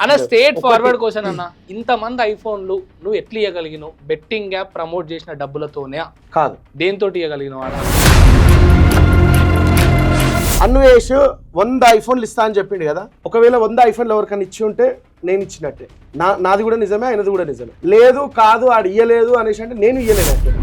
అన్న straight forward question అన్న, ఇంతమంది ఐఫోన్లు నువ్వు ఎట్లా ఇవ్వగలిగినావు? బెట్టింగ్ యాప్ ప్రమోట్ చేసిన డబ్బులతోనే కాదు, దేంతో ఇవ్వగలిగినావు? అన్వేష్ 100 ఐఫోన్లు ఇస్తా అని చెప్పిండు కదా. ఒకవేళ 100 ఐఫోన్లు ఎవరికైనా ఇచ్చి ఉంటే నేను ఇచ్చినట్టే. నాది కూడా నిజమే, ఆయనది కూడా నిజమే. లేదు కాదు ఆడు ఇయ్యలేదు అనేసి అంటే నేను ఇయ్యలేనట్టే.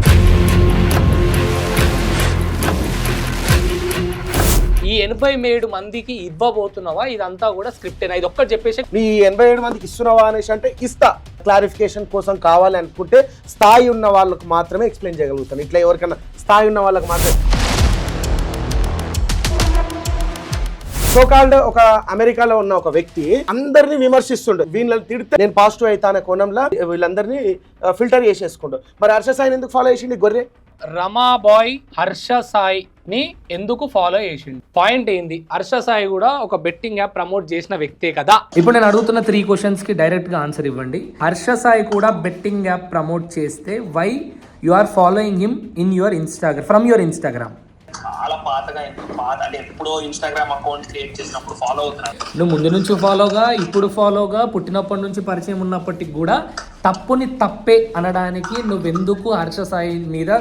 ఈ 87 మందికి ఇవ్వబోతున్నావా? ఇదంతా కూడా స్క్రిప్టేనా? ఇది ఒక్కటి చెప్పేసి నీ 87 మందికి ఇస్తున్నావా అనేసి అంటే ఇస్తా. క్లారిఫికేషన్ కోసం కావాలి అనుకుంటే స్థాయి ఉన్న వాళ్ళకు మాత్రమే ఎక్స్ప్లెయిన్ చేయగలుగుతాను. ఇట్లా ఎవరికైనా స్థాయి ఉన్న వాళ్ళకి మాత్రమే. సోకాల్డ్ ఒక అమెరికాలో ఉన్న ఒక వ్యక్తి అందరినీ విమర్శిస్తుండే. వీళ్ళని తిడితే నేను పాజిటివ్ అవుతా అనే కోణంలో వీళ్ళందరినీ ఫిల్టర్ చేసేసుకుంటూ. మరి హర్ష సాయిని ఎందుకు ఫాలో చేసిండు గొర్రె? రమాబాయ్ హర్ష సాయిని ఎందుకు ఫాలో చేసిండు? పాయింట్ ఏంది? హర్ష సాయి కూడా ఒక బెట్టింగ్ యాప్ ప్రమోట్ చేసిన వ్యక్తే కదా. ఇప్పుడు నేను అడుగుతున్న 3 క్వశ్చన్స్ కి డైరెక్ట్ గా ఆన్సర్ ఇవ్వండి. హర్ష సాయి కూడా బెట్టింగ్ యాప్ ప్రమోట్ చేస్తే why you are following him in your Instagram from your Instagram? చాలా పాతగా అంటే ఎప్పుడో ఇన్స్టాగ్రామ్ అకౌంట్ క్రియేట్ చేసినప్పుడు ఫాలో అవుతున్నాను. నువ్వు ముందు నుంచి ఫాలోగా, ఇప్పుడు ఫాలోగా, పుట్టినప్పటి నుంచి పరిచయం ఉన్నప్పటికి కూడా తప్పుని తప్పే అనడానికి నువ్వెందుకు హర్ష సాయి మీద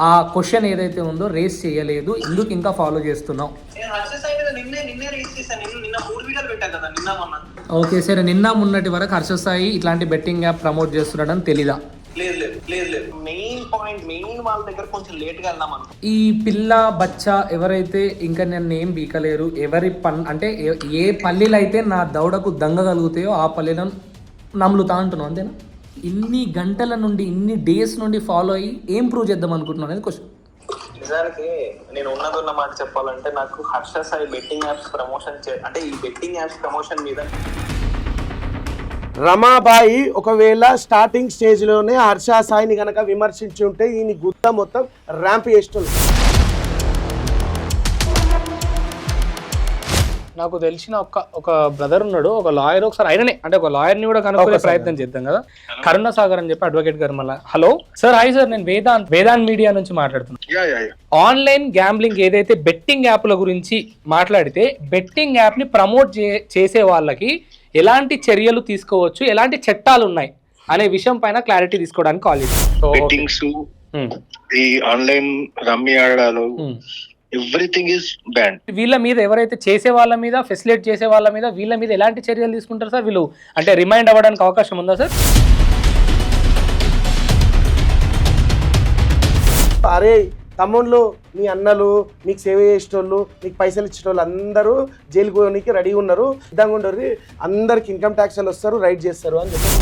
ఆ క్వశ్చన్ ఏదైతే ఉందో రేస్ చేయలేదు? ఎందుకు ఇంకా ఫాలో చేస్తున్నావు? నేను హర్ష సాయి మీద నిన్నే రీచ్ చేశాను. నిన్న 3 వీడియోలు పెట్టాను కదా, నిన్న మొన్న. ఓకే సరే, నిన్న మొన్నటి వరకు హర్ష సాయి ఇట్లాంటి బెట్టింగ్ యాప్ ప్రమోట్ చేస్తున్నాడని తెలీదా? లేదు. మెయిన్ వాళ్ళ దగ్గర కొంచెం లేట్ గా వెళ్దాం అనుకో. ఈ పిల్ల బచ్చా ఎవరైతే ఇంకా నన్ను ఏం బీకలేరు, ఎవరి అంటే ఏ పల్లెలు అయితే నా దౌడకు దంగగలుగుతాయో ఆ పల్లెలను నమ్ములుతా అంటున్నావు, అంతేనా? ఇన్ని గంటల నుండి, ఇన్ని డేస్ నుండి ఫాలో అయ్యి ఏం ప్రూవ్ చేద్దాం అనుకుంటున్నావు అనేది క్వశ్చన్. నిజానికి నేను ఉన్నదున్న మాట చెప్పాలంటే నాకు Harsha Sai betting apps promotion అంటే ఈ బెట్టింగ్ యాప్స్ ప్రమోషన్ మీద రమాబాయి ఒకవేళ స్టార్టింగ్ స్టేజ్ లోనే హర్ష సాయిని గనక విమర్శించి ఉంటే ఈయన గుత్త మొత్తం ర్యాంప్ చేస్తుంది. నాకు తెలిసిన ఒక బ్రదర్ ఉన్నాడు, ఒక లాయర్. ఒకసారి ఆయననే అంటే ఒక లాయర్ని కూడా కనుక్కునే ప్రయత్నం చేద్దాం కదా. కరుణసాగర్ అని చెప్పి అడ్వకేట్ గారు. మళ్ళీ హలో సార్. హాయ్ సార్, నేను వేదాంత్ మీడియా నుంచి మాట్లాడుతున్నాను. ఆన్లైన్ గ్యాంబ్లింగ్ ఏదైతే బెట్టింగ్ యాప్ల గురించి మాట్లాడితే, బెట్టింగ్ యాప్ ని ప్రమోట్ చేసే వాళ్ళకి ఎలాంటి చర్యలు తీసుకోవచ్చు, ఎలాంటి చట్టాలు ఉన్నాయి అనే విషయం పైన క్లారిటీ తీసుకోవడానికి కాల్ బెట్టింగ్స్, ఈ ఆన్లైన్ రమ్మీ ఆడాలు, ఎవ్రీథింగ్ ఇస్ బ్యాన్. వీళ్ళ మీద ఎవరైతే చేసే వాళ్ళ మీద, ఫెసిలిటేట్ చేసే వాళ్ళ మీద, వీళ్ళ మీద ఎలాంటి చర్యలు తీసుకుంటారు సార్? వీళ్ళు అంటే రిమైండ్ అవ్వడానికి అవకాశం ఉందా సార్? అరే తమ్ముళ్ళు, మీ అన్నలు, మీకు సేవ చేసేటోళ్ళు, మీకు పైసలు ఇచ్చేటోళ్ళు అందరూ జైలుకు పోనీకి రెడీ ఉన్నారు, సిద్ధంగా ఉండరు. అందరికి ఇన్కమ్ ట్యాక్స్ వాళ్ళు వస్తారు, రైడ్ చేస్తారు అని చెప్పి.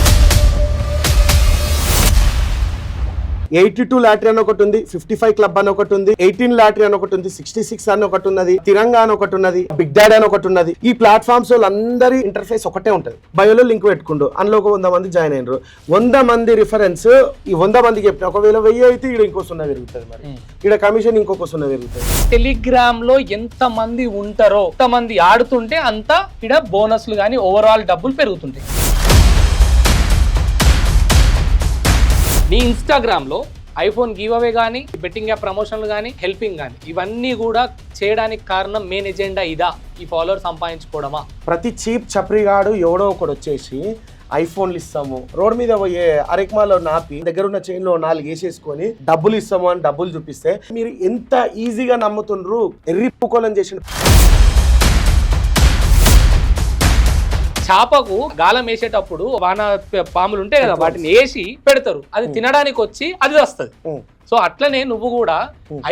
82 లాటరీ అని ఒకటి ఉంది, 55 క్లబ్ అని ఒకటి ఉంది, 18 లాటరీ అని ఒకటి ఉంది, 66 అని ఒకటి ఉన్నది, తిరంగా అని ఒకటి ఉన్నది, బిగ్ డాడీ అని ఒకటి ఉన్నది. ఈ ప్లాట్ఫామ్స్ వాళ్ళందరి ఇంటర్ఫేస్ ఒకటే ఉంటుంది. బయోలో లింక్ పెట్టుకుంటూ అందులో ఒక 100 మంది జాయిన్ అయినారు. 100 మంది రిఫరెన్స్ ఈ 100 మందికి చెప్పిన ఒకవేళ 1000 అయితే ఇక్కడ ఇంకో 0 పెరుగుతుంది. మరి ఇక్కడ కమిషన్ ఇంకొక 0 పెరుగుతుంది. టెలిగ్రామ్ లో ఎంత మంది ఉంటారో, ఎంత మంది ఆడుతుంటే అంత ఇక్కడ బోనస్లు కానీ ఓవరాల్ డబ్బులు పెరుగుతుంటాయి. నీ ఇన్స్టాగ్రామ్లో ఐఫోన్ గివ్ అవే కానీ, బెట్టింగ్ యాప్ ప్రమోషన్లు కానీ, హెల్పింగ్ కానీ, ఇవన్నీ కూడా చేయడానికి కారణం మెయిన్ ఎజెండా ఇదా? ఈ ఫాలోవర్ సంపాదించుకోవడమా? ప్రతి చీప్ చప్రిగాడు ఎవడో ఒకడు వచ్చేసి ఐఫోన్లు ఇస్తాము, రోడ్ మీద పోయే అరెక్మాలో నాపి దగ్గర ఉన్న చైన్లో 4 వేసేసుకొని డబ్బులు ఇస్తాము అని డబ్బులు చూపిస్తే మీరు ఎంత ఈజీగా నమ్ముతుండ్రు. ఎర్రిప్పుకోలని చేసిన చేపకు గాలం వేసేటప్పుడు వాన పాములు ఉంటాయి కదా, వాటిని వేసి పెడతారు, అది తినడానికి వచ్చి అది వస్తుంది. సో అట్లనే నువ్వు కూడా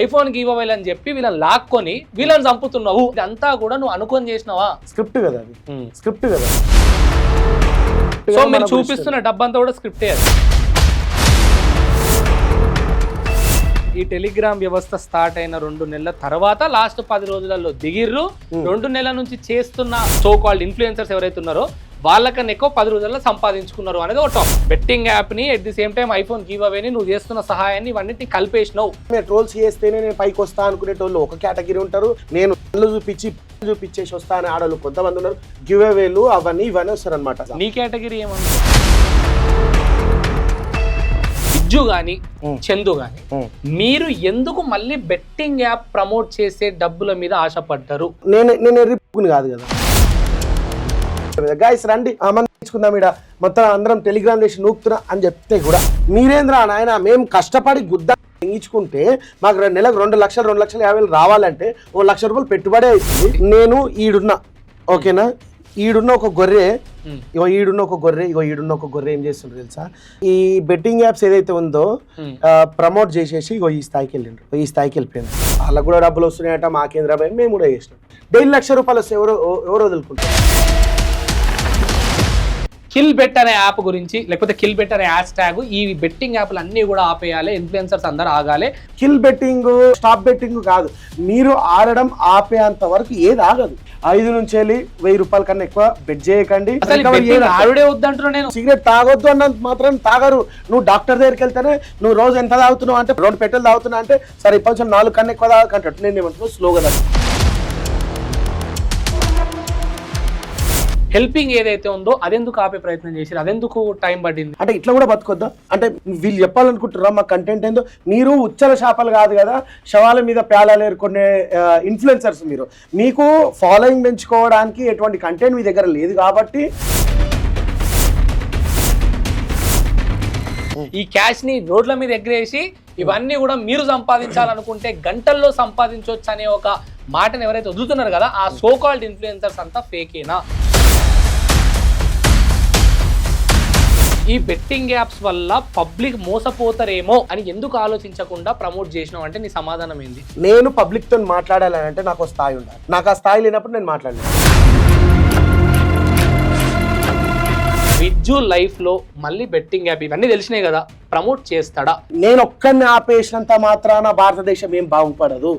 ఐఫోన్ గివ్ అవే అని చెప్పి వీళ్ళని లాక్కొని వీళ్ళని చంపుతున్నావు. ఇదంతా కూడా నువ్వు అనుకొని చేసినావా? స్క్రిప్ట్ కదా, అది స్క్రిప్ట్ కదా. సో మీరు చూపిస్తున్న డబ్బంతా కూడా స్క్రిప్టే. ఈ టెలిగ్రామ్ వ్యవస్థ స్టార్ట్ అయిన 2 నెలల తర్వాత లాస్ట్ 10 రోజులలో దిగిర్రు. 2 నెలల నుంచి చేస్తున్న సో కాల్డ్ ఇన్ఫ్లుయెన్సర్స్ ఎవరైతే ఉన్నారో వాళ్ళకన్నా ఎక్కువ 10 రోజుల్లో సంపాదించుకున్నారు అనేది ఒక టాప్. బెట్టింగ్ యాప్ ని at the same time iPhone give అవేని నువ్వు చేస్తున్న సహాయాన్ని ఇవన్నీ కలిపేసినావు. ట్రోల్స్ చేస్తేనే నేను పైకి వస్తా అనుకునేటోళ్ళు ఒక కేటగిరీ ఉంటారు. నేను చూపించేసి వస్తా అనే ఆడవాళ్ళు కొంతమంది ఉన్నారు. గివ్ అవేలు అవన్నీ ఇవన్నీ వస్తారు అనమాట. నీ కేటగిరీ ఏమన్నా? బిజ్జు గాని, చందు గాని, మీరు ఎందుకు మళ్ళీ బెట్టింగ్ యాప్ ప్రమోట్ చేసే డబ్బుల మీద ఆశపడ్డారు? నేను ఎర్రిపుకుని కాదు కదా. గైస్ రండి తీసుకుందాం ఇడ మొత్తం అందరం టెలిగ్రామ్ చేసి నూపుతున్నా అని చెప్తే కూడా మీరేంద్రా నాయన మేము కష్టపడి గుద్ద తెంగించుకుంటే మాకు నెలకు 2,50,000 రావాలంటే 1,00,000 రూపాయలు పెట్టుబడే అవుతుంది. నేను ఈడున్నా ఓకేనా, ఈడున్న ఒక గొర్రె ఈడున్న ఒక గొర్రె ఏం చేస్తుండ్రు తెలుసా, ఈ బెట్టింగ్ యాప్స్ ఏదైతే ఉందో ప్రమోట్ చేసేసి ఈ స్థాయికి వెళ్ళిపోయింది. వాళ్ళకు కూడా డబ్బులు వస్తున్నాయట, మా కేంద్ర భయం మేము కూడా చేసినాం. డైలీ 1,00,000 రూపాయలు వస్తే ఎవరు వదులుకుంటారు. కిల్ బెట్ అనే యాప్ గురించి, లేకపోతే కిల్ బెట్ అనే హ్యాష్ ట్యాగ్, ఈ బెట్టింగ్ యాప్లు అన్ని కూడా ఆపేయాలి, ఇన్ఫ్లుయెన్సర్స్ అందరూ ఆగాలి. కిల్ బెట్టింగ్ స్టాప్ బెట్టింగ్ కాదు, మీరు ఆడడం ఆపేంత వరకు ఏది ఆగదు. 5 నుంచి 1,000 రూపాయల కన్నా ఎక్కువ బెట్ చేయకండి. ఆవిడే వద్దంటున్నా, నేను సిగరెట్ తాగొద్దు అన్నంత మాత్రం తాగరు. నువ్వు డాక్టర్ దగ్గరికి వెళ్తేనే నువ్వు రోజు ఎంత తాగుతున్నావు అంటే 2 పెట్టెలు తాగుతున్నా అంటే సరే కొంచెం 4 కన్నా ఎక్కువ తాగకంటాడు. నేను ఏమంటున్నావు స్లోగా. హెల్పింగ్ ఏదైతే ఉందో అదెందుకు ఆపే ప్రయత్నం చేశారు, అదెందుకు టైం పట్టింది? అంటే ఇట్లా కూడా బతుకొద్దా అంటే వీళ్ళు చెప్పాలనుకుంటారా మా కంటెంట్ ఏందో? మీరు ఉచ్చల చేపలు కాదు కదా, శవాల మీద పేలాలు ఏరుకునే ఇన్ఫ్లుయెన్సర్స్. మీకు ఫాలోయింగ్ పెంచుకోవడానికి ఎటువంటి కంటెంట్ మీ దగ్గర లేదు కాబట్టి ఈ క్యాష్ ని రోడ్ల మీద ఎగరేసి ఇవన్నీ కూడా మీరు సంపాదించాలనుకుంటే గంటల్లో సంపాదించవచ్చు అనే ఒక మాటను ఎవరైతే వదులుతున్నారు కదా, ఆ సో కాల్డ్ ఇన్ఫ్లుయెన్సర్స్ అంతా ఫేకేనా? ఈ బెట్టింగ్ యాప్స్ వల్ల పబ్లిక్ మోసపోతారేమో అని ఎందుకు ఆలోచించకుండా ప్రమోట్ చేసినావు అంటే నీ సమాధానం ఏంది? నేను పబ్లిక్ తో మాట్లాడాలని అంటే నాకు స్థాయి ఉండాలి. నాకు ఆ స్థాయి లేనప్పుడు నేను మాట్లాడలేను. విజ్జు లైఫ్ లో మళ్ళీ బెట్టింగ్ యాప్ ఇవన్నీ తెలిసినాయి కదా, ప్రమోట్ చేస్తాడా? నేను ఒక్కరిని ఆపేసినంత మాత్రాన భారతదేశం ఏం బాగుపడదు.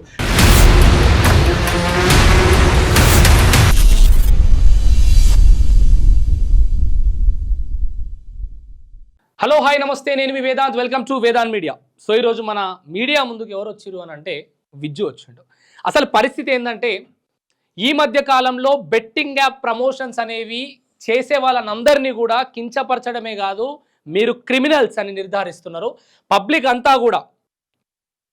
హలో హాయ్ నమస్తే, నేను మీ Vedant, welcome to Vedant media. So ఈరోజు మన మీడియా ముందుకు ఎవరు వచ్చిరు అని అంటే విజ్జు వచ్చిండు. అసలు పరిస్థితి ఏంటంటే ఈ మధ్య కాలంలో బెట్టింగ్ యాప్ ప్రమోషన్స్ అనేవి చేసే వాళ్ళందరినీ కూడా కించపరచడమే కాదు, మీరు క్రిమినల్స్ అని నిర్ధారిస్తున్నారు. పబ్లిక్ అంతా కూడా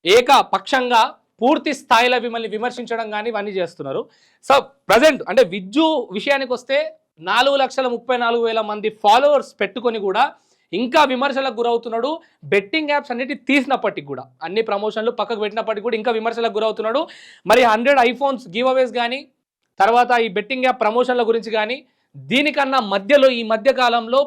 ఏకపక్షంగా పూర్తి స్థాయిలో మిమ్మల్ని విమర్శించడం కానీ ఇవన్నీ చేస్తున్నారు. సో ప్రజెంట్ అంటే విజ్జు విషయానికి వస్తే 4,34,000 మంది ఫాలోవర్స్ పెట్టుకొని కూడా ఇంకా విమర్శలకు గురవుతున్నాడు. బెట్టింగ్ యాప్స్ అన్నిటి తీసినప్పటికి కూడా, అన్ని ప్రమోషన్లు పక్కకు పెట్టినప్పటికీ కూడా ఇంకా విమర్శలకు గురవుతున్నాడు. మరి 100 iPhones గివ్ అవేస్ కానీ, తర్వాత ఈ బెట్టింగ్ యాప్ ప్రమోషన్ల గురించి కానీ, దీనికన్నా మధ్యలో ఈ మధ్య కాలంలో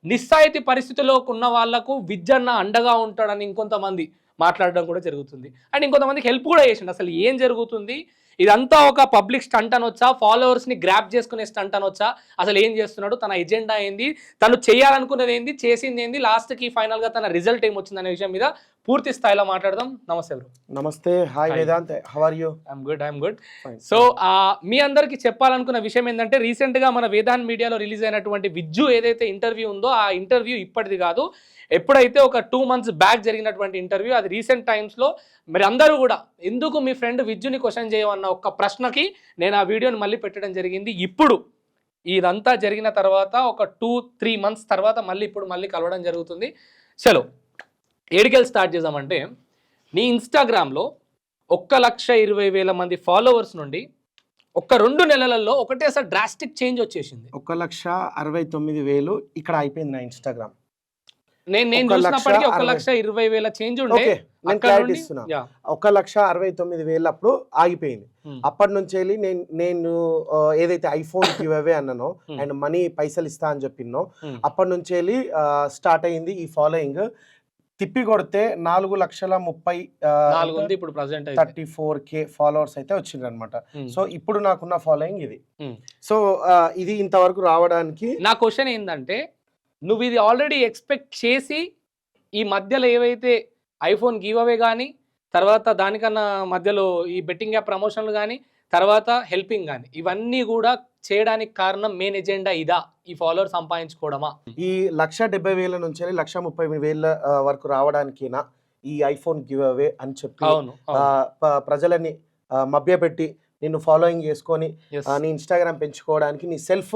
నిస్సాయితీ పరిస్థితుల్లో ఉన్న వాళ్లకు విజ్జన్న అండగా ఉంటాడని ఇంకొంతమంది మాట్లాడడం కూడా జరుగుతుంది. అండ్ ఇంకొంతమందికి హెల్ప్ కూడా చేసిండు. అసలు ఏం జరుగుతుంది, ఇదంతా ఒక పబ్లిక్ స్టంట్ అనొచ్చా, ఫాలోవర్స్ని గ్రాప్ చేసుకునే స్టంట్ అనొచ్చా, అసలు ఏం చేస్తున్నాడు, తన ఎజెండా ఏంది, తను చేయాలనుకున్నది ఏంది, చేసింది ఏంది, లాస్ట్కి ఫైనల్గా తన రిజల్ట్ ఏమొచ్చింది అనే విషయం మీద పూర్తి స్థాయిలో మాట్లాడదాం. నమస్తే బ్రో. నమస్తే. Hi Vedant, how are you? I'm good. So మీ అందరికి చెప్పాలనుకున్న విషయం ఏంటంటే, రీసెంట్గా మన వేదాంత్ మీడియాలో రిలీజ్ అయినటువంటి విజ్జు ఏదైతే ఇంటర్వ్యూ ఉందో, ఆ ఇంటర్వ్యూ ఇప్పటిది కాదు, ఎప్పుడైతే ఒక 2 months బ్యాక్ జరిగినటువంటి ఇంటర్వ్యూ. అది రీసెంట్ టైమ్స్లో మరి అందరూ కూడా ఎందుకు మీ ఫ్రెండ్ విజ్జుని క్వశ్చన్ చేయమన్న ఒక ప్రశ్నకి నేను ఆ వీడియోని మళ్ళీ పెట్టడం జరిగింది. ఇప్పుడు ఇదంతా జరిగిన తర్వాత ఒక 2-3 months తర్వాత మళ్ళీ కలవడం జరుగుతుంది. చలో ఏడికెళ్ళి స్టార్ట్ చేద్దామంటే, నీ ఇన్స్టాగ్రామ్లో 1,20,000 మంది ఫాలోవర్స్ నుండి ఒక 2 నెలలలో ఒకటేసారి డ్రాస్టిక్ చేంజ్ వచ్చేసింది. 1,69,000 ఇక్కడ అయిపోయింది నా ఇన్స్టాగ్రామ్. నేను చూసినప్పటికీ 1,20,000 చేంజ్ ఉండే. 1,69,000 అప్పుడు ఆగిపోయింది. అప్పటి నుంచి వెళ్ళి నేను ఏదైతే ఐఫోన్ గివ్ అవే అన్నానో అండ్ మనీ పైసలు ఇస్తా అని చెప్పినో, అప్పటి నుంచి వెళ్ళి స్టార్ట్ అయింది ఈ ఫాలోయింగ్. తిప్పి కొడితే 4,30,000 ఇప్పుడు ప్రెజెంట్ 34K ఫాలోవర్స్ అయితే వచ్చిండ్రు అనమాట. సో ఇప్పుడు నాకున్న ఫాలోయింగ్ ఇది. సో ఇది ఇంతవరకు రావడానికి నా క్వశ్చన్ ఏంటంటే, నువ్వు ఇది ఆల్రెడీ ఎక్స్పెక్ట్ చేసి ఈ మధ్యలో ఏవైతే ఐఫోన్ గివ్ అవే కానీ, తర్వాత దానికన్నా మధ్యలో ఈ బెట్టింగ్ యాప్ ప్రమోషన్లు కానీ, తర్వాత హెల్పింగ్ కానీ, ఇవన్నీ కూడా చేయడానికి కారణం మెయిన్ ఎజెండా ఇదా, ఈ ఫాలోవర్ సంపాదించుకోవడమా? ఈ 1,70,000 నుంచి 1,30,000 వరకు రావడానికినా ఈ ఐఫోన్ గివ్ అవే అని చెప్పి ప్రజలని మభ్యపెట్టి నిన్ను ఫాలోయింగ్ చేసుకొని Yes. నీ ఇన్స్టాగ్రామ్ పెంచుకోవడానికి నీ సెల్ఫ్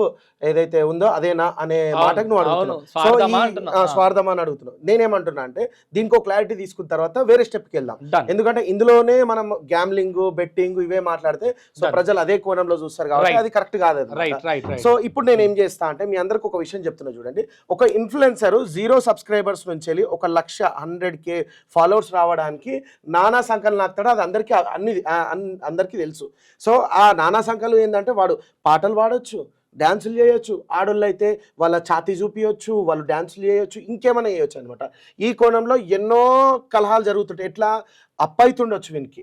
ఏదైతే ఉందో అదేనా అనే మాటకు నువ్వు అడుగుతున్నావు. సో స్వార్థమా అంటున్నా. స్వార్థమా అని అడుగుతున్నావు. నేనేమంటున్నా అంటే దీనికి ఒక క్లారిటీ తీసుకున్న తర్వాత వేరే స్టెప్కి వెళ్దాం. Done. ఎందుకంటే ఇందులోనే మనం గ్యామ్లింగ్ బెట్టింగ్ ఇవే మాట్లాడితే సో Done. ప్రజలు అదే కోణంలో చూస్తారు కాబట్టి Right. అది కరెక్ట్ కాదు. రైట్ సో ఇప్పుడు నేను ఏం చేస్తా అంటే మీ అందరికి ఒక విషయం చెప్తున్నా చూడండి. ఒక ఇన్ఫ్లుయెన్సర్ 0 సబ్స్క్రైబర్స్ నుంచి వెళ్ళి 1,100K ఫాలోవర్స్ రావడానికి నానా సంఖ్యలు నాకుతాడు. అది అందరికీ అందరికీ తెలుసు. సో ఆ నానా సంఖ్యలు ఏంటంటే వాడు పాటలు పాడొచ్చు, డ్యాన్సులు చేయొచ్చు, ఆడోళ్ళు అయితే వాళ్ళ ఛాతీ చూపించవచ్చు, వాళ్ళు డ్యాన్సులు చేయొచ్చు, ఇంకేమైనా చేయొచ్చు అనమాట. ఈ కోణంలో ఎన్నో కలహాలు జరుగుతుంటాయి. ఎట్లా అప్పైతుండొచ్చు వీనికి,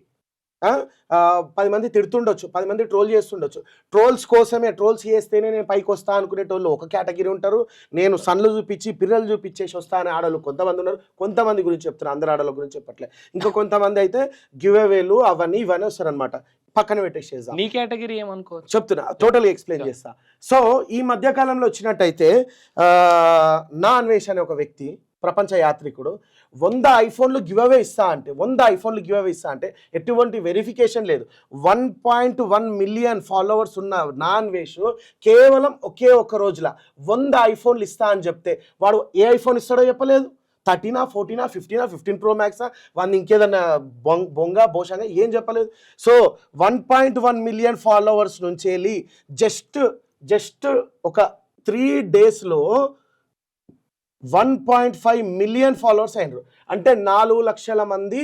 10 మంది తిడుతుండొచ్చు, 10 మంది ట్రోల్ చేస్తుండొచ్చు. ట్రోల్స్ కోసమే ట్రోల్స్ చేస్తేనే నేను పైకి వస్తా అనుకునేటోళ్ళు ఒక కేటగిరీ ఉంటారు. నేను సన్లు చూపించి పిల్లలు చూపించేసి వస్తా అనే ఆడవాళ్ళు కొంతమంది ఉన్నారు. కొంతమంది గురించి చెప్తున్నారు, అందరు ఆడవాళ్ళ గురించి చెప్పట్లే. ఇంకా కొంతమంది అయితే గివ్ అవేలు అవన్నీ ఇవన్నీ వస్తారనమాట. పక్కన పెట్టేసేద్దాం. నీ కేటగిరీ ఏమనుకో చెప్తున్నా, టోటల్గా ఎక్స్ప్లెయిన్ చేస్తా. సో ఈ మధ్య కాలంలో వచ్చినట్టయితే నా అన్వేష్ అనే ఒక వ్యక్తి, ప్రపంచ యాత్రికుడు, 100 ఐఫోన్లు గివ్ అవే ఇస్తా అంటే 100 ఐఫోన్లు గివ్ అవే ఇస్తా అంటే ఎటువంటి వెరిఫికేషన్ లేదు. 1.1 మిలియన్ ఫాలోవర్స్ ఉన్న నా అన్వేష్ కేవలం ఒకే ఒక్క రోజుల 100 ఐఫోన్లు ఇస్తా అని చెప్తే వాడు ఏ ఐఫోన్ ఇస్తాడో చెప్పలేదు. 13, 14, 15, 15 Pro Max, వాళ్ళు ఇంకేదన్నా బొంగ బోషంగా ఏం చెప్పలేదు. సో 1.1 మిలియన్ ఫాలోవర్స్ నుంచి వెళ్ళి జస్ట్ ఒక 3 daysలో 1.5 మిలియన్ ఫాలోవర్స్ అయినారు. అంటే 4 లక్షల మంది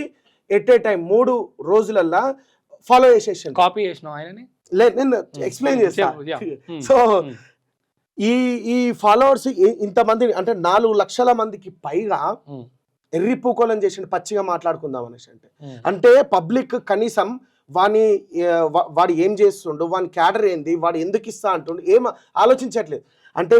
ఎట్ ఏ టైం 3 రోజులల్లా ఫాలో చేసేసాను. కాపీ చేసినావు ఆయనని? లేదు, నేను ఎక్స్ప్లెయిన్ చేస్తాను. సో ఈ ఫాలోవర్స్ ఇంతమంది అంటే 4 లక్షల మందికి పైగా ఎర్రిపూకోలం చేసిండు. పచ్చిగా మాట్లాడుకుందాం అనేసి అంటే పబ్లిక్ కనీసం వాడు ఏం చేస్తుండు, వాని క్యాడర్ ఏంది, వాడు ఎందుకు ఇస్తా అంటుండు ఏం ఆలోచించట్లేదు. అంటే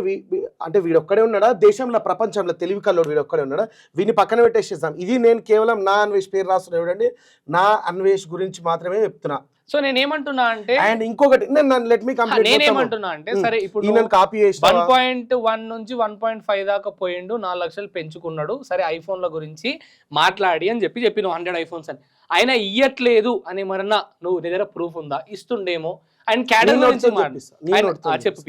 వీడు ఒక్కడే ఉన్నాడా దేశంలో, ప్రపంచంలో తెలివి కల్లోడు వీడు ఒక్కడే ఉన్నాడా? వీడిని పక్కన పెట్టేసేద్దాం. ఇది నేను కేవలం నా అన్వేష్ పేరు రాస్తున్నా చూడండి, నా అన్వేష్ గురించి మాత్రమే చెప్తున్నా. సో నేనేమంటున్నా అంటే, అండ్ ఇంకొకటి లెట్ మీ కంప్లీట్. నేనేమంటున్నా అంటే, సరే ఇప్పుడు నేను కాపీ చేసి 1.1 నుంచి 1.5 దాకా పోయిండు, 4 లక్షలు పెంచుకున్నాడు, సరే ఐఫోన్ల గురించి మాట్లాడి అని చెప్పి నువ్వు 100 ఐఫోన్స్ అని. ఆయన ఇయ్యట్లేదు అని మరన్నా నువ్వు దగ్గర ప్రూఫ్ ఉందా? ఇస్తుండేమో. అండ్ క్యాడర్ గురించి చెప్పు.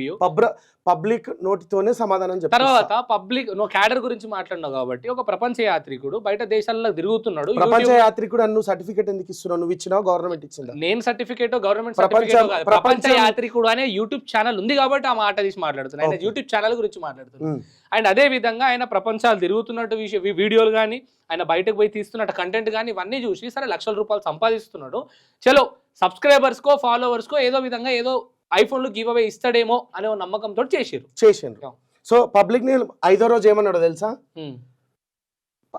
పబ్లిక్ నోటితోనే సమాధానం చెప్పు. తర్వాత పబ్లిక్ నువ్వు క్యాడర్ గురించి మాట్లాడినావు కాబట్టి ఒక ప్రపంచ యాత్రికుడు బయట దేశాల్లో తిరుగుతున్నాడు. ప్రపంచ యాత్రికుడు అని నువ్వు సర్టిఫికేట్ ఎందుకు ఇస్తున్నావు? నువ్వు ఇచ్చినావు, గవర్నమెంట్ ఇచ్చిందా? నేను సర్టిఫికేట్ గవర్నమెంట్ సర్టిఫికేట్ ప్రపంచ యాత్రికుడు అనే యూట్యూబ్ ఛానల్ ఉంది కాబట్టి ఆ మాట తీసి మాట్లాడుతున్నాను. ఆయన యూట్యూబ్ ఛానల్ గురించి మాట్లాడుతున్నాను. అండ్ అదే విధంగా ఆయన ప్రపంచాలు తిరుగుతున్నట్టు వీడియోలు కానీ, ఆయన బయటకు పోయి తీస్తున్నట్టు కంటెంట్ కానీ ఇవన్నీ చూసి సరే లక్షల రూపాయలు సంపాదిస్తున్నాడు. చలో సబ్స్క్రైబర్స్కో ఫాలోవర్స్కో ఏదో విధంగా ఏదో ఐఫోన్లు గివ్ అవే ఇస్తాడేమో అనే నమ్మకంతో చేసిండ్రు. సో పబ్లిక్ ని 5వ రోజు ఏమన్నాడో తెలుసా?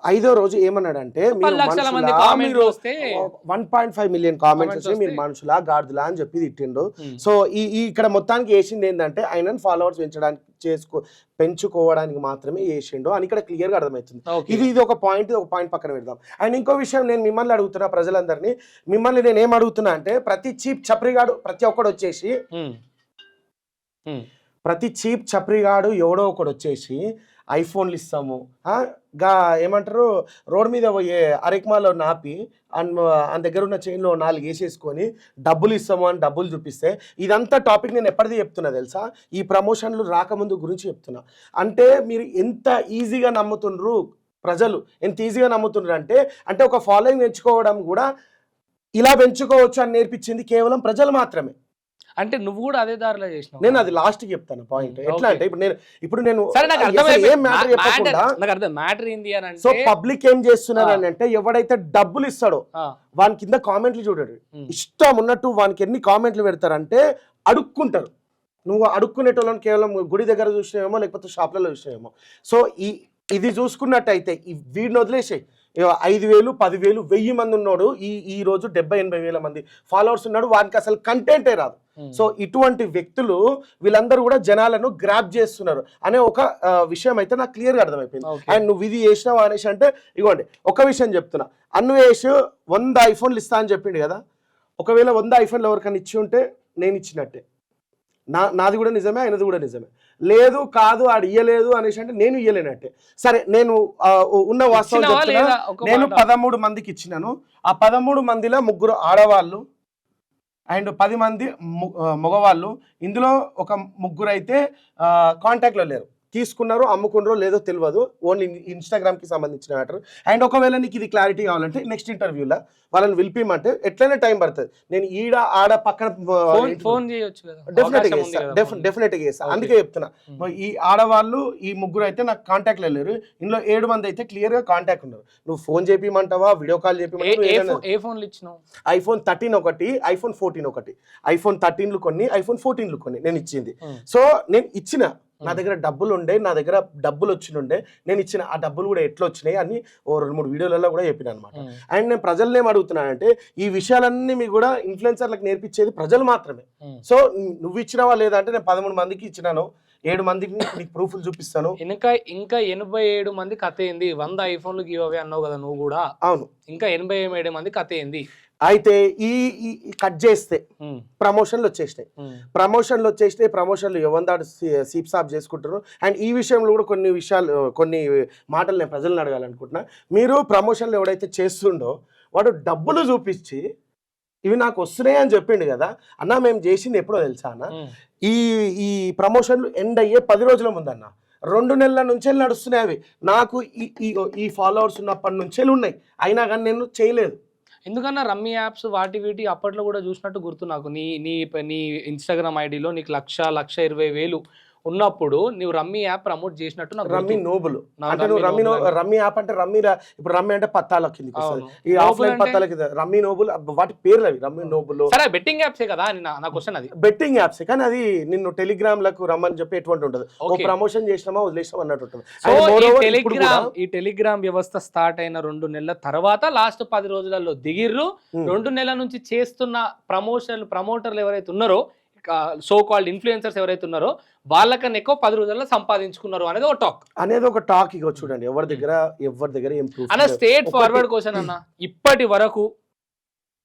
5వ రోజు ఏమన్నాడంటే 1.5 మిలియన్ కామెంట్స్ వచ్చి మీరు మనుషులా గాడిదలా అని చెప్పి తిట్టిండు. సో ఇక్కడ మొత్తానికి వేసింది ఏంటంటే ఆయనను ఫాలోవర్స్ పెంచుకోవడానికి మాత్రమే వేసిండు అని ఇక్కడ క్లియర్ గా అర్థమవుతుంది. ఇది ఒక పాయింట్ పక్కన పెడదాం. అండ్ ఇంకో విషయం నేను మిమ్మల్ని అడుగుతున్నా, ప్రజలందరినీ నేను ఏం అడుగుతున్నా అంటే ప్రతి చీప్ చప్రిగాడు ఎవడో ఒకడు వచ్చేసి ఐఫోన్లు ఇస్తాము, ఏమంటారు రోడ్ మీద పోయే అరెక్మాలో నాపి ఆయన దగ్గర ఉన్న చైన్లో 4 వేసేసుకొని డబ్బులు ఇస్తాము అని డబ్బులు చూపిస్తే, ఇదంతా టాపిక్ నేను ఎప్పటిది చెప్తున్నా తెలుసా? ఈ ప్రమోషన్లు రాకముందు గురించి చెప్తున్నా. అంటే మీరు ఎంత ఈజీగా నమ్ముతుండ్రు, ప్రజలు ఎంత ఈజీగా నమ్ముతుండ్రు అంటే ఒక ఫాలోయింగ్ పెంచుకోవడం కూడా ఇలా పెంచుకోవచ్చు అని నేర్పించింది కేవలం ప్రజలు మాత్రమే. అంటే నువ్వు కూడా అదే దారిలో చేసినావు. నేను అది లాస్ట్ చెప్తాను పాయింట్. ఎట్లా అంటే ఇప్పుడు నేను సో పబ్లిక్ ఏం చేస్తున్నారు అని అంటే ఎవడైతే డబ్బులు ఇస్తాడో వాని కింద కామెంట్లు చూడడు. ఇష్టం ఉన్నట్టు వానికి ఎన్ని కామెంట్లు పెడతారంటే అడుక్కుంటారు. నువ్వు అడుక్కునేటోళ్ళని కేవలం గుడి దగ్గర చూసినావేమో లేకపోతే షాప్లలో చూసినావేమో. సో ఇది చూసుకున్నట్టయితే వీడిని వదిలేసాయి. 5,000, 10,000, 1,000 మంది ఉన్నాడు, ఈ రోజు 70-80 వేల మంది ఫాలోవర్స్ ఉన్నాడు, వానికి అసలు కంటెంటే రాదు. సో ఇటువంటి వ్యక్తులు వీళ్ళందరూ కూడా జనాలను గ్రాప్ చేస్తున్నారు అనే ఒక విషయం అయితే నాకు క్లియర్గా అర్థమైపోయింది. అండ్ నువ్వు ఇది చేసినావు అనేసి అంటే ఇగోండి ఒక విషయం చెప్తున్నా, అన్వేష్ 100 ఐఫోన్లు ఇస్తా అని చెప్పిండు కదా. ఒకవేళ 100 ఐఫోన్లు ఎవరికైనా ఇచ్చి ఉంటే నేను ఇచ్చినట్టే, నాది కూడా నిజమే, ఆయనది కూడా నిజమే. లేదు కాదు ఆడు ఇయ్యలేదు అనేసి అంటే నేను ఇయ్యలేనట్టే. సరే నేను ఉన్న వాస్తవం చెప్తున్నా, నేను 13 మందికి ఇచ్చినాను. ఆ 13 మందిలో 3 ఆడవాళ్ళు, అండ్ 10 మంది మగవాళ్ళు. ఇందులో ఒక ముగ్గురు అయితే కాంటాక్ట్లో లేరు, తీసుకున్నారు అమ్ముకున్నారో లేదో తెలియదు, ఓన్లీ ఇన్స్టాగ్రామ్కి సంబంధించిన మ్యాటర్. అండ్ ఒకవేళ నీకు ఇది క్లారిటీ కావాలంటే నెక్స్ట్ ఇంటర్వ్యూలో వాళ్ళని పిలిపిమంటే ఎట్లయినా టైం పడుతుంది. నేను ఈడ ఆడ పక్కన ఫోన్ చేయొచ్చు కదా, డెఫినెట్గా చేస్తాను. అందుకే చెప్తున్నా, ఈ ఆడవాళ్ళు ఈ ముగ్గురు అయితే నాకు కాంటాక్ట్ లేరు. ఇందులో 7 మంది అయితే క్లియర్ గా కాంటాక్ట్ ఉన్నారు. నువ్వు ఫోన్ చేపిమంటావా, వీడియో కాల్ చేపిమంటావా? ఏ ఫోన్లు ఇచ్చినావు? iPhone 13 ఒకటి, iPhone 14 ఒకటి, iPhone 13లు కొన్ని, iPhone 14లు కొన్ని నేను ఇచ్చింది. సో నేను ఇచ్చిన, నా దగ్గర డబ్బులు ఉండే, నా దగ్గర డబ్బులు వచ్చినుండే, నేను ఇచ్చిన ఆ డబ్బులు కూడా ఎట్లా వచ్చినాయి అని ఓ 2-3 వీడియోలలో కూడా చెప్పిన అనమాట. అండ్ నేను ప్రజల్ని ఏమడుగుతున్నానంటే, ఈ విషయాలన్నీ మీకు కూడా ఇన్ఫ్లుయెన్సర్లకు నేర్పించేది ప్రజలు మాత్రమే. సో నువ్వు ఇచ్చినావా లేదా అంటే, నేను 13 మందికి ఇచ్చినాను, 7 మందికి నీకు ప్రూఫ్లు చూపిస్తాను. ఇంకా 87 మంది కథ ఏంది? 100 ఐఫోన్లు గివ్ అవే అన్నావు కదా నువ్వు కూడా. అవును, ఇంకా 87 మంది కథ ఏంది? అయితే ఈ కట్ చేస్తే ప్రమోషన్లు వచ్చేసినాయి, ప్రమోషన్లు ఎవరిదాడు సీప్ సాప్ చేసుకుంటారు. అండ్ ఈ విషయంలో కూడా కొన్ని మాటలు నేను ప్రజలను అడగాలనుకుంటున్నా. మీరు ప్రమోషన్లు ఎవడైతే చేస్తుండో వాడు డబ్బులు చూపించి ఇవి నాకు వస్తున్నాయి అని చెప్పిండు కదా అన్న, మేము చేసింది ఎప్పుడో తెలుసా అన్న, ఈ ప్రమోషన్లు ఎండ్ అయ్యే 10 రోజుల ముందన్న 2 నెలల నుంచే నడుస్తున్నాయి. అవి నాకు ఈ ఫాలోవర్స్ ఉన్నప్పటి నుంచే ఉన్నాయి, అయినా కానీ నేను చేయలేదు. ఎందుకన్నా రమ్మీ యాప్స్ వాటి వీటి అప్పట్లో కూడా చూసినట్టు గుర్తు నాకు. నీ ఇన్స్టాగ్రామ్ ఐడిలో నీకు 1,20,000 ఉన్నప్పుడు నువ్వు రమ్మీ యాప్ ప్రమోట్ చేసినట్టు నాకు రమ్మీ నోబుల్ అంటే నువ్వు రమ్మీ యాప్ అంటే ఇప్పుడు రమ్మీ అంటే పత్తాల కిందకి వస్తుంది, ఈ ఆఫ్లైన్ పత్తాల కింద రమ్మీ నోబుల్ వాటి పేర్లు అవి రమ్మీ నోబుల్. సరే బెట్టింగ్ యాప్సే కదా నా క్వశ్చన్. అది బెట్టింగ్ యాప్స్ కానీ అది నిన్ను టెలిగ్రామ్ లకు రమ్మని చెప్పి ఎటువంటి ఉంటుంది, ఒక ప్రమోషన్ చేసినామా వదిలేసినామా అన్నట్టు ఉంటుంది. ఈ టెలిగ్రామ్ వ్యవస్థ స్టార్ట్ అయిన 2 నెలల తర్వాత లాస్ట్ 10 రోజులలో దిగిర్రు. 2 నెలల నుంచి చేస్తున్న ప్రమోటర్లు ఎవరైతే ఉన్నారో, సో కాల్డ్ ఇన్ఫ్లుయెన్సర్స్ ఎవరైతే ఉన్నారో వాళ్ళకన్నా ఎక్కువ 10 రోజుల్లో సంపాదించుకున్నారు అనేది ఒక టాక్. ఇక చూడండి, ఎవరి దగ్గర ఏం ప్రూఫ్ అన్న. స్ట్రేట్ ఫార్వర్డ్ క్వశ్చన్ అన్న, ఇప్పటి వరకు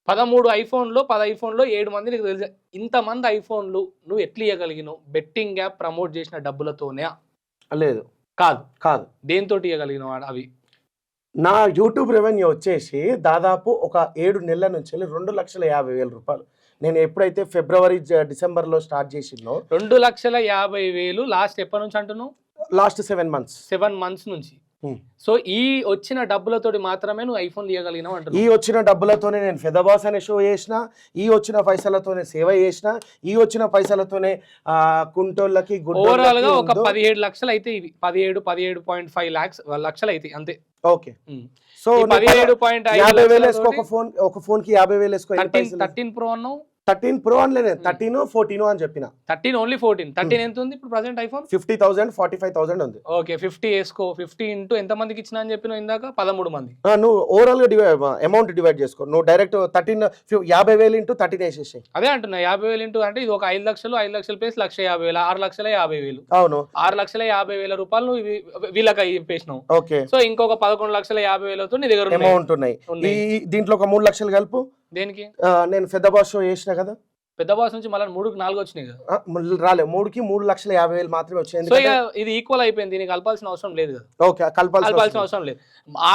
13 ఐఫోన్లో 10 ఐఫోన్లో 7 మంది నీకు తెలుసు. ఇంతమంది ఐఫోన్లు నువ్వు ఎట్లా ఇవ్వగలిగినావు? బెట్టింగ్ యాప్ ప్రమోట్ చేసిన డబ్బులతోనే? లేదు, కాదు. దేంతో ఇవ్వగలిగినావు అవి? నా యూట్యూబ్ రెవెన్యూ వచ్చేసి దాదాపు ఒక 7 నెలల నుంచి 2,50,000 రూపాయలు. నేను ఎప్పుడైతే ఫిబ్రవరి డిసెంబర్లో స్టార్ట్ చేసిందో 2,50,000 లాస్ట్ ఎప్పటి నుంచి అంటున్నావు? లాస్ట్ 7 మంత్స్ నుంచి. సో ఈ వచ్చిన డబ్బులతోటి మాత్రమే నువ్వు ఐఫోన్ ఇవ్వగలిగినావు అంటున్నావు. ఈ వచ్చిన డబ్బులతోనే నేను ఫెదబాస్ అనే షో చేసిన, ఈ వచ్చిన పైసలతోనే సేవ చేసిన, ఈ వచ్చిన పైసలతోనే కుంటోళ్ళకి ఓవరాల్ గా ఒక 17 లక్షలు అయితే ఇవి 17.5 లక్షలు అయితే అంతే. ఓకే, సో 17.5 ఒక ఫోన్ కి 50,000 వేసుకో. 13 Pro అన్నావు, 13 Pro అనలేదు, 13 14 అని చెప్పిన. 13 ఓన్లీ 14. 13 ఎంత ఉంది ఇప్పుడు ప్రెసెంట్ ఐఫోన్? 50,000 45,000 ఉంది. ఓకే, 50 వేసుకో. 50 ఇంటూ ఎంత మందికి ఇచ్చినా అని చెప్పిన ఇందాక? 13 మంది. నువ్వు ఓవరాల్ గా అమౌంట్ డివైడ్ చేసుకో. నువ్వు డైరెక్ట్ 50,000 ఇంటూ 13 వేసేసాయి. అదే అంటున్నా, 50,000 ఇంటూ అంటే ఇది ఒక 5 లక్షలు ప్లేస్ 1,50,000 6,50,000. అవును, 6,50,000 రూపాయలు నువ్వు వీళ్ళకి వేసినావు. ఓకే, సో ఇంకొక 11,50,000తో నీ దగ్గర అమౌంట్ ఉన్నాయి. దీంట్లో ఒక 3 లక్షలు కలుపు. దేనికి? నేను ఫెదబాస్ షో చేసిన కదా, పెద్ద బాస్ నుంచి మళ్ళీ 3కి 4 వచ్చినాయి కదా. రాలే, 3కి 3,50,000 మాత్రమే వచ్చింది. సో ఇది ఈక్వల్ అయిపోయింది, దీనికి కలపాల్సిన అవసరం లేదు కదా. ఓకే, కలపాల్సిన అవసరం లేదు.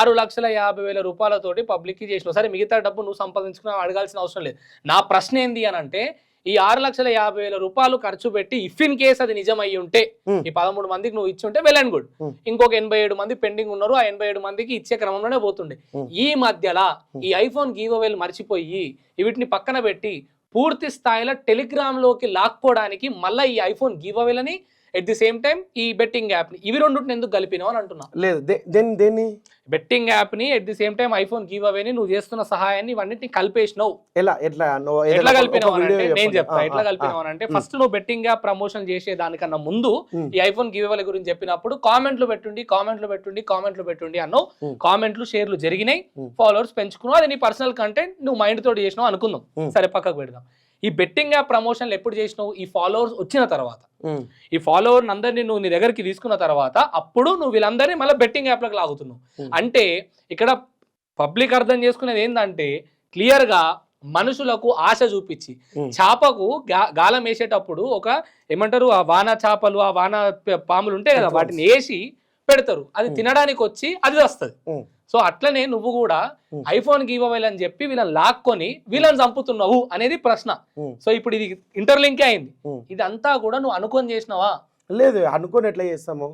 6,50,000 రూపాయలతోటి పబ్లిక్ కి చేసినావు. సరే, మిగతా డబ్బు నువ్వు సంపాదించుకున్నా అడగాల్సిన అవసరం లేదు. నా ప్రశ్న ఏంది అని అంటే, ఈ 6,50,000 రూపాయలు ఖర్చు పెట్టి ఇఫ్ ఇన్ కేస్ అది నిజం అయ్యి ఉంటే, ఈ 13 మందికి నువ్వు ఇచ్చి ఉంటే వెల్ అండ్ గుడ్. ఇంకొక 87 మంది పెండింగ్ ఉన్నారు, ఆ 87 మందికి ఇచ్చే క్రమంలోనే పోతుండే. ఈ మధ్యలో ఈ ఐఫోన్ గివ్ అవేలు మర్చిపోయి వీటిని పక్కన పెట్టి పూర్తి స్థాయిలో టెలిగ్రామ్ లోకి లాక్కోవడానికి మళ్ళీ ఈ ఐఫోన్ గివ్ అవేలని ఎట్ ది సేమ్ టైం ఈ బెట్టింగ్ యాప్ ని ఇవి రెండుని ఎందుకు కలిపినావు అని అంటున్నా. లేదు, దేన్ని బెట్టింగ్ యాప్ ని at the same time iPhone give అవేని నువ్వు చేస్తున్న సహాయాన్ని ఇవన్నిటిని కలిపేసినావు. ఎట్లా కలిపినావు అంటే నేను చెప్తా. ఎట్లా కలిపినావు అంటే, ఫస్ట్ నువ్వు బెట్టింగ్ యాప్ ప్రమోషన్ చేసే దానికన్నా ముందు ఈ ఐఫోన్ గివ్ అవే గురించి చెప్పినప్పుడు కామెంట్లు పెట్టుండి అన్నావు. కామెంట్లు షేర్లు జరిగినాయి, ఫాలోవర్స్ పెంచుకున్నావు. అది నీ పర్సనల్ కంటెంట్, నువ్వు మైండ్ తోటి చేసినావు అనుకుందాం. సరే, పక్కకు పెడదాం. ఈ బెట్టింగ్ యాప్ ప్రమోషన్లు ఎప్పుడు చేసినావు? ఈ ఫాలోవర్స్ వచ్చిన తర్వాత. ఈ ఫాలోవర్ అందరినీ నువ్వు నీ దగ్గరికి తీసుకున్న తర్వాత అప్పుడు నువ్వు వీళ్ళందరినీ మళ్ళీ బెట్టింగ్ యాప్లకు లాగుతున్నావు. అంటే ఇక్కడ పబ్లిక్ అర్థం చేసుకునేది ఏంటంటే, క్లియర్ గా మనుషులకు ఆశ చూపించి చేపకు గాలం వేసేటప్పుడు ఒక ఏమంటారు, ఆ వాన చేపలు, ఆ వాన పాములు ఉంటాయి కదా, వాటిని వేసి పెడతారు, అది తినడానికి వచ్చి అది వస్తుంది. సో అట్లనే నువ్వు కూడా ఐఫోన్ గివ్ అవే అని చెప్పి వీళ్ళని లాక్కొని వీళ్ళని చంపుతున్నావు అనేది ప్రశ్న. సో ఇప్పుడు ఇది ఇంటర్లింకే అయింది. ఇదంతా కూడా నువ్వు అనుకొని చేసినావా? లేదు, అనుకోని ఎట్లా చేస్తాము.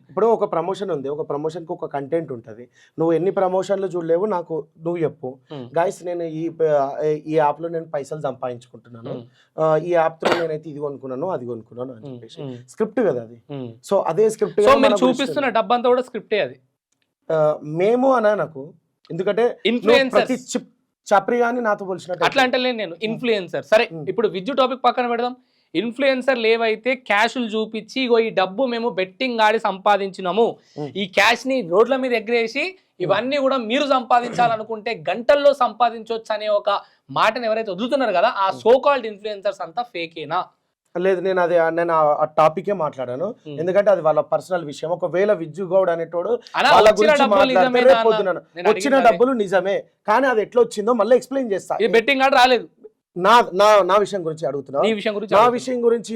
ఇప్పుడు ఒక ప్రమోషన్ ఉంది, ఒక ప్రమోషన్ కి ఒక కంటెంట్ ఉంటది. నువ్వు ఎన్ని ప్రమోషన్లు చూడలేవు, నాకు నువ్వు చెప్పు గైస్ నేను ఈ యాప్ లో నేను పైసలు సంపాదించుకుంటున్నాను, ఈ యాప్ తో నేనైతే ఇది కొనుక్కున్నాను అది కొనుక్కున్నాను అని చెప్పేసి స్క్రిప్ట్ కదా అది. సో అదే స్క్రిప్ట్ చూపిస్తున్న డబ్బంతా కూడా స్క్రిప్టే అది. మేము నాకు ఎందుకంటే ప్రతి చప్రి గాని నాతో పోల్చినట్టు అట్లా అంటే నేను ఇన్ఫ్లుయెన్సర్. సరే ఇప్పుడు విద్యు టాపిక్ పక్కన పెడదాం. ఇన్ఫ్లుయెన్సర్లు ఏవైతే క్యాష్లు చూపించి ఇగో ఈ డబ్బు మేము బెట్టింగ్ ఆడి సంపాదించినాము, ఈ క్యాష్ ని రోడ్ల మీద ఎగరేసి ఇవన్నీ కూడా మీరు సంపాదించాలనుకుంటే గంటల్లో సంపాదించవచ్చు అనే ఒక మాటను ఎవరైతే వదులుతున్నారు కదా, ఆ సో కాల్డ్ ఇన్ఫ్లుయెన్సర్స్ అంతా ఫేకేనా? లేదు, నేను ఆ టాపికే మాట్లాడాను. ఎందుకంటే అది వాళ్ళ పర్సనల్ విషయం. ఒకవేళ విజ్జు గౌడ్ అనేటోడు వాళ్ళ గురించి మాట్లాడుతున్నాను, వచ్చిన డబ్బులు నిజమే, కానీ అది ఎట్లా వచ్చిందో మళ్ళీ ఎక్స్ప్లెయిన్ చేస్తా. బెట్టింగ్ ఆడ రాలేదు. నా విషయం గురించి అడుగుతున్నావు, నా విషయం గురించి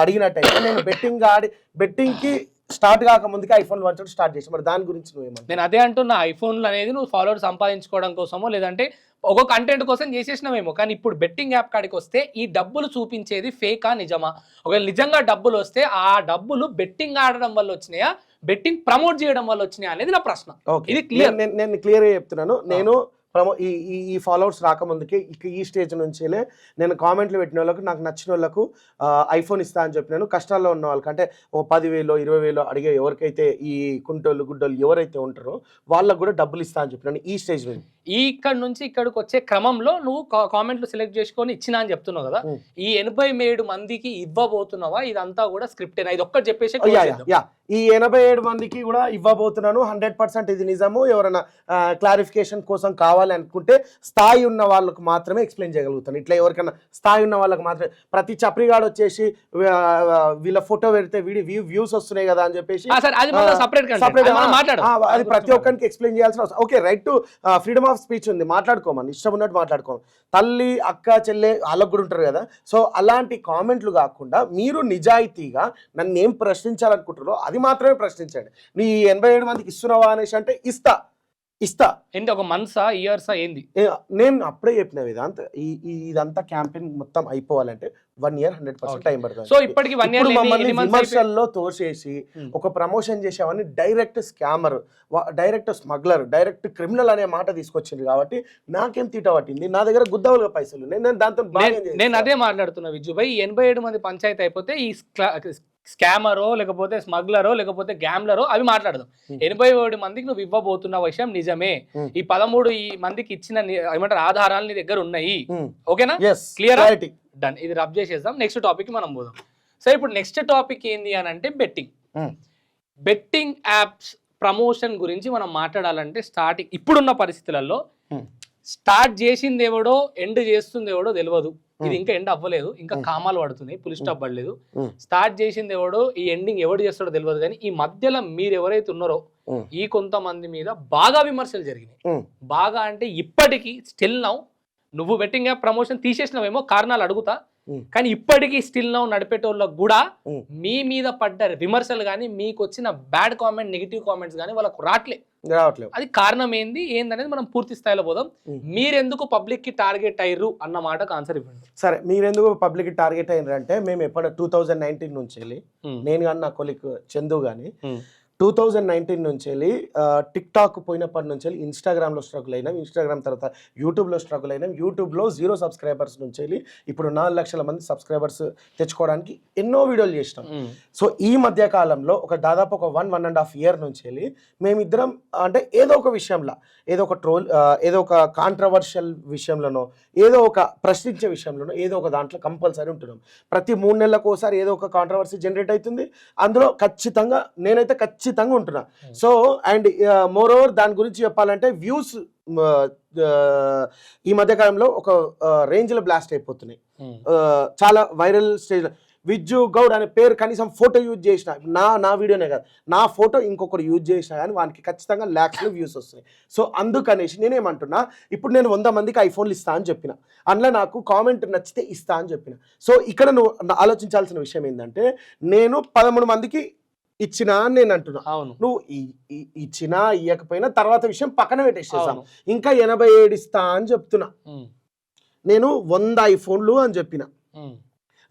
అడిగినట్టయితే నేను బెట్టింగ్ కి స్టార్ట్ కాక ముందుకి ఐఫోన్ వాడడం స్టార్ట్ చేసి, మరి దాని గురించి నువ్వేమన్నా? నేను అదే అంటున్నా, ఐఫోన్లు అనేది నువ్వు ఫాలోవర్ సంపాదించుకోవడం కోసమో లేదంటే ఒక కంటెంట్ కోసం చేసేసినావేమో, కానీ ఇప్పుడు బెట్టింగ్ యాప్ కాడికి వస్తే ఈ డబ్బులు చూపించేది ఫేకా నిజమా? ఒకవేళ నిజంగా డబ్బులు వస్తే ఆ డబ్బులు బెట్టింగ్ ఆడడం వల్ల వచ్చినాయా, బెట్టింగ్ ప్రమోట్ చేయడం వల్ల వచ్చినాయా అనేది నా ప్రశ్న. ఇది క్లియర్, నేను క్లియర్ గా చెప్తున్నాను. నేను ఈ ఫాలోవర్స్ రాకముందుకే ఈ స్టేజ్ నుంచి నేను కామెంట్లు పెట్టిన వాళ్ళకు, నాకు నచ్చిన వాళ్ళకు ఐఫోన్ ఇస్తా అని చెప్పినాను. కష్టాల్లో ఉన్న వాళ్ళకి అంటే ఓ 10,000 20,000 అడిగే ఎవరికైతే ఈ కుంటోళ్ళు గుడ్డోళ్ళు ఎవరైతే ఉంటారో వాళ్ళకు కూడా డబ్బులు ఇస్తా అని చెప్పినాను ఈ స్టేజ్ మీద. ఇక్కడ నుంచి ఇక్కడికి వచ్చే క్రమంలో నువ్వు కామెంట్లు సెలెక్ట్ చేసుకొని ఇచ్చినా అని చెప్తున్నావు కదా, ఈ 87 మందికి ఇవ్వబోతున్నావా? ఇదంతా కూడా స్క్రిప్టేనా? ఇది ఒక్కటి చెప్పేసి ఈ 87 మందికి కూడా ఇవ్వబోతున్నాను. 100% ఇది నిజము. ఎవరైనా క్లారిఫికేషన్ కోసం కావాలి అనుకుంటే స్థాయి ఉన్న వాళ్ళకు మాత్రమే ఎక్స్ప్లెయిన్ చేయగలుగుతాను. ఇట్లా ఎవరికైనా స్థాయి ఉన్న వాళ్ళకి మాత్రమే. ప్రతి చప్రిగాడు వచ్చేసి వీళ్ళ ఫోటో పెడితే వ్యూస్ వస్తున్నాయి కదా అని చెప్పేసి అది ప్రతి ఒక్కరికి ఎక్స్ప్లెయిన్ చేయాల్సిన అవసరం. Okay, right to freedom of speech ఉంది, మాట్లాడుకోమని ఇష్టం ఉన్నట్టు మాట్లాడుకోమని. తల్లి అక్క చెల్లె వాళ్ళకు కూడా ఉంటారు కదా. సో అలాంటి కామెంట్లు కాకుండా మీరు నిజాయితీగా నన్ను ఏం ప్రశ్నించాలనుకుంటారో అది మాత్రమే ప్రశ్నించండి. నీ 87 మందికి ఇస్తున్నావా అనేసి అంటే ఇస్తా ఏంటి, ఒక మంత్సా ఇయర్సా ఏంది? నేను అప్పుడే చెప్పిన ఇదంతా క్యాంపెయిన్ మొత్తం అయిపోవాలంటే 1 year 100% టైం పడుతుంది. సో ఇప్పటికి 1 year మమ్మల్ని విమర్శల్లో తోసేసి ఒక ప్రమోషన్ చేసామని direct scammer, direct smuggler, direct criminal అనే మాట తీసుకొచ్చింది కాబట్టి నాకేం తీట పట్టింది. నా దగ్గర గుద్దవులుగా పైసలు, నేను దాంతో నేను అదే మాట్లాడుతున్నా విజుభాయ్. 87 మంది పంచాయతీ అయిపోతే ఈ స్కామరో లేకపోతే స్మగ్లరో లేకపోతే గ్యామ్లరో అవి మాట్లాడదాం. 87 మందికి నువ్వు ఇవ్వబోతున్న విషయం నిజమే. ఈ 13 మందికి ఇచ్చిన ఏమంటారు ఆధారాలు నీ దగ్గర ఉన్నాయి. ఓకేనా? Clear, done. ఇది రబ్ చేసేద్దాం. నెక్స్ట్ టాపిక్ మనం పోదాం. సో ఇప్పుడు నెక్స్ట్ టాపిక్ ఏంది అని అంటే బెట్టింగ్ యాప్స్ ప్రమోషన్ గురించి మనం మాట్లాడాలంటే స్టార్టింగ్ ఇప్పుడున్న పరిస్థితులలో స్టార్ట్ చేసింది ఎవడో ఎండ్ చేస్తుంది ఎవడో తెలియదు. ఇది ఇంకా ఎండ్ అవ్వలేదు, ఇంకా కామాలు పడుతున్నాయి, పులి స్టాప్ పడలేదు. స్టార్ట్ చేసింది ఎవడో ఈ ఎండింగ్ ఎవడు చేస్తాడో తెలియదు. కానీ ఈ మధ్యలో మీరు ఎవరైతే ఉన్నారో ఈ కొంతమంది మీద బాగా విమర్శలు జరిగినాయి. బాగా అంటే ఇప్పటికీ స్టిల్ నౌ నువ్వు బెట్టింగ్ యాప్ ప్రమోషన్ తీసేసినవేమో కారణాలు అడుగుతా, కానీ ఇప్పటికీ స్టిల్ నౌ నడిపేటోళ్ళకు కూడా మీ మీద పడ్డ విమర్శలు కానీ మీకు వచ్చిన బ్యాడ్ కామెంట్ నెగిటివ్ కామెంట్స్ కానీ వాళ్ళకు రావట్లేదు. అది కారణం ఏందనేది మనం పూర్తి స్థాయిలో పోదాం. మీరెందుకు పబ్లిక్ కి టార్గెట్ అయ్యారు అన్న మాటకు ఆన్సర్ ఇవ్వండి. సరే, మీరెందుకు పబ్లిక్ కి టార్గెట్ అయ్యారు అంటే మేము ఎప్పుడు 2019 నుంచి వెళ్ళి నేను కానీ నా కొలిక్ చందు కానీ 2019 నుంచి వెళ్ళి టిక్ టాక్ పోయినప్పటి నుంచి వెళ్ళి ఇన్స్టాగ్రామ్లో స్ట్రగుల్ అయినాం. ఇన్స్టాగ్రామ్ తర్వాత యూట్యూబ్లో స్ట్రగుల్ అయినాం. యూట్యూబ్లో 0 సబ్స్క్రైబర్స్ నుంచి వెళ్ళి ఇప్పుడు 4 లక్షల మంది సబ్స్క్రైబర్స్ తెచ్చుకోవడానికి ఎన్నో వీడియోలు చేసినాం. సో ఈ మధ్య కాలంలో దాదాపు ఒక 1.5 year నుంచి వెళ్ళి మేమిద్దరం అంటే ఏదో ఒక విషయంలో, ఏదో ఒక ట్రోల్, ఏదో ఒక కాంట్రవర్షియల్ విషయంలోనో, ఏదో ఒక ప్రశ్నించే విషయంలోనో ఏదో ఒక దాంట్లో కంపల్సరీ ఉంటున్నాం. ప్రతి 3 నెలలకు ఒకసారి ఏదో ఒక కాంట్రవర్సీ జనరేట్ అవుతుంది. అందులో ఖచ్చితంగా నేనైతే ఖచ్చితంగా ఉంటున్నా. సో అండ్ మోర్ ఓవర్ దాని గురించి చెప్పాలంటే వ్యూస్ ఈ మధ్యకాలంలో ఒక రేంజ్లో బ్లాస్ట్ అయిపోతున్నాయి. చాలా వైరల్ స్టేజ్. విజ్జు గౌడ్ అనే పేరు కనీసం ఫోటో యూజ్ చేసిన నా వీడియోనే కాదు, నా ఫోటో ఇంకొకరు యూజ్ చేసినా కానీ వానికి ఖచ్చితంగా lakhs వ్యూస్ వస్తున్నాయి. సో అందుకనేసి నేనేమంటున్నా, ఇప్పుడు నేను 100 మందికి ఐఫోన్లు ఇస్తా అని చెప్పిన, అందులో నాకు కామెంట్ నచ్చితే ఇస్తా అని చెప్పిన. సో ఇక్కడ నువ్వు ఆలోచించాల్సిన విషయం ఏంటంటే నేను 13 మందికి ఇచ్చినా అని నేను అంటున్నా. అవును నువ్వు ఇచ్చినా ఇయ్యకపోయినా తర్వాత విషయం పక్కన పెట్టేసేసాను. అవును. ఇంకా 87 ఇస్తా అని చెప్తున్నా. ఉమ్, నేను 100 ఐఫోన్లు అని చెప్పిన. ఉమ్,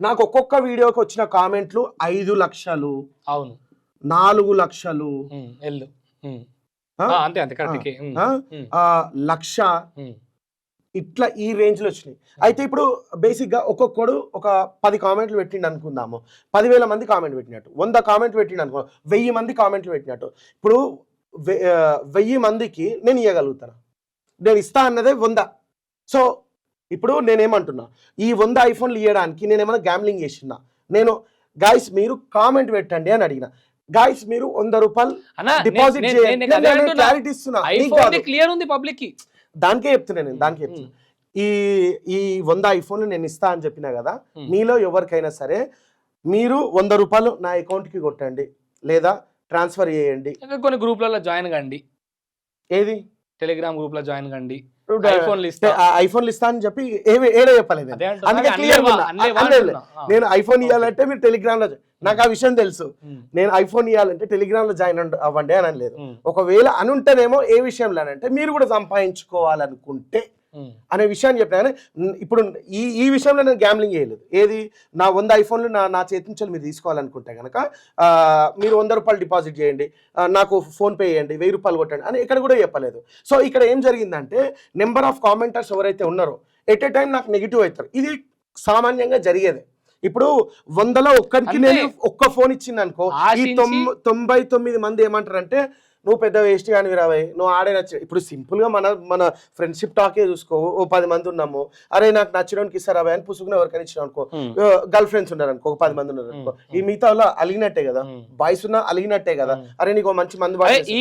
నాకు ఒక్కొక్క వీడియోకి వచ్చిన కామెంట్లు 5 లక్షలు, అవును 4 లక్షలు, ఎల్లు ఆ? అంతే అంతే కరెక్ట్. లక్ష, ఇట్లా ఈ రేంజ్ లో వచ్చినాయి. అయితే ఇప్పుడు బేసిక్ గా ఒక్కొక్కడు ఒక 10 కామెంట్లు పెట్టిండు అనుకుందాము, 10,000 మంది కామెంట్ పెట్టినట్టు. 100 కామెంట్లు పెట్టిండు అనుకో, 1000 మంది కామెంట్లు పెట్టినట్టు. ఇప్పుడు 1000 మందికి నేను ఇవ్వగలుగుతాను, నేను ఇస్తా అన్నదే 100. సో ఇప్పుడు నేనేమంటున్నా, ఈ 100 ఐఫోన్లు ఇవ్వడానికి నేనేమన్నా గ్యామ్లింగ్ చేసినా? నేను గాయస్ మీరు కామెంట్ పెట్టండి అని అడిగిన. గాయస్ మీరు 100 రూపాయలు డిపాజిట్ చేయండి, క్లారిటీ ఇస్తున్నా. క్లియర్ ఉంది పబ్లిక్ కి, దానికే చెప్తున్నా నేను, దానికే చెప్తున్నా. ఈ 100 ఐఫోన్లు నేను ఇస్తా అని చెప్పినా కదా, మీలో ఎవరికైనా సరే మీరు 100 రూపాయలు నా అకౌంట్కి కొట్టండి లేదా ట్రాన్స్ఫర్ చేయండి. కొన్ని గ్రూప్లలో జాయిన్ కండి, ఏది టెలిగ్రామ్ గ్రూప్ లో జాయిన్ కండి, ఐఫోన్లు ఇస్తా అని చెప్పి ఏదో చెప్పలేదు. అందుకే క్లియర్ నేను ఐఫోన్ ఇవ్వాలంటే మీరు టెలిగ్రామ్ లో, నాకు ఆ విషయం తెలుసు, నేను ఐఫోన్ ఇవ్వాలంటే టెలిగ్రామ్ లో జాయిన్ అవ్వండి అని అనలేదు. ఒకవేళ అనుంటేనేమో ఏ విషయంలో అంటే మీరు కూడా సంపాదించుకోవాలనుకుంటే అనే విషయాన్ని చెప్పినా. ఇప్పుడు ఈ విషయంలో నేను గ్యామ్లింగ్ చేయలేదు. ఏది నా 100 ఐఫోన్లు నా చేతి నుంచి మీరు తీసుకోవాలనుకుంటే కనుక మీరు 100 రూపాయలు డిపాజిట్ చేయండి, నాకు ఫోన్పే చేయండి, 1000 రూపాయలు కొట్టండి అని ఇక్కడ కూడా చెప్పలేదు. సో ఇక్కడ ఏం జరిగిందంటే నెంబర్ ఆఫ్ కామెంటర్స్ ఎవరైతే ఉన్నారో ఎట్ ఏ టైం నాకు నెగిటివ్ అవుతారు. ఇది సామాన్యంగా జరిగేదే. ఇప్పుడు 100లో ఒక్కరికి నేను ఒక్క ఫోన్ ఇచ్చింది అనుకో, ఈ 99 మంది ఏమంటారంటే నువ్వు పెద్ద వేస్ట్ కానివి రావాయి, నువ్వు ఆడే నచ్చ. ఇప్పుడు సింపుల్ గా మన ఫ్రెండ్షిప్ టాకే చూసుకో, ఓ 10 మంది ఉన్నాము, అరే నాకు నచ్చినోనికి ఇస్తారు రావాయి అని పుసుకుని ఎవరికైనా ఇచ్చిన అనుకో, గర్ల్ ఫ్రెండ్స్ ఉన్నారు అనుకో, 10 మంది ఉన్నారు అనుకో, ఈ మిగతా వాళ్ళు అలిగినట్టే కదా, బాయ్స్ ఉన్నా అలిగినట్టే కదా. అరే నీకు మంచి మంది ఈ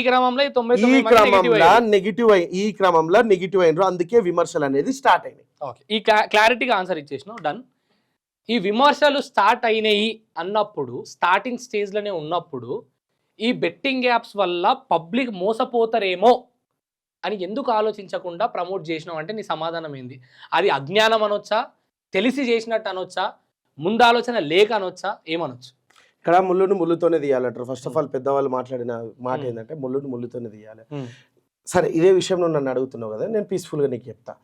క్రమంలో నెగిటివ్ అయినరు, అందుకే విమర్శలు అనేది స్టార్ట్ అయినాయి. ఈ క్లారిటీగా ఆన్సర్ ఇచ్చేసిన డన్. ఈ విమర్శలు స్టార్ట్ అయినాయి అన్నప్పుడు, స్టార్టింగ్ స్టేజ్ లోనే ఉన్నప్పుడు ఈ బెట్టింగ్ యాప్స్ వల్ల పబ్లిక్ మోసపోతారేమో అని ఎందుకు ఆలోచించకుండా ప్రమోట్ చేసినావు అంటే నీ సమాధానం ఏంది? అది అజ్ఞానం అనొచ్చా, తెలిసి చేసినట్టు అనొచ్చా, ముందు ఆలోచన లేక అనొచ్చా, ఏమనొచ్చు? ఇక్కడ ముళ్ళును ముళ్ళుతోనే తీయాలంటారు. ఫస్ట్ ఆఫ్ ఆల్ పెద్దవాళ్ళు మాట్లాడిన మాట ఏంటంటే ముళ్ళును ముళ్ళుతోనే తీయాలి. సరే ఇదే విషయంలో నన్ను అడుగుతున్నావు కదా, నేను పీస్ఫుల్గా నీకు చెప్తా.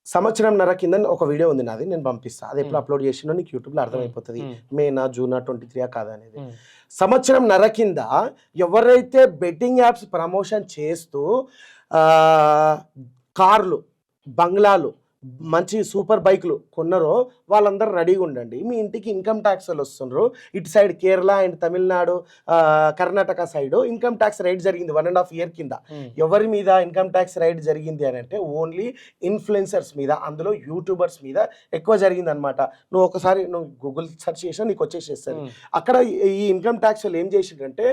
1.5 సంవత్సరం కింద ఒక వీడియో ఉంది నాది, నేను పంపిస్తా. అది ఎప్పుడు అప్లోడ్ చేసినా నీకు యూట్యూబ్లో అర్థమైపోతుంది, మేనా జూనా 23 కాదా అనేది. 1.5 సంవత్సరం కింద ఎవరైతే బెట్టింగ్ యాప్స్ ప్రమోషన్ చేస్తూ కార్లు, బంగ్లాలు, మంచి సూపర్ బైక్లు కొన్నారో వాళ్ళందరూ రెడీగా ఉండండి. మీ ఇంటికి ఇన్కమ్ ట్యాక్స్ వాళ్ళు వస్తున్నారు. ఇటు side Kerala and Tamil Nadu, Karnataka side income tax raid జరిగింది 1.5 year కింద. ఎవరి మీద ఇన్కమ్ ట్యాక్స్ రైడ్ జరిగింది అని అంటే ఓన్లీ ఇన్ఫ్లుయెన్సర్స్ మీద, అందులో యూట్యూబర్స్ మీద ఎక్కువ జరిగింది అనమాట. నువ్వు ఒకసారి గూగుల్ సెర్చ్ చేసినా నీకు వచ్చేసేస్తుంది. అక్కడ ఈ ఇన్కమ్ ట్యాక్స్ వాళ్ళు ఏం చేసిండ్రంటే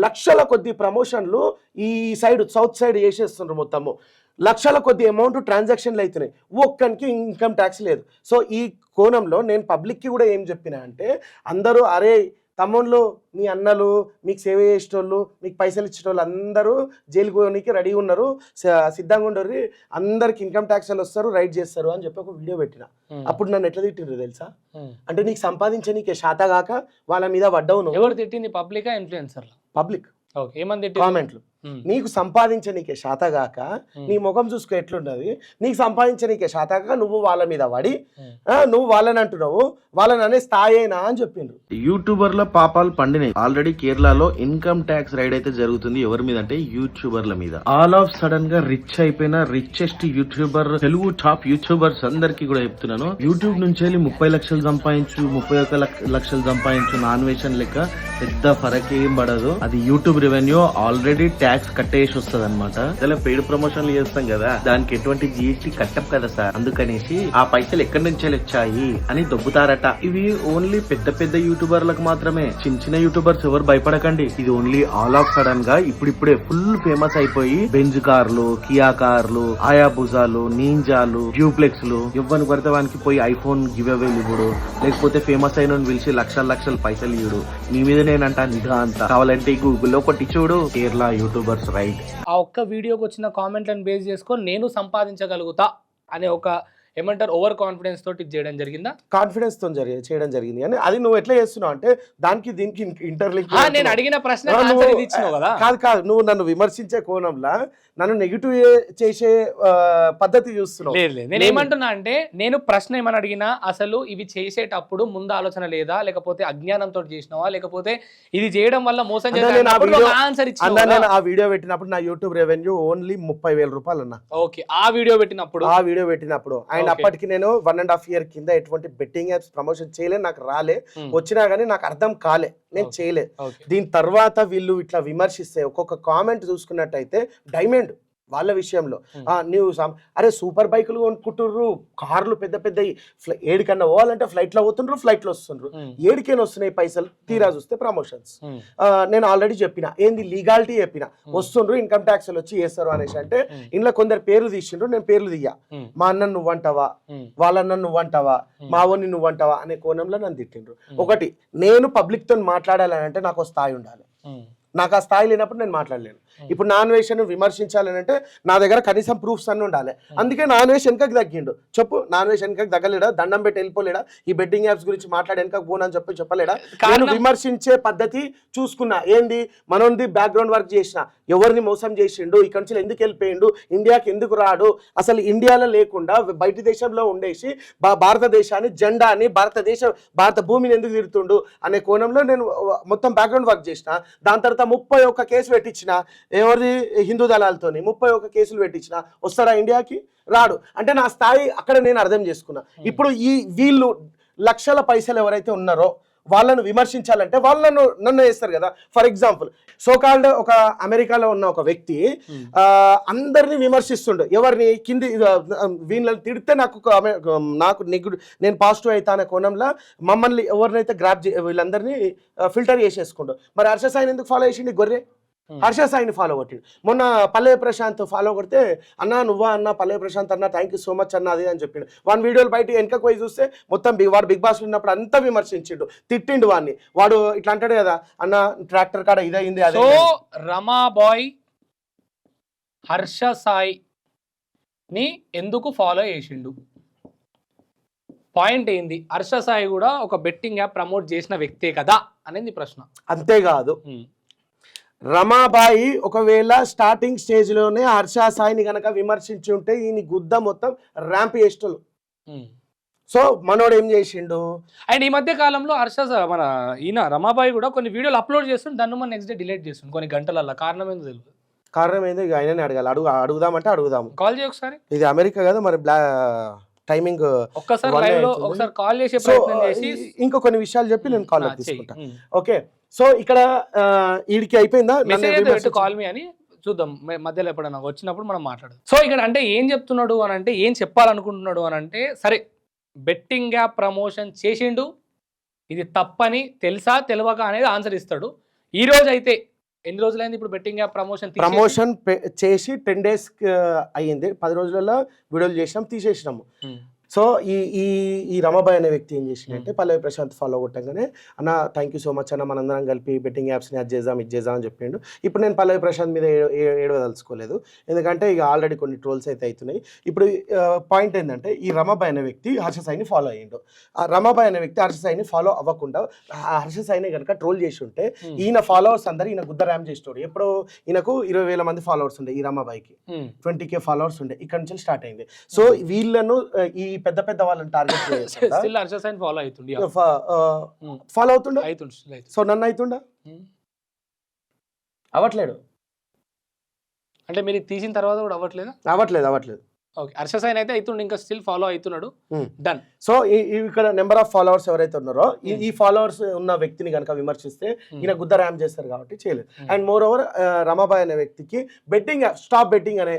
లక్షల కొద్ది ప్రమోషన్లు ఈ సైడ్ సౌత్ సైడ్ చేసేస్తున్నారు. మొత్తము లక్షల కొద్ది అమౌంట్ ట్రాన్సాక్షన్లు అవుతున్నాయి, ఒక్కరికి ఇన్కమ్ ట్యాక్స్ లేదు. సో ఈ కోణంలో నేను పబ్లిక్కి కూడా ఏం చెప్పినా అంటే, అందరూ అరే తమ్ముళ్ళు, మీ అన్నలు, మీకు సేవ చేసేటోళ్ళు, మీకు పైసలు ఇచ్చేటోళ్ళు అందరూ జైలుకి పోనీకి రెడీ ఉన్నారు, సిద్ధంగా ఉండరు, అందరికి ఇన్కమ్ ట్యాక్స్ వాళ్ళు వస్తారు, రైడ్ చేస్తారు అని చెప్పి ఒక వీడియో పెట్టిన. అప్పుడు నన్ను ఎట్లా తిట్టిండ్రు తెలుసా? అంటే నీకు సంపాదించే నీకే శాత కాక వాళ్ళ మీద పడ్డావు. ఎవరు తిట్టింది? పబ్లికా ఇన్ఫ్లుయెన్సర్లు? పబ్లిక్ ఏమని కామెంట్లు. నీకు సంపాదించనీకే శాతగాక నీ ముఖం చూసుకో ఎట్లున్నది, నీకు సంపాదించనీకే శాతగాక నువ్వు వాళ్ళ మీద పడి నువ్వు వాళ్ళని అంటున్నావు, వాళ్ళని అనే స్థాయి అయినా అని చెప్పిండ్రు. యూట్యూబర్ల పాపాలు పండినాయి. ఆల్రెడీ కేరళలో ఇన్కమ్ ట్యాక్స్ రైడ్ అయితే జరుగుతుంది. ఎవరి మీద అంటే యూట్యూబర్ల మీద. ఆల్ ఆఫ్ సడన్ గా రిచ్ అయిపోయిన richest YouTuber, Telugu top YouTubers అందరికి కూడా చెప్తున్నాను, యూట్యూబ్ నుంచి వెళ్ళి 30 లక్షలు సంపాదించు, 31 లక్షలు సంపాదించు, నాన్ వేషన్ లెక్క పెద్ద ఫరక్ ఏం పడదు. అది యూట్యూబ్ రెవెన్యూ ఆల్రెడీ ట్యాక్స్ కట్టేసి వస్తుంది అనమాట. ఇలా పెయిడ్ ప్రమోషన్లు చేస్తాం కదా, దానికి ఎటువంటి జిఎస్టీ కట్టం కదా సార్, అందుకనేసి ఆ పైసలు ఎక్కడి నుంచి వచ్చాయి అని దొబ్బుతారట. ఇవి ఓన్లీ పెద్ద పెద్ద యూట్యూబర్లకు మాత్రమే. చిన్న చిన్న యూట్యూబర్స్ ఎవరు భయపడకండి. ఇది ఓన్లీ ఆల్ ఆఫ్ సడన్ గా ఇప్పుడిప్పుడే ఫుల్ ఫేమస్ అయిపోయి బెంజ్ కార్లు, కియా కార్లు, ఆయాబుజాలు, నింజాలు, డ్యూప్లెక్స్లు, ఇవ్వని పడితే వానికి పోయి ఐఫోన్ గివ్ అవేలు ఇవ్వడు, లేకపోతే ఫేమస్ అయిన పిలిచి లక్షల పైసలు ఇవ్వడు. నీ మీద నేనంటా నిఘా అంతా. కావాలంటే గూగుల్లో కొట్టి చూడు, కేరళ యూట్యూబర్స్ రైట్. ఆ ఒక్క వీడియోకి వచ్చిన కామెంట్లను బేస్ చేసుకొని నేను సంపాదించగలుగుతా అనే ఒక ఏమంటారు ఓవర్ కాన్ఫిడెన్స్ తోటి ఇది చేయడం జరిగిందా? కాన్ఫిడెన్స్ తో చేయడం జరిగింది. కానీ అది నువ్వు ఎట్లా చేస్తున్నావు అంటే దానికి దీనికి ఇంటర్లింక్. నేను అడిగిన ప్రశ్న ఆన్సర్ ఇది ఇచ్చినావు కదా. కాదు నువ్వు నన్ను విమర్శించే కోణంలో నన్ను నెగిటివ్ చేసే పద్ధతి చూస్తున్నావు. లేదు నేను ఏమంటున్నా అంటే, నేను ప్రశ్న ఏమని అడిగినా అసలు ఇవి చేసేటప్పుడు ముందు ఆలోచన లేదా, లేకపోతే అజ్ఞానంతో చేసినావా, లేకపోతే ఇది చేయడం వల్ల మోసం ఆన్సర్ ఇచ్చిన. నేను ఆ వీడియో పెట్టినప్పుడు నా యూట్యూబ్ రెవెన్యూ ఓన్లీ 30,000 రూపాయలు అన్న. ఓకే, ఆ వీడియో పెట్టినప్పుడు అండ్ అప్పటికి నేను 1.5 year కింద ఎటువంటి బెట్టింగ్ యాప్స్ ప్రమోషన్ చేయలే, నాకు రాలే, వచ్చినా గానీ నాకు అర్థం కాలే, నేను చేయలే. దీని తర్వాత వీళ్ళు ఇట్లా విమర్శిస్తే ఒక్కొక్క కామెంట్ చూసుకున్నట్టయితే డైమండ్ వాళ్ళ విషయంలో నీవు అరే సూపర్ బైకులు కొనుక్కుంటుర్రు, కార్లు పెద్ద పెద్ద, ఏడికన్నా పోవాలంటే ఫ్లైట్ లో పోతుండ్రు, ఫ్లైట్ లో వస్తుండ్రు, ఏడికైనా వస్తున్నాయి పైసలు, తీరా చూస్తే ప్రమోషన్స్. నేను ఆల్రెడీ చెప్పిన ఏంది లీగాలిటీ చెప్పిన, వస్తుండ్రు ఇన్కమ్ ట్యాక్స్ వచ్చి చేస్తారు అనేసి. అంటే ఇంట్లో కొందరు పేర్లు తీసిండ్రు, నేను పేర్లు తీయ, మా అన్న నువ్వంటావా, వాళ్ళన్న నువ్వంటావా, మా ఓన్ని నువ్వంటావా అనే కోణంలో నన్ను తిట్టిండ్రు. ఒకటి, నేను పబ్లిక్ తో మాట్లాడాలని అంటే నాకు స్థాయి ఉండాలి, నాకు ఆ స్థాయి లేనప్పుడు నేను మాట్లాడలేను. ఇప్పుడు నాన్ వెజ్ విమర్శించాలని అంటే నా దగ్గర కనీసం ప్రూఫ్స్ అన్నీ ఉండాలి. అందుకే నాన్ వెజ్ వెనకకి తగ్గిండు. చెప్పు, నాన్ వెజ్ వెనకకి తగ్గలేడా, దండం పెట్టి వెళ్ళిపోలేడా, ఈ బెట్టింగ్ యాప్స్ గురించి మాట్లాడి వెనకకి పోనని చెప్పలేడా? నేను విమర్శించే పద్ధతి చూసుకున్నా, ఏంది మనోంది బ్యాక్గ్రౌండ్ వర్క్ చేసిన, ఎవరిని మోసం చేసిండు, ఇక్కడి నుంచి ఎందుకు వెళ్ళిపోయిండు, ఇండియాకి ఎందుకు రాడు, అసలు ఇండియాలో లేకుండా బయట దేశంలో ఉండేసి భారతదేశాన్ని జెండాని భారత భూమిని ఎందుకు తిడుతుండు అనే కోణంలో నేను మొత్తం బ్యాక్గ్రౌండ్ వర్క్ చేసిన. దాని తర్వాత 31 కేసు పెట్టించిన, ఎవరిది హిందూ దళాలతోని 31 కేసులు పెట్టించిన. వస్తాడా ఇండియాకి? రాడు. అంటే నా స్థాయి అక్కడ నేను అర్థం చేసుకున్నా. ఇప్పుడు వీళ్ళు లక్షల పైసలు ఎవరైతే ఉన్నారో వాళ్ళను విమర్శించాలంటే నన్ను వేస్తారు కదా. ఫర్ ఎగ్జాంపుల్, సోకాల్డ్ ఒక అమెరికాలో ఉన్న ఒక వ్యక్తి అందరినీ విమర్శిస్తుండు, ఎవరిని కింది వీళ్ళని తిడితే నాకు నెగిటివ్, నేను పాజిటివ్ అవుతా అనే కోణంలో మమ్మల్ని ఎవరినైతే వీళ్ళందరినీ ఫిల్టర్ చేసేసుకుంటూ. మరి హర్ష సాయిని ఎందుకు ఫాలో చేసిండు? గొర్రె హర్ష సాయిని ఫాలో కొట్టిండు. మొన్న పల్లె ప్రశాంత్ ఫాలో కొడితే, అన్నా నువ్వా అన్న పల్లె ప్రశాంత్ అన్న, థ్యాంక్ యూ సో మచ్ అన్న అది అని చెప్పిండు. వాని వీడియోలు బయట వెనకకు పోయి చూస్తే మొత్తం వాడు బిగ్ బాస్ ఉన్నప్పుడు అంతా విమర్శించిండు, తిట్టిండు వాడిని. వాడు ఇట్లా అంటాడు కదా, అన్న ట్రాక్టర్ కాడ ఇదైంది అదే. సో రమాబాయ్ హర్ష సాయిని ఎందుకు ఫాలో చేసిండు? పాయింట్ ఏంది? హర్ష సాయి కూడా ఒక బెట్టింగ్ యాప్ ప్రమోట్ చేసిన వ్యక్తే కదా అనేది ప్రశ్న. అంతేకాదు, రమాబాయి ఒకవేళ స్టార్టింగ్ స్టేజ్ లోనే హర్ష సాయిని గనక విమర్శించి ఉంటే ఈయన గుద్ద మొత్తం ర్యాంప్ చేష్టలు. సో మనోడు ఏం చేసిండు? అండ్ ఈ మధ్య కాలంలో మన ఈయన రమాబాయి కూడా కొన్ని వీడియోలు అప్లోడ్ చేస్తుంటే దాన్ని మన నెక్స్ట్ డే డిలీట్ చేస్తుంది కొన్ని గంటలల్లో. కారణం ఏందో తెలియదు. కారణం ఏందో ఇక ఆయననే అడగాలి. అడుగుదామంటే అడుగుదాము. కాల్ చేయ ఒకసారి. ఇది అమెరికా కదా, మరి టైమింగ్ ఒక్కసారి ఒకసారి కాల్ చేసే ప్రయత్నం చేసి ఇంకో కొన్ని విషయాలు చెప్పి నేను కాల్ తీసుకుంటా. ఓకే, సో ఇక్కడ వీడికి అయిపోయిందా? కాల్ మీ అని చూద్దాం, మధ్యలో ఎప్పుడైనా వచ్చినప్పుడు మనం మాట్లాడదాం. సో ఇక్కడ అంటే ఏం చెప్తున్నాడు అని అంటే, ఏం చెప్పాలనుకుంటున్నాడు అని అంటే, సరే బెట్టింగ్ యాప్ ప్రమోషన్ చేసిండు, ఇది తప్పని తెలుసా తెలియక అనేది ఆన్సర్ ఇస్తాడు. ఈ రోజు అయితే ఎన్ని రోజులైంది ఇప్పుడు బెట్టింగ్ యాప్ ప్రమోషన్ చేసి 10 days అయ్యింది. 10 రోజులలో వీడియోలు చేసినాం, తీసేసినాము. సో ఈ రమాబాయ్ అనే వ్యక్తి ఏం చేసిందంటే, పల్లవి ప్రశాంత్ ఫాలో కొట్టంగానే, అన్న థ్యాంక్ యూ సో మచ్ అన్న, మనందరం కలిపి బెట్టింగ్ యాప్స్ని అది చేద్దాం ఇది చేద్దాం అని చెప్పిండు. ఇప్పుడు నేను పల్లవి ప్రశాంత్ మీద ఏడవదలుచుకోలేదు, ఎందుకంటే ఇక ఆల్రెడీ కొన్ని ట్రోల్స్ అయితే అవుతున్నాయి. ఇప్పుడు పాయింట్ ఏంటంటే, ఈ రమాబాయ్ అనే వ్యక్తి హర్ష సాయిని ఫాలో అయ్యిండు. ఆ రమాబాయ్ అనే వ్యక్తి హర్ష సాయిని ఫాలో అవ్వకుండా హర్ష సాయిని కనుక ట్రోల్ చేసి ఉంటే, ఈయన ఫాలోవర్స్ అందరు ఈయన గుద్ద ర్యామ్ చేసేటోడు. ఎప్పుడు ఈయనకు 20,000 మంది ఫాలోవర్స్ ఉండే, ఈ రమాబాయికి 20K ఫాలోవర్స్ ఉండే. ఇక్కడ నుంచి స్టార్ట్ అయింది. సో వీళ్ళను ఈ పెద్ద పెద్ద వాళ్ళని టార్గెట్ ఫాలో అవుతుండే. సో నన్ను అవుతుండా? అవ్వట్లేడు. అంటే మీరు తీసిన తర్వాత కూడా అవ్వట్లేదు. ఓకే, హర్ష సాయిని అయితే అవుతుండే, ఇంకా స్టిల్ ఫాలో అవుతున్నాడు. డన్. సో ఇక్కడ నెంబర్ ఆఫ్ ఫాలోవర్స్ ఎవరైతే ఉన్నారో, ఈ ఫాలోవర్స్ ఉన్న వ్యక్తిని కనుక విమర్శిస్తే ఈయన గుద్ద ర్యామ్ చేస్తారు కాబట్టి చేయలేదు. అండ్ మోర్ ఓవర్ రమాబాయ్ అనే వ్యక్తికి బెట్టింగ్ స్టాప్ బెట్టింగ్ అనే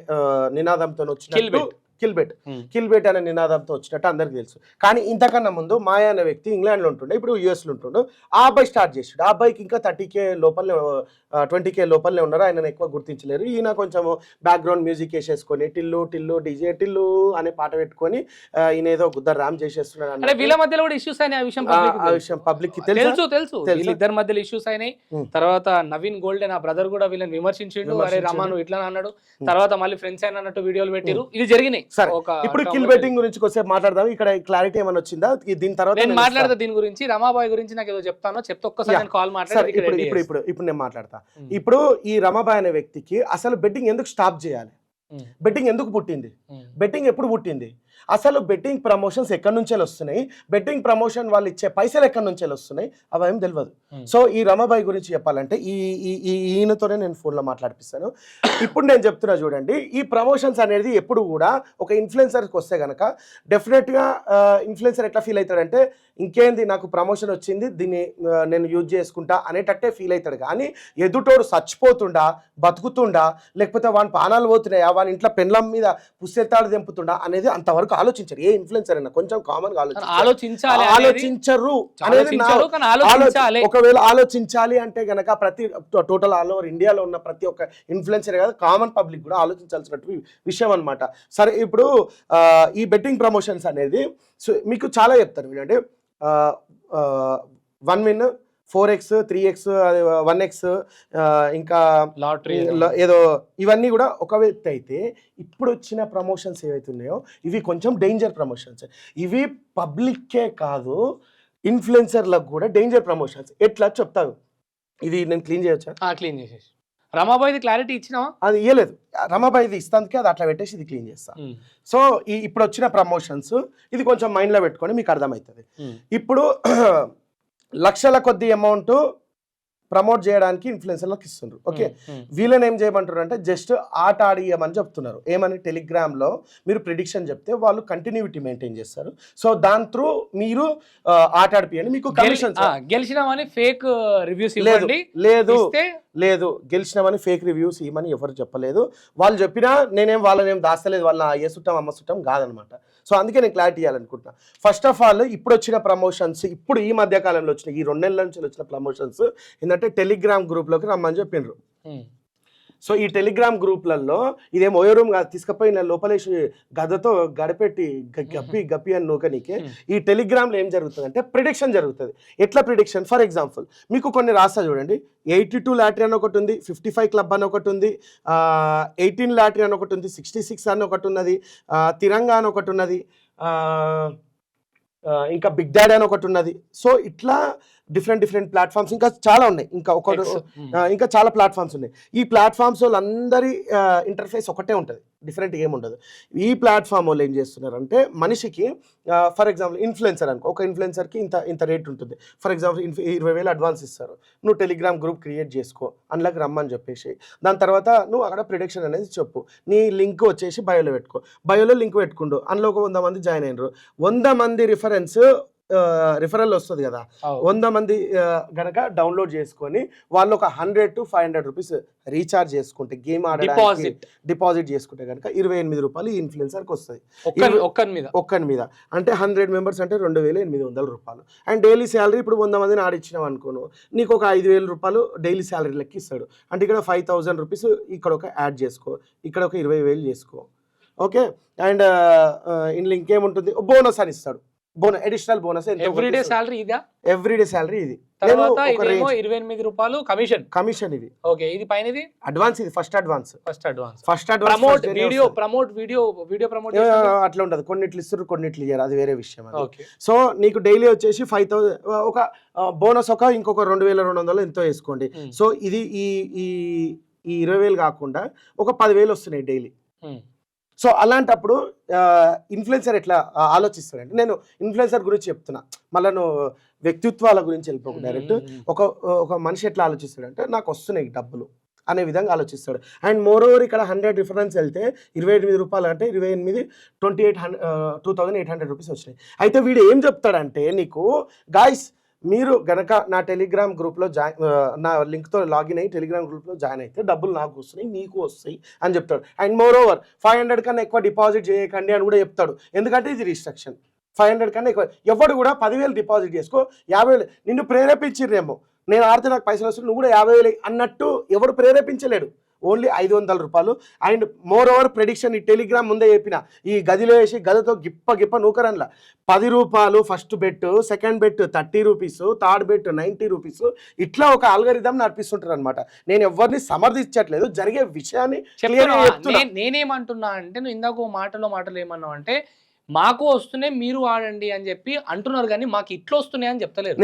నినాదంతో వచ్చిన కిల్ బెట్ అనే నినాదంతో వచ్చినట్టు అందరికి తెలుసు. కానీ ఇంతకన్నా ముందు మాయా అనే వ్యక్తి ఇంగ్లాండ్లో ఉంటుండే, ఇప్పుడు యూఎస్లో ఉంటుండే. ఆ అబ్బాయి స్టార్ట్ చేసాడు. ఆ అబ్బాయికి ఇంకా 30K లోపలనే 20K లోపలనే ఉన్నారు, ఆయన ఎక్కువ గుర్తించలేరు. ఈయన కొంచెం బ్యాక్గ్రౌండ్ మ్యూజిక్ వేసేసుకొని టిల్లు టిల్లు డిజే టిల్లు అనే పాట పెట్టుకొని ఈయన ఏదో గుద్ద ర్యామ్ చేసేస్తున్నాడు. వీళ్ళ మధ్యలో కూడా ఇష్యూస్ అయినాయి, ఆ విషయం పబ్లిక్ తెలుసు. వీళ్ళిద్దరి మధ్యలో ఇష్యూస్ అయినాయి. తర్వాత నవీన్ గోల్డెన్ ఆ బ్రదర్ కూడా వీళ్ళని విమర్శించిండు, అరే రమాను ఇట్లా అన్నాడు. తర్వాత మళ్ళీ ఫ్రెండ్స్ అయినా అన్నట్టు వీడియోలు పెట్టిరు. ఇది జరిగినాయి. సరే ఒక ఇప్పుడు కిల్ బెట్టింగ్ గురించి కొంచెం మాట్లాడదాం. ఇక్కడ క్లారిటీ ఏమైనా వచ్చిందా దీని తర్వాత? నేను మాట్లాడతా దీని గురించి. రమాబాయ్ గురించి నాకు ఏదో చెప్తాను, చెప్తే ఒక్కసారి నేను కాల్ మాట్లాడి ఇప్పుడు నేను మాట్లాడతా. ఇప్పుడు ఈ రమాబాయ్ అనే వ్యక్తికి అసలు బెట్టింగ్ ఎందుకు స్టాప్ చేయాలి? బెట్టింగ్ ఎందుకు పుట్టింది? బెట్టింగ్ ఎప్పుడు పుట్టింది? అసలు బెట్టింగ్ ప్రమోషన్స్ ఎక్కడి నుంచి వస్తున్నాయి, బెట్టింగ్ ప్రమోషన్ వాళ్ళు ఇచ్చే పైసలు ఎక్కడి నుంచి వస్తున్నాయి, అవేం తెలియదు. సో ఈ రమాబాయ్ గురించి చెప్పాలంటే ఈయనతోనే నేను ఫోన్లో మాట్లాడిపిస్తాను. ఇప్పుడు నేను చెప్తున్నా చూడండి, ఈ ప్రమోషన్స్ అనేది ఎప్పుడు కూడా ఒక ఇన్ఫ్లుయెన్సర్కి వస్తే కనుక డెఫినెట్గా ఇన్ఫ్లుయెన్సర్ ఎట్లా ఫీల్ అవుతాడంటే, ఇంకేంది నాకు ప్రమోషన్ వచ్చింది దీన్ని నేను యూజ్ చేసుకుంటా అనేటట్టే ఫీల్ అవుతాడు. కానీ ఎదుటోడు చచ్చిపోతుండా, బతుకుతుండా, లేకపోతే వాని పానాలు పోతున్నాయా, వాని ఇంట్లో పెన్లం మీద పుస్తెత్తాడు తెంపుతుండా అనేది అంతవరకు ఆలోచించరు. ఏ ఇన్ఫ్లుయెన్సర్ అయినా కొంచెం కామన్ గా ఆలోచించరు అనేది. ఒకవేళ ఆలోచించాలి అంటే గనక ప్రతి టోటల్ ఆల్ ఓవర్ ఇండియాలో ఉన్న ప్రతి ఒక్క ఇన్ఫ్లుయెన్సర్ కాదు, కామన్ పబ్లిక్ కూడా ఆలోచించాల్సినటువంటి విషయం అనమాట. సరే ఇప్పుడు ఈ బెట్టింగ్ ప్రమోషన్స్ అనేది మీకు చాలా చెప్తారు వినండి. 1 win 4x 3x 1x ఇంకా లాటరీ ఏదో, ఇవన్నీ కూడా ఒక వ్యక్తి అయితే ఇప్పుడు వచ్చిన ప్రమోషన్స్ ఏవైతే ఉన్నాయో ఇవి కొంచెం డేంజర్ ప్రమోషన్స్. ఇవి పబ్లిక్కే కాదు ఇన్ఫ్లుయెన్సర్లకు కూడా డేంజర్ ప్రమోషన్స్. ఎట్లా చెప్తాను, ఇది నేను క్లీన్ చేయొచ్చా? క్లీన్ చేసేసి రమాబాయ్ది క్లారిటీ ఇచ్చినావా? అది ఇవ్వలేదు. రమాబాయ్ది ఇస్తానికి అది అట్లా పెట్టేసి ఇది క్లీన్ చేస్తా. సో ఇప్పుడు వచ్చిన ప్రమోషన్స్ ఇది కొంచెం మైండ్లో పెట్టుకొని మీకు అర్థమవుతుంది. ఇప్పుడు లక్షల కొద్ది అమౌంట్ ప్రమోట్ చేయడానికి ఇన్ఫ్లుయెన్సర్లకు ఇస్తున్నారు. ఓకే, వీళ్ళని ఏం చేయమంటారు అంటే జస్ట్ ఆట ఆడియమని చెప్తున్నారు. ఏమని? టెలిగ్రామ్లో మీరు ప్రిడిక్షన్ చెప్తే వాళ్ళు కంటిన్యూటీ మెయింటైన్ చేస్తారు. సో దాని త్రూ మీరు ఆట ఆడిపియండి, మీకు కమిషన్. గెలిచినామని ఫేక్ రివ్యూస్ లేదు, గెలిచినామని ఫేక్ రివ్యూస్ ఇవ్వమని ఎవరు చెప్పలేదు. వాళ్ళు చెప్పినా నేనేం వాళ్ళనేం దాస్తలేదు, వాళ్ళ ఏ చుట్టం అమ్మ చుట్టం కాదనమాట. సో అందుకే నేను క్లారిటీ ఇవ్వాలనుకుంటున్నా. ఫస్ట్ ఆఫ్ ఆల్ ఇప్పుడు వచ్చిన ప్రమోషన్స్, ఇప్పుడు ఈ మధ్య కాలంలో వచ్చిన ఈ 2 నెలల నుంచి వచ్చిన ప్రమోషన్స్ ఏంటంటే టెలిగ్రామ్ గ్రూప్లోకి రమ్మని చెప్పిండ్రు. సో ఈ టెలిగ్రామ్ గ్రూప్లలో ఇదేం ఓయో రూమ్ కాదు, తీసుకుపోయి నేను లోపలేసి గదతో గడిపెట్టి గప్పి అని నూకనికే. ఈ టెలిగ్రామ్లో ఏం జరుగుతుంది అంటే ప్రిడిక్షన్ జరుగుతుంది. ఎట్లా ప్రిడిక్షన్? ఫర్ ఎగ్జాంపుల్ మీకు కొన్ని రాస్తా చూడండి. 82 లాటరీ అని ఒకటి ఉంది, 55 క్లబ్ అని ఒకటి ఉంది, 18 లాటరీ అని ఒకటి ఉంది, 66 అని ఒకటి ఉన్నది, తిరంగా అని ఒకటి ఉన్నది, ఇంకా బిగ్ డాడీ అని ఒకటి ఉన్నది. సో ఇట్లా డిఫరెంట్ ప్లాట్ఫామ్స్ ఇంకా చాలా ఉన్నాయి. ఇంకా చాలా ప్లాట్ఫామ్స్ ఉన్నాయి. ఈ ప్లాట్ఫామ్స్ వాళ్ళందరి ఇంటర్ఫేస్ ఒకటే ఉంటుంది, డిఫరెంట్ ఏముండదు. ఈ ప్లాట్ఫామ్ వాళ్ళు ఏం చేస్తున్నారంటే మనిషికి ఫర్ ఎగ్జాంపుల్ ఇన్ఫ్లుయెన్సర్ అనుకో, ఒక ఇన్ఫ్లుయెన్సర్కి ఇంత రేట్ ఉంటుంది. ఫర్ ఎగ్జాంపుల్ 20,000 అడ్వాన్స్ ఇస్తారు, నువ్వు టెలిగ్రామ్ గ్రూప్ క్రియేట్ చేసుకో, అందులోకి రమ్మని చెప్పేసి దాని తర్వాత నువ్వు అక్కడ ప్రిడిక్షన్ అనేది చెప్పు. నీ లింక్ వచ్చేసి బయోలో పెట్టుకో, బయోలో లింక్ పెట్టుకుండు, అందులో ఒక 100 మంది జాయిన్ అయినరు, 100 మంది రిఫరల్ వస్తుంది కదా, 100 మంది గనక డౌన్లోడ్ చేసుకొని వాళ్ళు ఒక 100 to 500 రూపీస్ రీఛార్జ్ చేసుకుంటే గేమ్ ఆడడానికి డిపాజిట్ చేసుకుంటే కనుక 28 రూపాయలు ఈ ఇన్ఫ్లుయెన్సర్కి వస్తుంది ఒక్కని మీద. అంటే 100 మెంబర్స్ అంటే 2,800 రూపాయలు. అండ్ డైలీ శాలరీ ఇప్పుడు 100 మందిని ఆడిచ్చినావు అనుకోను, నీకు ఒక 5,000 రూపాయలు డైలీ శాలరీ లెక్క ఇస్తాడు. అంటే ఇక్కడ 5,000 రూపీస్ ఇక్కడ ఒక యాడ్ చేసుకో, ఇక్కడ ఒక 20,000 చేసుకో. ఓకే, అండ్ ఇందులో ఇంకేముంటుంది, బోనస్ అని ఇస్తాడు. అడిషనల్ బోనస్ ఎవ్రీడే సాలరీ ఇది. తర్వాత ఇదేమో 28 రూపాయలు కమిషన్ ఇది. ఓకే, ఇది పైన ఇది అడ్వాన్స్, ఇది ఫస్ట్ అడ్వాన్స్ వీడియో ప్రమోట్ అట్లా ఉండదు. కొన్నిట్లు ఇస్తారు, కొన్నిట్లు ఇయ్యారు, అది వేరే విషయం. సో నీకు డైలీ వచ్చేసి 5,000 ఒక బోనస్, ఇంకొక 2,200 ఎంతో వేసుకోండి. సో ఇది ఈ 20,000 కాకుండా ఒక 10,000 వస్తున్నాయి డైలీ. సో అలాంటప్పుడు ఇన్ఫ్లుయెన్సర్ ఎట్లా ఆలోచిస్తాడంటే, నేను ఇన్ఫ్లుయెన్సర్ గురించి చెప్తున్నా, మళ్ళీ నువ్వు వ్యక్తిత్వాల గురించి వెళ్ళిపోకు డైరెక్ట్. ఒక మనిషి ఎట్లా ఆలోచిస్తాడంటే నాకు వస్తున్నాయి డబ్బులు అనే విధంగా ఆలోచిస్తాడు. అండ్ మోర్ ఓవర్ ఇక్కడ 100 రిఫరెన్స్ వెళ్తే 28 రూపాయలు అంటే 2,800 రూపీస్ వచ్చినాయి. అయితే వీడు ఏం చెప్తాడంటే, నీకు గాయ్స్ మీరు గనక నా టెలిగ్రామ్ గ్రూప్లో నా లింక్తో లాగిన్ అయ్యి టెలిగ్రామ్ గ్రూప్లో జాయిన్ అయితే డబ్బులు నాకు వస్తున్నాయి, మీకు వస్తాయి అని చెప్తాడు. అండ్ మోర్ ఓవర్ 500 కన్నా ఎక్కువ డిపాజిట్ చేయకండి అని కూడా చెప్తాడు. ఎందుకంటే ఇది రిస్ట్రిక్షన్. 500 కన్నా ఎక్కువ ఎవడు కూడా 10,000 డిపాజిట్ చేసుకో, 50,000 నిన్ను ప్రేరేపించిర్రేమో, నేను ఆడితే నాకు పైసలు వస్తుంది, నువ్వు కూడా 50,000 అన్నట్టు ఎవడు ప్రేరేపించలేడు. ఓన్లీ 500 రూపాయలు. అండ్ మోర్ ఓవర్ ప్రెడిక్షన్ ఈ టెలిగ్రామ్ ముందే చెప్పిన, ఈ గదిలో వేసి గదితో గిప్ప నూకరన్లా 10 రూపాయలు first bet, second bet 30 rupees, third bet 90 rupees, ఇట్లా ఒక ఆల్గరిథం నడిపిస్తుంటారు అనమాట. నేను ఎవరిని సమర్థించట్లేదు, జరిగే విషయాన్ని క్లియర్గా చెప్తున్నా. నేనేమంటున్నా అంటే, నువ్వు ఇందాక మాటలు ఏమన్నావు అంటే, మాకు వస్తున్నాయి మీరు వాడండి అని చెప్పి అంటున్నారు, కానీ మాకు ఇట్లా వస్తున్నాయి అని చెప్తలేరు.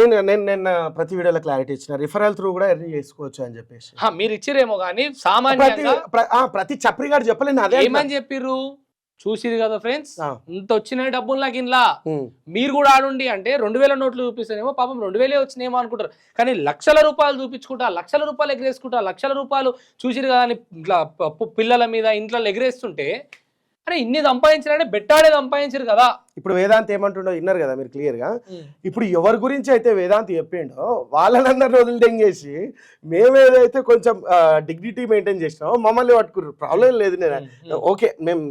నేను ప్రతి వీడియోలో క్లారిటీ ఇచ్చిన, రిఫరల్ త్రూ కూడా ఎర్న్ చేసుకోవచ్చు అని చెప్పేసి. మీరు ఇచ్చిరేమో కానీ సామాన్యంగా ప్రతి చప్రి గారు చెప్పలేదు. అదే ఏమని చెప్పిర్రు చూసిరు కదా ఫ్రెండ్స్, ఇంత వచ్చినాయి డబ్బులు నాకు ఇంట్లో, మీరు కూడా ఆడుండి అంటే 2000 నోట్లు చూపిస్తానేమో, పాపం 2000 వచ్చినాయేమో అనుకుంటారు. కానీ లక్షల రూపాయలు చూపించుకుంటా, లక్షల రూపాయలు ఎగరేసుకుంటా, లక్షల రూపాయలు చూసిరు కదా అని ఇట్లా పిల్లల మీద ఇంట్లో ఎగరేస్తుంటే, అరే ఇన్ని సంపాదించారంటే బెట్టాడే సంపాదించారు కదా. ఇప్పుడు వేదాంత్ ఏమంటుండో విన్నారు కదా మీరు క్లియర్ గా. ఇప్పుడు ఎవరి గురించి అయితే వేదాంత్ చెప్పిండో వాళ్ళందరూ రోజులు దెంగేసి మేమేదైతే కొంచెం డిగ్నిటీ మెయింటైన్ చేసినామో మమ్మల్ని పట్టుకున్నారు. ప్రాబ్లం లేదు, నేను ఓకే, మేము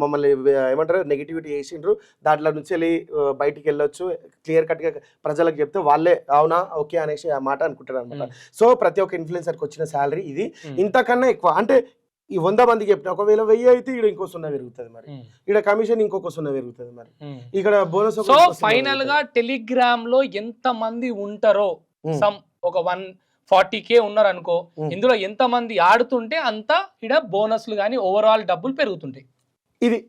మమ్మల్ని ఏమంటారు నెగిటివిటీ చేసిండ్రు, దాంట్లో నుంచి వెళ్ళి బయటికి వెళ్ళొచ్చు, క్లియర్ కట్ గా ప్రజలకు చెప్తే వాళ్ళే అవునా ఓకే అనేసి ఆ మాట అనుకుంటారు అనమాట. సో ప్రతి ఒక్క ఇన్ఫ్లుయెన్సర్కి వచ్చిన శాలరీ ఇది, ఇంతకన్నా ఎక్కువ అంటే ఈ 100 మందికి చెప్పిన, ఒకవేళ 1000 అయితే ఇక్కడ ఇంకో 0 పెరుగుతుంది, మరి ఇక్కడ కమిషన్ ఇంకొక 0 పెరుగుతుంది, మరి ఇక్కడ బోనస్. సో ఫైనల్ గా టెలిగ్రామ్ లో ఎంత మంది ఉంటారో, సమ్ ఒక 140K ఉన్నారు అనుకో, ఇందులో ఎంత మంది ఆడుతుంటే అంత ఇక్కడ బోనస్లు కానీ ఓవరాల్ డబ్బులు పెరుగుతుంటాయి. ఇది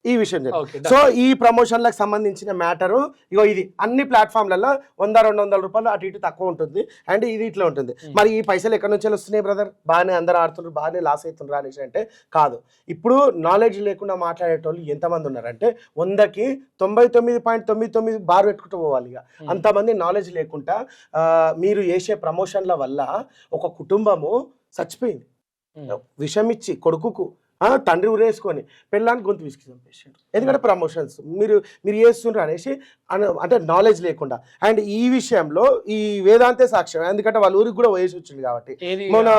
ఈ విషయం. సో ఈ ప్రమోషన్లకు సంబంధించిన మ్యాటరు ఇగో ఇది అన్ని ప్లాట్ఫామ్లలో 100-200 రూపాయలు అటు ఇటు తక్కువ ఉంటుంది, అండ్ ఇది ఇట్లా ఉంటుంది. మరి ఈ పైసలు ఎక్కడి నుంచి వస్తున్నాయి బ్రదర్, బాగానే అందరూ ఆడుతున్నారు, బాగానే లాస్ అవుతున్నారు అనేసి అంటే కాదు. ఇప్పుడు నాలెడ్జ్ లేకుండా మాట్లాడేటోళ్ళు ఎంతమంది ఉన్నారంటే 100కి 99.99 బార్ పెట్టుకుంటూ పోవాలి. ఇక అంతమంది నాలెడ్జ్ లేకుండా మీరు చేసే ప్రమోషన్ల వల్ల ఒక కుటుంబము చచ్చిపోయింది. విషం ఇచ్చి కొడుకుకు తండ్రి ఉరేసుకొని పెళ్ళానికి గొంతు విసికి చంపేసాడు, ఎందుకంటే ప్రమోషన్స్ మీరు చేస్తుండ్రు అనేసి అంటే నాలెడ్జ్ లేకుండా. అండ్ ఈ విషయంలో ఈ వేదాంతే సాక్ష్యం, ఎందుకంటే వాళ్ళ ఊరికి కూడా వయసు వచ్చింది కాబట్టి. మన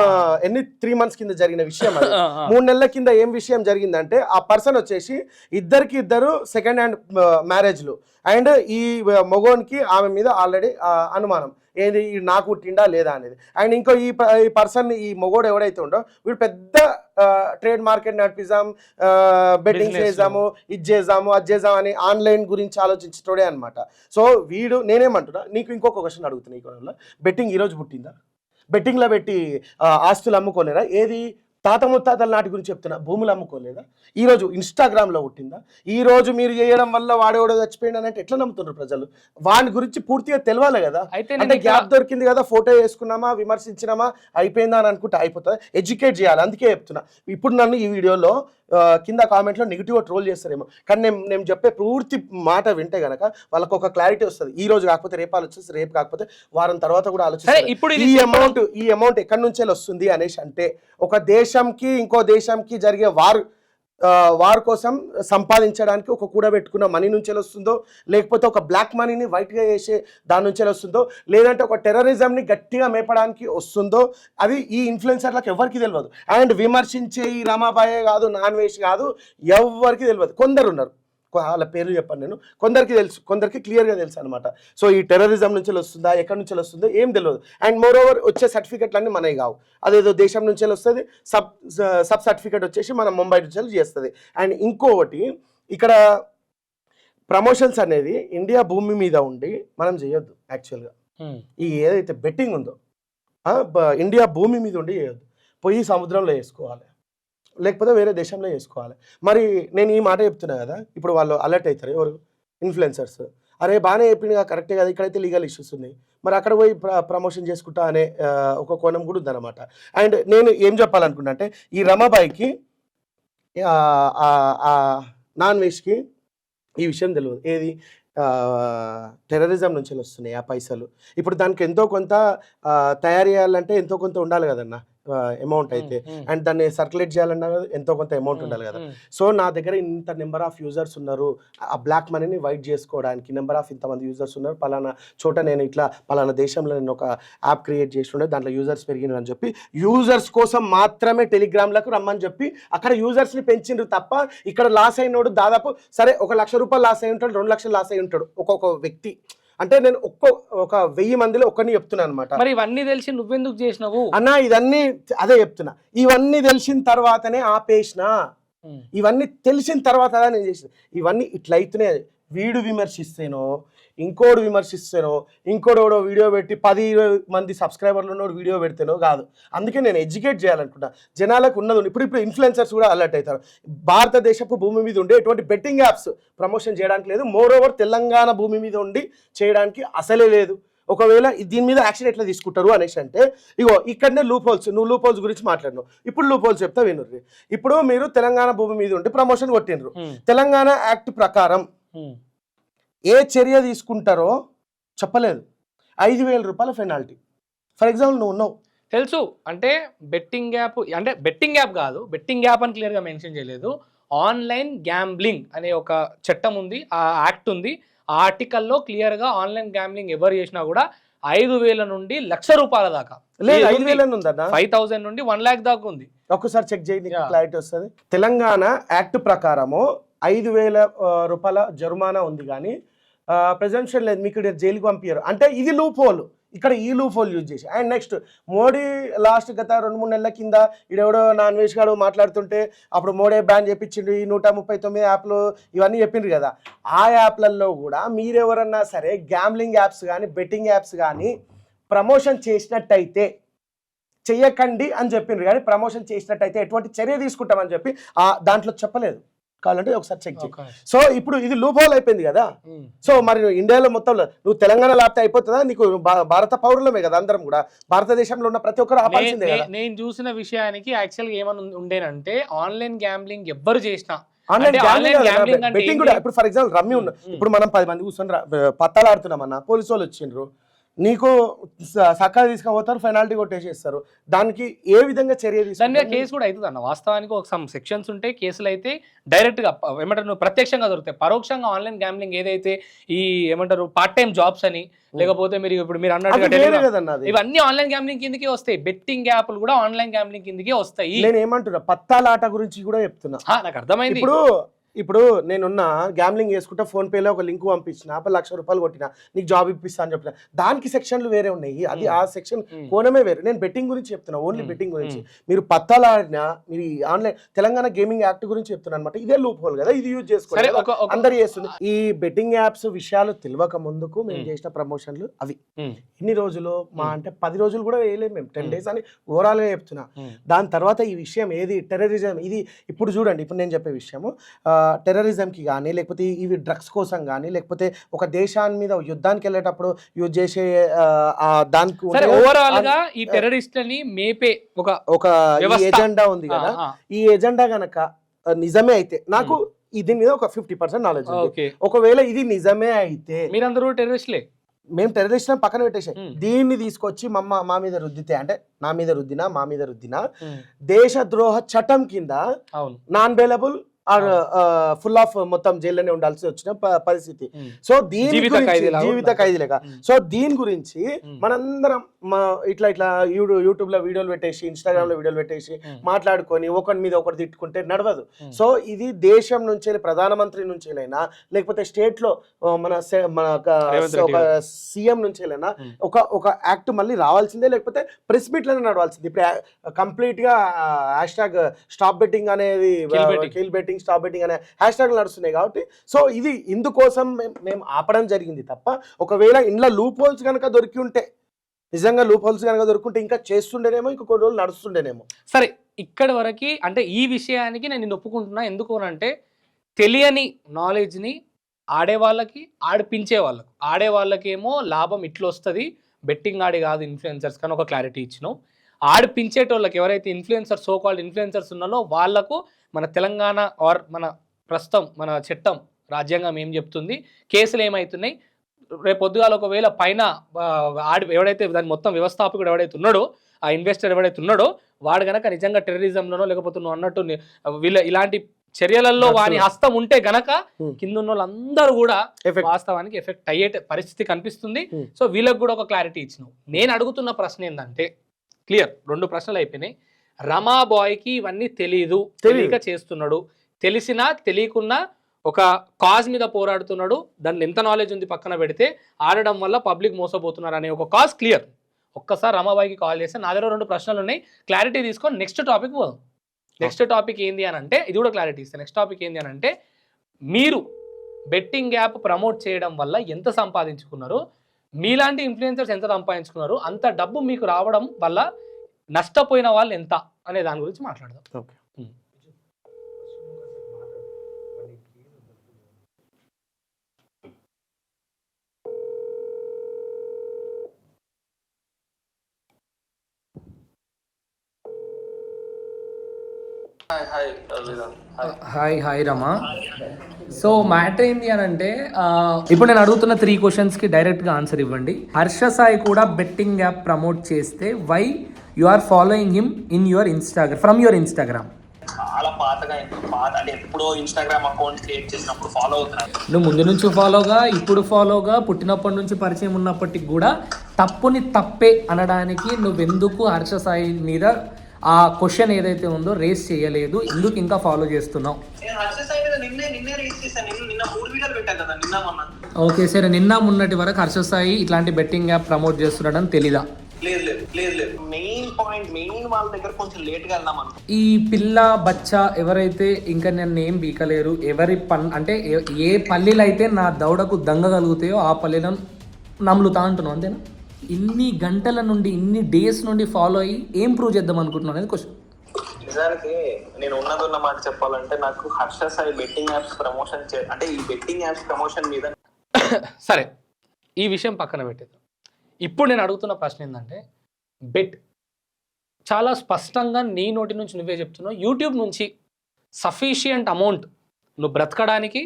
3 months కింద జరిగిన విషయం అది. 3 నెలల కింద ఏం విషయం జరిగిందంటే, ఆ పర్సన్ వచ్చేసి ఇద్దరు సెకండ్ హ్యాండ్ మ్యారేజ్లు, అండ్ ఈ మగోనికి ఆమె మీద ఆల్రెడీ అనుమానం ఏది నాకు పుట్టిండా లేదా అనేది. అండ్ ఇంకో ఈ పర్సన్ ఈ మొగోడు ఎవడైతే ఉండో వీడు పెద్ద ట్రేడ్ మార్కెట్ నడిపిద్దాం, బెట్టింగ్స్ చేద్దాము, ఇది చేద్దాము అది చేద్దాం అని ఆన్లైన్ గురించి ఆలోచించటోడే అనమాట. సో వీడు నేనేమంటున్నా, నీకు ఇంకొక క్వశ్చన్ అడుగుతున్నా, ఈ కొనలో బెట్టింగ్ ఈరోజు పుట్టిందా? బెట్టింగ్లో పెట్టి ఆస్తులు అమ్ముకోలేరా? ఏది తాత ముత్తాతల నాటి గురించి చెప్తున్నా, భూములు అమ్ముకోలేదా? ఈరోజు ఇన్స్టాగ్రామ్లో పుట్టిందా? ఈరోజు మీరు చేయడం వల్ల వాడేవాడో చచ్చిపోయింది అని అంటే ఎట్లా నమ్ముతున్నారు ప్రజలు? వాని గురించి పూర్తిగా తెలియాలి కదా. అంటే గ్యాప్ దొరికింది కదా, ఫోటో వేసుకున్నామా, విమర్శించినామా, అయిపోయిందా అని అనుకుంటే అయిపోతుంది. ఎడ్యుకేట్ చేయాలి. అందుకే చెప్తున్నా. ఇప్పుడు నన్ను ఈ వీడియోలో కింద కామెంట్లో నెగిటివ్గా ట్రోల్ చేస్తారేమో, కానీ నేను చెప్పే పూర్తి మాట వింటే గనక వాళ్ళకు ఒక క్లారిటీ వస్తుంది. ఈ రోజు కాకపోతే రేపు ఆలోచిస్తుంది, రేపు కాకపోతే వారం తర్వాత కూడా ఆలోచిస్తారు. ఇప్పుడు ఈ అమౌంట్ ఎక్కడి నుంచి వస్తుంది అనేసి అంటే, ఒక దేశంకి ఇంకో దేశంకి జరిగే వార్ కోసం సంపాదించడానికి ఒక కూడబెట్టుకున్న మనీ నుంచి వస్తుందో, లేకపోతే ఒక బ్లాక్ మనీని వైట్గా చేసే దాని నుంచి వస్తుందో, లేదంటే ఒక టెర్రరిజంని గట్టిగా మేపడానికి వస్తుందో, అది ఈ ఇన్ఫ్లుయెన్సర్లకు ఎవరికి తెలియదు. అండ్ విమర్శించే ఈ రమాబాయే కాదు, నాన్ వెజ్ కాదు, ఎవరికి తెలియదు. కొందరు ఉన్నారు, వాళ్ళ పేర్లు చెప్పాను నేను, కొందరికి తెలుసు, కొందరికి క్లియర్గా తెలుసు అనమాట. సో ఈ టెర్రరిజం నుంచి వస్తుందా, ఎక్కడి నుంచి వస్తుందో ఏం తెలియదు. అండ్ మోర్ ఓవర్ వచ్చే సర్టిఫికెట్లు అన్నీ మనవి కావు, అదేదో దేశం నుంచి వస్తుంది. సబ్ సర్టిఫికెట్ వచ్చేసి మనం ముంబై నుంచి చేస్తుంది. అండ్ ఇంకొకటి, ఇక్కడ ప్రమోషన్స్ అనేది ఇండియా భూమి మీద ఉండి మనం చేయొద్దు. యాక్చువల్గా ఈ ఏదైతే బెట్టింగ్ ఉందో ఇండియా భూమి మీద ఉండి చేయొద్దు, పోయి సముద్రంలో వేసుకోవాలి, లేకపోతే వేరే దేశంలో చేసుకోవాలి. మరి నేను ఈ మాట చెప్తున్నా కదా, ఇప్పుడు వాళ్ళు అలర్ట్ అవుతారు, ఎవరు ఇన్ఫ్లుయెన్సర్స్, అరే బాగానే చెప్పింది కరెక్టే కదా, ఇక్కడైతే లీగల్ ఇష్యూస్ ఉన్నాయి, మరి అక్కడ పోయి ప్రమోషన్ చేసుకుంటా అనే ఒక కోణం కూడా ఉందన్నమాట. అండ్ నేను ఏం చెప్పాలనుకున్నా అంటే, ఈ రమాబాయికి నాన్ వెజ్కి ఈ విషయం తెలియదు, ఏది టెర్రరిజం నుంచి వస్తున్నాయి ఆ పైసలు. ఇప్పుడు దానికి ఎంతో కొంత తయారు చేయాలంటే ఎంతో కొంత ఉండాలి కదన్నా అమౌంట్ అయితే, అండ్ దాన్ని సర్క్యులేట్ చేయాలన్నా ఎంతో కొంత అమౌంట్ ఉండాలి కదా. సో నా దగ్గర ఇంత నెంబర్ ఆఫ్ యూజర్స్ ఉన్నారు, ఆ బ్లాక్ మనీని వైట్ చేసుకోవడానికి నెంబర్ ఆఫ్ ఇంతమంది యూజర్స్ ఉన్నారు, పలానా చోట నేను ఇట్లా పలానా దేశంలో నేను ఒక యాప్ క్రియేట్ చేస్తుండే, దాంట్లో యూజర్స్ పెరిగినారు అని చెప్పి యూజర్స్ కోసం మాత్రమే టెలిగ్రామ్లకు రమ్మని చెప్పి అక్కడ యూజర్స్ని పెంచిండ్రు తప్ప, ఇక్కడ లాస్ అయినోడు దాదాపు సరే 1 లక్ష రూపాయలు లాస్ అయి ఉంటాడు, 2 లక్షలు లాస్ అయి ఉంటాడు ఒక్కొక్క వ్యక్తి. అంటే నేను ఒక 1000 మందిలో ఒక్కరిని చెప్తున్నాను అనమాట. మరి ఇవన్నీ తెలిసి నువ్వెందుకు చేసినావు అన్న? ఇదన్నీ అదే చెప్తున్నా, ఇవన్నీ తెలిసిన తర్వాతనే ఆపేసిన, ఇవన్నీ తెలిసిన తర్వాత నేను చేసిన. ఇవన్నీ ఇట్లయితేనే వీడు విమర్శిస్తేనో ఇంకోడు విమర్శిస్తేనో ఇంకోడోడో వీడియో పెట్టి 10-20 మంది సబ్స్క్రైబర్లు ఉన్నోడు వీడియో పెడితేనో కాదు. అందుకే నేను ఎడ్యుకేట్ చేయాలనుకుంటా, జనాలకు ఉన్నది. ఇప్పుడు ఇన్ఫ్లుయెన్సర్స్ కూడా అలర్ట్ అవుతారు. భారతదేశపు భూమి మీద ఉండే ఎటువంటి బెట్టింగ్ యాప్స్ ప్రమోషన్ చేయడానికి లేదు. మోర్ ఓవర్ తెలంగాణ భూమి మీద ఉండి చేయడానికి అసలే లేదు. ఒకవేళ దీని మీద యాక్షన్ ఎట్లా తీసుకుంటారు అనేసి అంటే, ఇగో ఇక్కడనే లూప్ హోల్స్, నువ్వు లూప్ హోల్స్ గురించి మాట్లాడినావు, ఇప్పుడు లూప్ హోల్స్ చెప్తా వినుర్రి. ఇప్పుడు మీరు తెలంగాణ భూమి మీద ఉండి ప్రమోషన్ కొట్టినరు, తెలంగాణ యాక్ట్ ప్రకారం ఏ చర్య తీసుకుంటారో చెప్పలేదు. 5,000 రూపాయల పెనాల్టీ. ఫర్ ఎగ్జాంపుల్ నువ్వు ఉన్నావు, తెలుసు. అంటే బెట్టింగ్ యాప్, అంటే బెట్టింగ్ యాప్ కాదు, బెట్టింగ్ యాప్ అని క్లియర్గా మెన్షన్ చేయలేదు. ఆన్లైన్ గ్యాంబ్లింగ్ అనే ఒక చట్టం ఉంది, ఆ యాక్ట్ ఉంది. ఆ ఆర్టికల్లో క్లియర్గా ఆన్లైన్ గ్యాంబ్లింగ్ ఎవరు చేసినా కూడా 5,000 నుండి 1,00,000 రూపాయల దాకా లేదు. 5,000 ఉందన్న, 5,000 నుండి 1,00,000 దాకా ఉంది. ఒక్కసారి చెక్ చేయి, నీకు క్లారిటీ వస్తుంది. తెలంగాణ యాక్ట్ ప్రకారము 5,000 రూపాయల జరిమానా ఉంది, కానీ ప్రెజెంప్షన్ లేదు, మీకు జైలుకి పంపించారు. అంటే ఇది లూప్ హోల్, ఇక్కడ ఈ లూప్ హోల్ యూజ్ చేసి. అండ్ నెక్స్ట్ మోడీ లాస్ట్ గత 2-3 నెలల కింద ఈడెవడో నాన్ వెజ్ గాడు మాట్లాడుతుంటే అప్పుడు మోడీ బ్యాన్ చేయించిండు, ఈ 139 యాప్లు ఇవన్నీ చెప్పిండ్రు కదా. ఆ యాప్లలో కూడా మీరెవరన్నా సరే గ్యాంబ్లింగ్ యాప్స్ కానీ బెట్టింగ్ యాప్స్ కానీ ప్రమోషన్ చేసినట్టయితే చెయ్యకండి అని చెప్పిండ్రు, కానీ ప్రమోషన్ చేసినట్టయితే ఎటువంటి చర్య తీసుకుంటామని చెప్పి దాంట్లో చెప్పలేదు. కావాలంటే ఒకసారి చెక్ చేయి. సో ఇప్పుడు ఇది లూప్ హోల్ అయిపోయింది కదా. సో మరి ఇండియాలో మొత్తంలో నువ్వు తెలంగాణ లాప్తే అయిపోతుందా? నీకు భారత పౌరులమే కదా, అందరం కూడా భారతదేశంలో ఉన్న ప్రతి ఒక్కరు ఆపాల్సిందే కదా. నేను చూసిన విషయానికి యాక్చువల్గా ఏమని ఉండేనంటే, ఆన్లైన్ గ్యాంబ్లింగ్ ఎవ్వరు చేసినా, బెట్టింగ్ కూడా. ఇప్పుడు ఫర్ ఎగ్జాంపుల్ రమ్మి ఉన్న, ఇప్పుడు మనం 10 మంది కూర్చొని పత్తాలు ఆడుతున్నామన్నా, పోలీసు వాళ్ళు వచ్చిండ్రు, నీకు సక్కగా తీసుకుపోతారు, పెనాల్టీ కొట్టేసేస్తారు. దానికి ఏ విధంగా చర్య తీసుకుంటారు? కేసు కూడా అవుతుంది అన్న. వాస్తవానికి ఒక సమ్ సెక్షన్స్ ఉంటాయి, కేసులు అయితే డైరెక్ట్ గా ఏమంటారు నువ్వు ప్రత్యక్షంగా దొరుకుతాయి. పరోక్షంగా ఆన్లైన్ గ్యాంబ్లింగ్ ఏదైతే ఈ ఏమంటారు పార్ట్ టైం జాబ్స్ అని, లేకపోతే మీరు ఇప్పుడు మీరు అన్నట్టు ఇవన్నీ ఆన్లైన్ గ్యాంబ్లింగ్ కిందకే వస్తాయి. బెట్టింగ్ యాప్లు కూడా ఆన్లైన్ గ్యాంబ్లింగ్ కిందకే వస్తాయి. నేను ఏమంటున్నా, పత్తాల ఆట గురించి కూడా చెప్తున్నా. నాకు అర్థమైంది. ఇప్పుడు నేనున్న గ్యాంబ్లింగ్ చేసుకుంటా, ఫోన్ పేలో ఒక లింక్ పంపించిన, 1,00,000 రూపాయలు కొట్టినా, నీకు జాబ్ ఇప్పిస్తా అని చెప్పిన, దానికి సెక్షన్లు వేరే ఉన్నాయి. అది ఆ సెక్షన్ కోణమే వేరే. నేను బెట్టింగ్ గురించి చెప్తున్నా, ఓన్లీ బెట్టింగ్ గురించి. మీరు పత్తాలు ఆడినా, మీరు ఆన్లైన్ తెలంగాణ గేమింగ్ యాక్ట్ గురించి చెప్తున్నా అనమాట. ఇదే లూప్ హోల్ కదా, ఇది యూజ్ చేసుకోవాలి, అందరు చేస్తుంది. ఈ బెట్టింగ్ యాప్స్ విషయాలు తెలియక ముందుకు మేము చేసిన ప్రమోషన్లు అవి ఇన్ని రోజులు, మా అంటే 10 రోజులు కూడా వేయలేము మేము, 10 days అని ఓవరాల్ గా చెప్తున్నా. దాని తర్వాత ఈ విషయం ఏది టెర్రరిజం, ఇది ఇప్పుడు చూడండి, ఇప్పుడు నేను చెప్పే విషయము టెర్రరిజంకి కానీ, లేకపోతే ఇవి డ్రగ్స్ కోసం కానీ, లేకపోతే ఒక దేశాన్ని మీద యుద్ధానికి వెళ్ళేటప్పుడు యూజ్ చేసే దానికి ఓవరాల్ గా ఈ టెర్రరిస్ట్లని మేపే ఒక ఎజెండా ఉంది కదా. ఈ ఎజెండా గనక నిజమే అయితే, నాకు దీని మీద ఒక 50% నాలెడ్జ్ ఉంది. ఒకవేళ ఇది నిజమే అయితే, మీరందరూ టెర్రరిస్ట్లే, మేము టెర్రరిస్ట్ పక్కన పెట్టేసాం, దీన్ని తీసుకొచ్చి మా మీద రుద్దితే, అంటే నా మీద రుద్దినా మా మీద రుద్దినా దేశద్రోహ చట్టం కింద non bailable or full of మొత్తం జైల్లోనే ఉండాల్సి వచ్చిన పరిస్థితి. సో దీని జీవిత ఖైదీ లేక. సో దీని గురించి మనందరం ఇట్లా యూట్యూబ్ లో వీడియోలు పెట్టేసి, ఇన్స్టాగ్రామ్ లో వీడియోలు పెట్టేసి మాట్లాడుకొని ఒకరి మీద ఒకటి తిట్టుకుంటే నడవదు. సో ఇది దేశం నుంచి, ప్రధానమంత్రి నుంచి అయినా, లేకపోతే స్టేట్ లో మన సీఎం నుంచి అయినా ఒక యాక్ట్ మళ్ళీ రావాల్సిందే, లేకపోతే ప్రెస్ మీట్ లోనే నడవాల్సింది. ఇప్పుడు కంప్లీట్ గా హ్యాష్ స్టాప్ బెట్టింగ్ అనేది, కిల్ బెట్టింగ్, స్టాప్ బెట్టింగ్ అనే హ్యాష్ ట్యాగ్లు నడుస్తున్నాయి కాబట్టి, సో ఇది ఇందుకోసం మేము ఆపడం జరిగింది తప్ప, ఒకవేళ ఇంట్లో లూప్ హోల్స్ కనుక దొరికి ఉంటే, నిజంగా లూప్ హోల్స్ కనుక దొరుకుంటే ఇంకా చేస్తుండేనేమో, ఇంకా కొన్ని రోజులు నడుస్తుండేనేమో. సరే, ఇక్కడ వరకు అంటే ఈ విషయానికి నేను ఒప్పుకుంటున్నా. ఎందుకు అంటే తెలియని నాలెడ్జ్ని ఆడేవాళ్ళకి, ఆడిపించే వాళ్ళకు, ఆడేవాళ్ళకేమో లాభం ఇట్లా వస్తుంది, బెట్టింగ్ ఆడి కాదు ఇన్ఫ్లుయెన్సర్స్ కానీ ఒక క్లారిటీ ఇచ్చినాం. ఆడిపించేటోళ్ళకి ఎవరైతే ఇన్ఫ్లుయెన్సర్స్, సో కాల్డ్ ఇన్ఫ్లుయెన్సర్స్ ఉన్నారో వాళ్ళకు మన తెలంగాణ ఆర్ మన ప్రస్తుతం మన చట్టం, రాజ్యాంగం ఏం చెప్తుంది, కేసులు ఏమవుతున్నాయి, రేపు పొద్దుగాల ఒకవేళ పైన ఎవడైతే దాని మొత్తం వ్యవస్థాపకుడు ఎవడైతే ఉన్నాడో, ఆ ఇన్వెస్టర్ ఎవడైతే ఉన్నాడో, వాడు గనక నిజంగా టెర్రరిజంలోనో, లేకపోతే నువ్వు అన్నట్టు వీళ్ళ ఇలాంటి చర్యలలో వారి హస్తం ఉంటే గనక కింద ఉన్న వాళ్ళందరూ కూడా వాస్తవానికి ఎఫెక్ట్ అయ్యే పరిస్థితి కనిపిస్తుంది. సో వీళ్ళకి కూడా ఒక క్లారిటీ ఇచ్చినావు. నేను అడుగుతున్న ప్రశ్న ఏంటంటే, క్లియర్ 2 ప్రశ్నలు అయిపోయినాయి. రమా బాయ్కి ఇవన్నీ తెలియక చేస్తున్నాడు, తెలిసినా తెలియకున్నా ఒక కాజ్ మీద పోరాడుతున్నాడు, దాంట్లో ఎంత నాలెడ్జ్ ఉంది పక్కన పెడితే ఆడడం వల్ల పబ్లిక్ మోసపోతున్నారు అనే ఒక కాజ్ క్లియర్. ఒక్కసారి రమాబాయికి కాల్ చేస్తే నా దగ్గర 2 ప్రశ్నలు ఉన్నాయి, క్లారిటీ తీసుకొని నెక్స్ట్ టాపిక్ పోదాం. నెక్స్ట్ టాపిక్ ఏంది అని అంటే, ఇది కూడా క్లారిటీ ఇస్తే, నెక్స్ట్ టాపిక్ ఏంది అని అంటే, మీరు బెట్టింగ్ యాప్ ప్రమోట్ చేయడం వల్ల ఎంత సంపాదించుకున్నారు, మీలాంటి ఇన్ఫ్లుయెన్సర్స్ ఎంత సంపాదించుకున్నారు, అంత డబ్బు మీకు రావడం వల్ల నష్టపోయిన వాళ్ళు ఎంత అనే దాని గురించి మాట్లాడదాం. ఓకే. హాయ్ రమా. సో మ్యాటర్ ఏంటి అని అంటే, ఇప్పుడు నేను అడుగుతున్న 3 క్వశ్చన్స్కి డైరెక్ట్గా ఆన్సర్ ఇవ్వండి. హర్ష సాయి కూడా బెట్టింగ్ యాప్ ప్రమోట్ చేస్తే why you are following him in your Instagram, from your Instagram? చాలా పాతగా అంటే ఎప్పుడో ఇన్స్టాగ్రామ్ అకౌంట్ క్రియేట్ చేసినప్పుడు ఫాలో అవుతున్నాను. నువ్వు ముందు నుంచి ఫాలోగా, ఇప్పుడు ఫాలోగా, పుట్టినప్పటి నుంచి పరిచయం ఉన్నప్పటికి కూడా తప్పుని తప్పే అనడానికి నువ్వెందుకు హర్ష సాయి మీద ఆ క్వశ్చన్ ఏదైతే ఉందో రేస్ చేయలేదు, ఎందుకు ఇంకా ఫాలో చేస్తున్నావు? ఓకే సరే, నిన్న మొన్నటి వరకు హర్ష సాయి ఇట్లాంటి బెట్టింగ్ యాప్ ప్రమోట్ చేస్తున్నాడని తెలీదా? మెయిన్ వాళ్ళ దగ్గర కొంచెం లేట్ గా వెళ్దాం అనుకో. ఈ పిల్ల బచ్చా ఎవరైతే ఇంకా నన్ను ఏం బీకలేరు, ఎవరి అంటే ఏ పల్లీలు అయితే నా దౌడకు దంగగలుగుతాయో ఆ పల్లీలను నమ్ములుతా అంటున్నావు, అంతేనా? ఇన్ని గంటల నుండి, ఇన్ని డేస్ నుండి ఫాలో అయ్యి ఏం ప్రూవ్ చేద్దాం అనుకుంటున్నాను అనేది క్వశ్చన్. నిజానికి నేను ఉన్నదున్న మాట చెప్పాలంటే, నాకు Harsha Sai betting apps promotion అంటే ఈ బెట్టింగ్ యాప్స్ ప్రమోషన్ మీద సరే, ఈ విషయం పక్కన పెట్టేద్దాం. ఇప్పుడు నేను అడుగుతున్న ప్రశ్న ఏంటంటే, బెట్ చాలా స్పష్టంగా నీ నోటి నుంచి నువ్వే చెప్తున్నావు, యూట్యూబ్ నుంచి సఫిషియంట్ అమౌంట్ నువ్వు బ్రతకడానికి,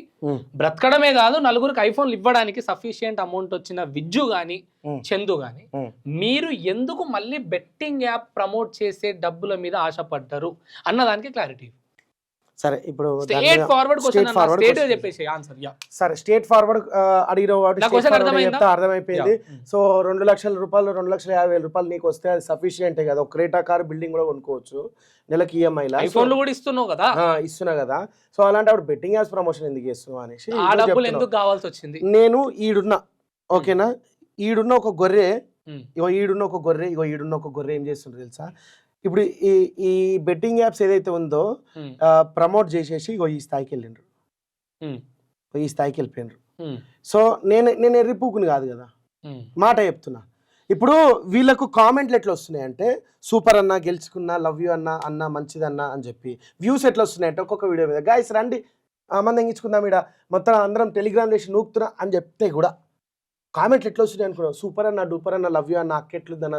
బ్రతకడమే కాదు నలుగురికి ఐఫోన్లు ఇవ్వడానికి సఫిషియంట్ అమౌంట్ వచ్చిన విజ్జు కానీ చందు కానీ, మీరు ఎందుకు మళ్ళీ బెట్టింగ్ యాప్ ప్రమోట్ చేసే డబ్బుల మీద ఆశపడ్డారు అన్నదానికి క్లారిటీ. సరే, ఇప్పుడు స్ట్రేట్ ఫార్వర్డ్ క్వశ్చన్ చెప్పేసి ఆన్సర్. సరే, స్ట్రేట్ ఫార్వర్డ్ అడిగిన అర్థమైపోయింది. సో 2 లక్షల రూపాయలు, 2,50,000 నీకు వస్తే అది సఫిషియంటే కదా. ఒక క్రేటా కార్ బిల్డింగ్ కూడా కొనుక్కోవచ్చు నెలకి ఈఎంఐ. ఐఫోన్లు కూడా ఇస్తున్నావు కదా. ఇస్తున్నా కదా. సో అలాంటి అప్పుడు బెట్టింగ్ యాప్స్ ప్రమోషన్ ఎందుకు చేస్తున్నావు అనేసి ఆ డబ్బులు ఎందుకు కావాల్సి వచ్చింది. నేను ఈడున్నా, ఓకేనా, ఈడున్న ఒక గొర్రె, ఈడున్న ఒక గొర్రె ఏం చేస్తుండ్రు తెలుసా? ఇప్పుడు ఈ బెట్టింగ్ యాప్స్ ఏదైతే ఉందో ప్రమోట్ చేసేసి ఈ స్థాయికి వెళ్ళిండ్రు, ఈ స్థాయికి వెళ్ళిపోయినరు. సో నేను ఎర్రిపూకుని కాదు కదా, మాట చెప్తున్నా. ఇప్పుడు వీళ్ళకు కామెంట్లు ఎట్లా వస్తున్నాయంటే, సూపర్ అన్న, గెలుచుకున్నా, లవ్ యూ అన్న, అన్న మంచిదన్నా అని చెప్పి. వ్యూస్ ఎట్లా వస్తున్నాయంటే ఒక్కొక్క వీడియో మీద, గాయస్ రండి మంది ఎంగించుకుందాం, ఇక్కడ మొత్తం అందరం టెలిగ్రామ్ చేసి నూకుతున్నా అని చెప్తే కూడా కామెంట్లు ఎట్లా వస్తున్నాయి అనుకున్నావు? సూపర్ అన్న, డూపర్ అన్న, లవ్ యూ అన్న, అక్కెట్లుందన్న,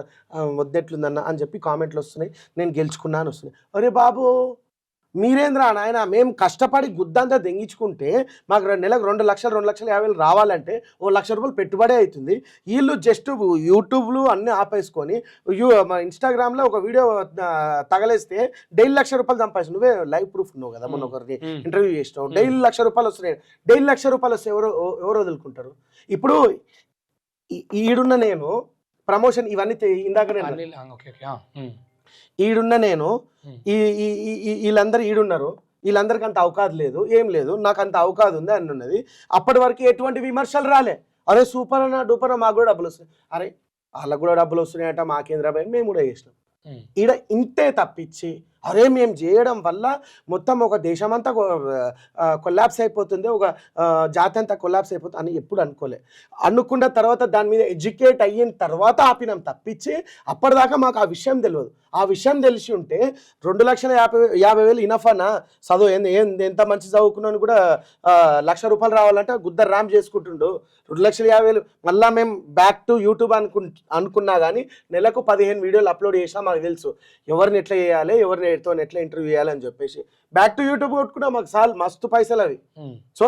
వద్దెట్లుందన్న అని చెప్పి కామెంట్లు వస్తున్నాయి. నేను గెలుచుకున్నా అని వస్తున్నాయి. అరే బాబు, మీరేంద్రా నాయన, మేము కష్టపడి గుద్దంతా దెంగించుకుంటే మాకు నెలకు 2 లక్షలు, 2,50,000 రావాలంటే 1 లక్ష రూపాయలు పెట్టుబడే అవుతుంది. వీళ్ళు జస్ట్ యూట్యూబ్లు అన్నీ ఆపేసుకొని మన ఇన్స్టాగ్రామ్లో ఒక వీడియో తగలేస్తే డైలీ 1 లక్ష రూపాయలు సంపాదించు. నువ్వే లైవ్ ప్రూఫ్ ఉన్నావు కదా, మొన్న ఒకరిని ఇంటర్వ్యూ చేసినావు. డైలీ 1 లక్ష రూపాయలు వస్తున్నాయి. డైలీ 1 లక్ష రూపాయలు వస్తే ఎవరు వదులుకుంటారు? ఇప్పుడు ఈడున్న నేను ప్రమోషన్ ఇవన్నీ ఇందాక ఈడున్న నేను వీళ్ళందరూ ఈడున్నారు, వీళ్ళందరికీ అంత అవకాశం లేదు, ఏం లేదు, నాకు అంత అవకాశం ఉంది అని ఉన్నది. అప్పటి వరకు ఎటువంటి విమర్శలు రాలే. అరే సూపర్ అన్న, డూపర్ అన్న, మాకు కూడా డబ్బులు వస్తున్నాయి. అరే వాళ్ళకు కూడా డబ్బులు వస్తున్నాయట, మాకేంద్ర భయం, మేము కూడా చేసినాం. ఈడ ఇంతే తప్పించి అరే మేము చేయడం వల్ల మొత్తం ఒక దేశమంతా కొలాప్స్ అయిపోతుంది, ఒక జాతి అంతా కొలాప్స్ అయిపోతుంది అని ఎప్పుడు అనుకోలే. అనుకున్న తర్వాత దాని మీద ఎడ్యుకేట్ అయిన తర్వాత ఆపినాం తప్పించి అప్పటిదాకా మాకు ఆ విషయం తెలియదు. ఆ విషయం తెలిసి ఉంటే 2,50,000 ఇనఫ్ అన్న, చదువు ఎంత మంచి చదువుకున్నాను కూడా 1 లక్ష రూపాయలు రావాలంటే గుద్దరు ర్యామ్ చేసుకుంటుండు. 2,50,000 మళ్ళీ మేము బ్యాక్ టు యూట్యూబ్ అనుకున్నా కానీ నెలకు 15 వీడియోలు అప్లోడ్ చేసినా మాకు తెలుసు ఎవరిని ఎట్లా చేయాలి, ఎవరిని ఎట్లా ఇంటర్వ్యూ చేయాలని చెప్పేసి బ్యాక్ టు యూట్యూబ్ కొట్టుకున్నా మాకు చాలా మస్తు పైసలు అవి. సో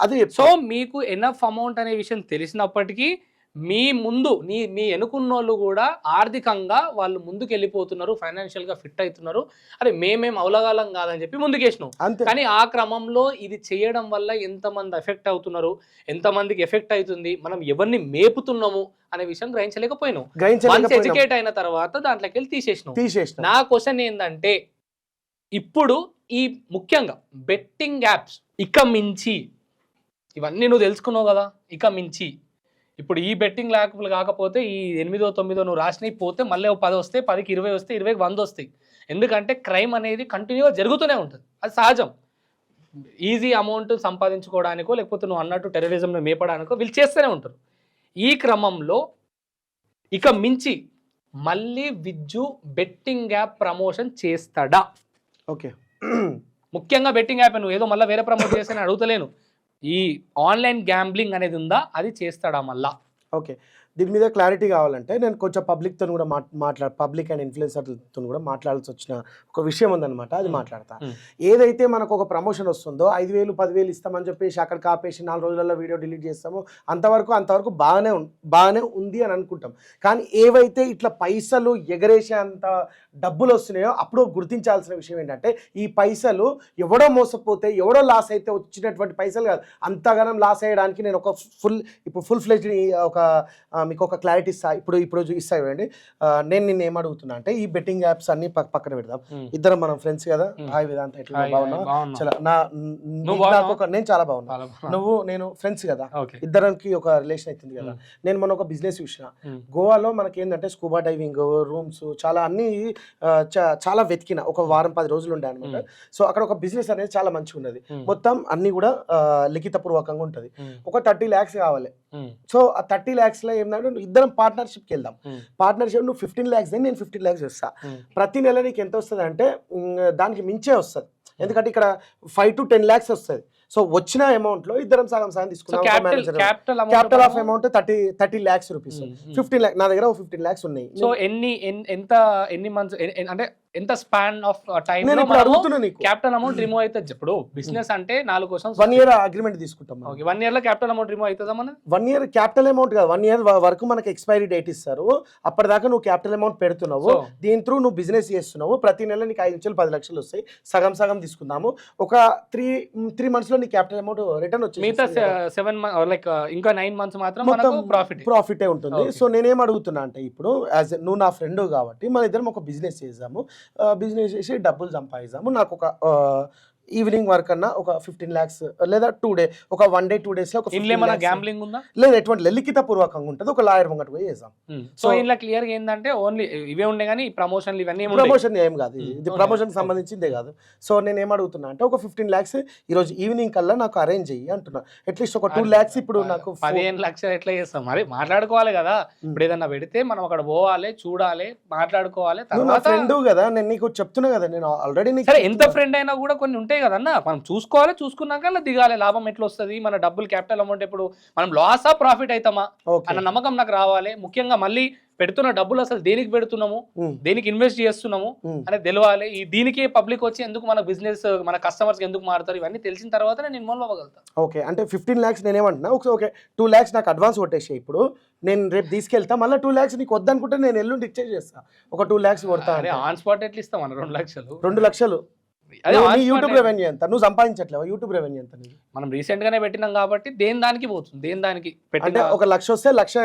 అది సో మీకు ఎనఫ్ అమౌంట్ అనే విషయం తెలిసినప్పటికీ మీ ముందు మీ ఎన్నుకున్న వాళ్ళు కూడా ఆర్థికంగా వాళ్ళు ముందుకు వెళ్ళిపోతున్నారు, ఫైనాన్షియల్ గా ఫిట్ అవుతున్నారు. అరే మేమేం అవలగాలం కాదని చెప్పి ముందుకేసినాం. కానీ ఆ క్రమంలో ఇది చేయడం వల్ల ఎంతమంది ఎఫెక్ట్ అవుతున్నారు, ఎంతమందికి ఎఫెక్ట్ అవుతుంది, మనం ఎవరిని మేపుతున్నాము అనే విషయం గ్రహించలేకపోయినాం. ఎడ్యుకేట్ అయిన తర్వాత దాంట్లోకి వెళ్ళి తీసేసినాం. నా క్వశ్చన్ ఏంటంటే, ఇప్పుడు ఈ ముఖ్యంగా బెట్టింగ్ యాప్స్ ఇక మించి ఇవన్నీ నువ్వు తెలుసుకున్నావు కదా, ఇక మించి ఇప్పుడు ఈ బెట్టింగ్ యాప్లు కాకపోతే ఈ 8, 9 నువ్వు రాసినవి పోతే మళ్ళీ 10 వస్తాయి, 10కి 20 వస్తాయి, 20కి 100 వస్తాయి. ఎందుకంటే క్రైమ్ అనేది కంటిన్యూగా జరుగుతూనే ఉంటుంది, అది సహజం. ఈజీ అమౌంట్ సంపాదించుకోవడానికో లేకపోతే నువ్వు అన్నట్టు టెర్రరిజంను మేపడానికో వీళ్ళు చేస్తూనే ఉంటారు. ఈ క్రమంలో ఇక మించి మళ్ళీ విజ్జు బెట్టింగ్ యాప్ ప్రమోషన్ చేస్తాడా? ఓకే, ముఖ్యంగా బెట్టింగ్ యాప్ నువ్వు ఏదో మళ్ళీ వేరే ప్రమోట్ చేస్తే నేను అడుగుతలేను, ఈ ఆన్లైన్ గ్యాంబ్లింగ్ అనేది ఉందా, అది చేస్తాడా మళ్ళా? ఓకే, దీని మీద క్లారిటీ కావాలంటే నేను కొంచెం పబ్లిక్తో కూడా పబ్లిక్ అండ్ ఇన్ఫ్లుయెన్సర్తో కూడా మాట్లాడాల్సి వచ్చిన ఒక విషయం ఉందన్నమాట, అది మాట్లాడతా. ఏదైతే మనకు ఒక ప్రమోషన్ వస్తుందో 5,000 10,000 ఇస్తామని చెప్పేసి అక్కడికి ఆపేసి 4 రోజులలో వీడియో డిలీట్ చేస్తామో అంతవరకు బాగానే ఉంది అని అనుకుంటాం. కానీ ఏవైతే ఇట్లా పైసలు ఎగరేసే అంత డబ్బులు వస్తున్నాయో అప్పుడు గుర్తించాల్సిన విషయం ఏంటంటే ఈ పైసలు ఎవడో మోసపోతే ఎవడో లాస్ అయితే వచ్చినటువంటి పైసలు కాదు. అంతగానం లాస్ అయ్యడానికి నేను ఒక ఫుల్ ఫ్లెజ్డ్ ఒక మీకు ఒక క్లారిటీ ఇస్తా, ఇప్పుడు ఇస్తా చూడండి. నేను నిన్ను ఏమడుగుతున్నా అంటే ఈ బెట్టింగ్ యాప్స్ అన్ని పక్కన పెడదాం, ఇద్దరం మనం ఫ్రెండ్స్ కదా. హాయ్ వేదాంత్, ఎట్లా నేను చాలా బాగున్నా, నేను ఫ్రెండ్స్ కదా, ఇద్దరికి ఒక రిలేషన్ అవుతుంది కదా. నేను మన ఒక బిజినెస్ చూసిన గోవాలో, మనకి ఏంటంటే స్కూబా డైవింగ్ రూమ్స్ చాలా అన్ని చాలా వెతికిన, ఒక వారం 10 రోజులు ఉండే అనమాట. సో అక్కడ ఒక బిజినెస్ అనేది చాలా మంచిగా ఉన్నది, మొత్తం అన్ని కూడా లిఖితపూర్వకంగా ఉంటది. ఒక 30 lakhs కావాలి. సో ఆ 30 lakhs లో ఏంటంటే ఇద్దరం పార్ట్నర్షిప్కి వెళ్దాం. పార్ట్నర్షిప్ నువ్వు 15 lakhs నేను 15 lakhs ఇస్తా. ప్రతి నెల నీకు ఎంత వస్తుంది అంటే దానికి మించే వస్తుంది, ఎందుకంటే ఇక్కడ 5 to 10 lakhs వస్తుంది. సో వచ్చిన అమౌంట్ లో ఇద్దరం సగం తీసుకున్నాం. Capital of amount 30 lakhs rupees. 15 lakhs నా దగ్గర 15 lakhs ఉన్నాయి. సో ఎన్ని మంత్స్ అంటే ఎంత స్పాన్ ఆఫ్ టైం నేను ఇప్పుడు అడుగుతున్నా నీకు, క్యాపిటల్ అమౌంట్ రిమూవ్ అవుతుంది? ఇప్పుడు బిజినెస్ అంటే 4 కోసం 1 year అగ్రిమెంట్ తీసుకుంటాం. 1 year లో క్యాపిటల్ అమౌంట్ రిమూవ్ అవుతుందా? మన 1 year క్యాపిటల్ అమౌంట్ కాదు, 1 year వరకు మనకి ఎక్స్పైరీ డేట్ ఇస్తారు. అప్పటిదాకా నువ్వు క్యాపిటల్ అమౌంట్ పెడుతున్నావు, దీని త్రూ నువ్వు బిజినెస్ చేస్తున్నావు. ప్రతి నెల నీకు 5 నుంచి 10 లక్షలు వస్తాయి. సగం తీసుకుందాము. ఒక 3 months లో నీ క్యాపిటల్ అమౌంట్ రిటర్న్ వచ్చి మిగతా 7 months లైక్ ఇంకా 9 months మాత్రం మనకు ప్రాఫిటే ఉంటుంది. సో నేనేం అడుగుతున్నా అంటే ఇప్పుడు నువ్వు నా ఫ్రెండ్ కాబట్టి మన ఇద్దరం ఒక బిజినెస్ చేద్దాము, బిజినెస్ చేసి డబ్బులు సంపాదిద్దాము. నాకు ఒక ఈవినింగ్ వర్క్ అన్నా ఒక 15 lakhs లేదా 2 days, ఒక 1 day 2 days లో గ్యాంబ్లింగ్ ఉందా? లేదు, ఎటువంటి లిఖిత పూర్వకంగా ఉంటుంది. ఒక లాయర్ ముంగట పోయి చేద్దాం. సో ఇలా క్లియర్ గా ఏంటంటే ఓన్లీ ఇవే ఉండే కానీ ప్రమోషన్లు ఇవన్నీ ప్రమోషన్ ఏం కాదు, ఇది ప్రమోషన్ సంబంధించిందే కాదు. సో నేను ఏమడుగుతున్నా అంటే ఒక 15 lakhs ఈ రోజు ఈవినింగ్ కల్లా నాకు అరేంజ్ చెయ్యి అంటున్నా. అట్లీస్ట్ ఒక 2 lakhs ఇప్పుడు నాకు 15 లక్షలు ఎట్లా చేస్తాం మరి? మాట్లాడుకోవాలి కదా, ఇప్పుడు ఏదన్నా పెడితే మనం అక్కడ పోవాలి, చూడాలి, మాట్లాడుకోవాలి. ఫ్రెండ్ కదా, నేను నీకు చెప్తున్నా కదా, నేను ఆల్రెడీ ఎంత ఫ్రెండ్ అయినా కూడా కొన్ని ఉంటాయి కదన్నా, మనం చూసుకోవాలి, చూసుకున్నాక దిగాలి. లాభం ఎట్లా వస్తుంది, మన డబ్బులు క్యాపిటల్ అమౌంట్ ఎప్పుడు మనం లాసా ప్రాఫిట్ అవుతామా అన్న నమ్మకం నాకు రావాలి. ముఖ్యంగా మళ్ళీ పెడుతున్న డబ్బులు అసలు దేనికి పెడుతున్నాము, దేనికి ఇన్వెస్ట్ చేస్తున్నాము అనేది తెలియాలి. ఈ దీనికి పబ్లిక్ వచ్చి ఎందుకు మన బిజినెస్ మన కస్టమర్స్ ఎందుకు మారుతారు, ఇవన్నీ తెలిసిన తర్వాత నేను ఇన్వాల్వ్ అవ్వగలుగుతాను. ఓకే, అంటే 15 lakhs నేనేమంటున్నా, ఓకే 2 lakhs నాకు అడ్వాన్స్ కొట్టేసి ఇప్పుడు నేను రేపు తీసుకెళ్తా. మళ్ళీ 2 lakhs నీకు వద్దనుకుంటే నేను ఎల్లుండి ఇచ్చేసి చేస్తా. ఒక 2 lakhs కొడతా. ఆన్ స్పాట్ ఎట్లా ఇస్తాం? 2 లక్షలు 2 లక్షలు యూట్యూబ్ రెవెన్యూ ఎంత? నువ్వు సంపాదించట్లేవా? యూట్యూబ్ రెవెన్యూ ఎంత? మనం రీసెంట్ గానే పెట్టినాం కాబట్టి దేని దానికి పోతుంది, దేని దానికి అంటే 1 లక్ష వస్తే లక్ష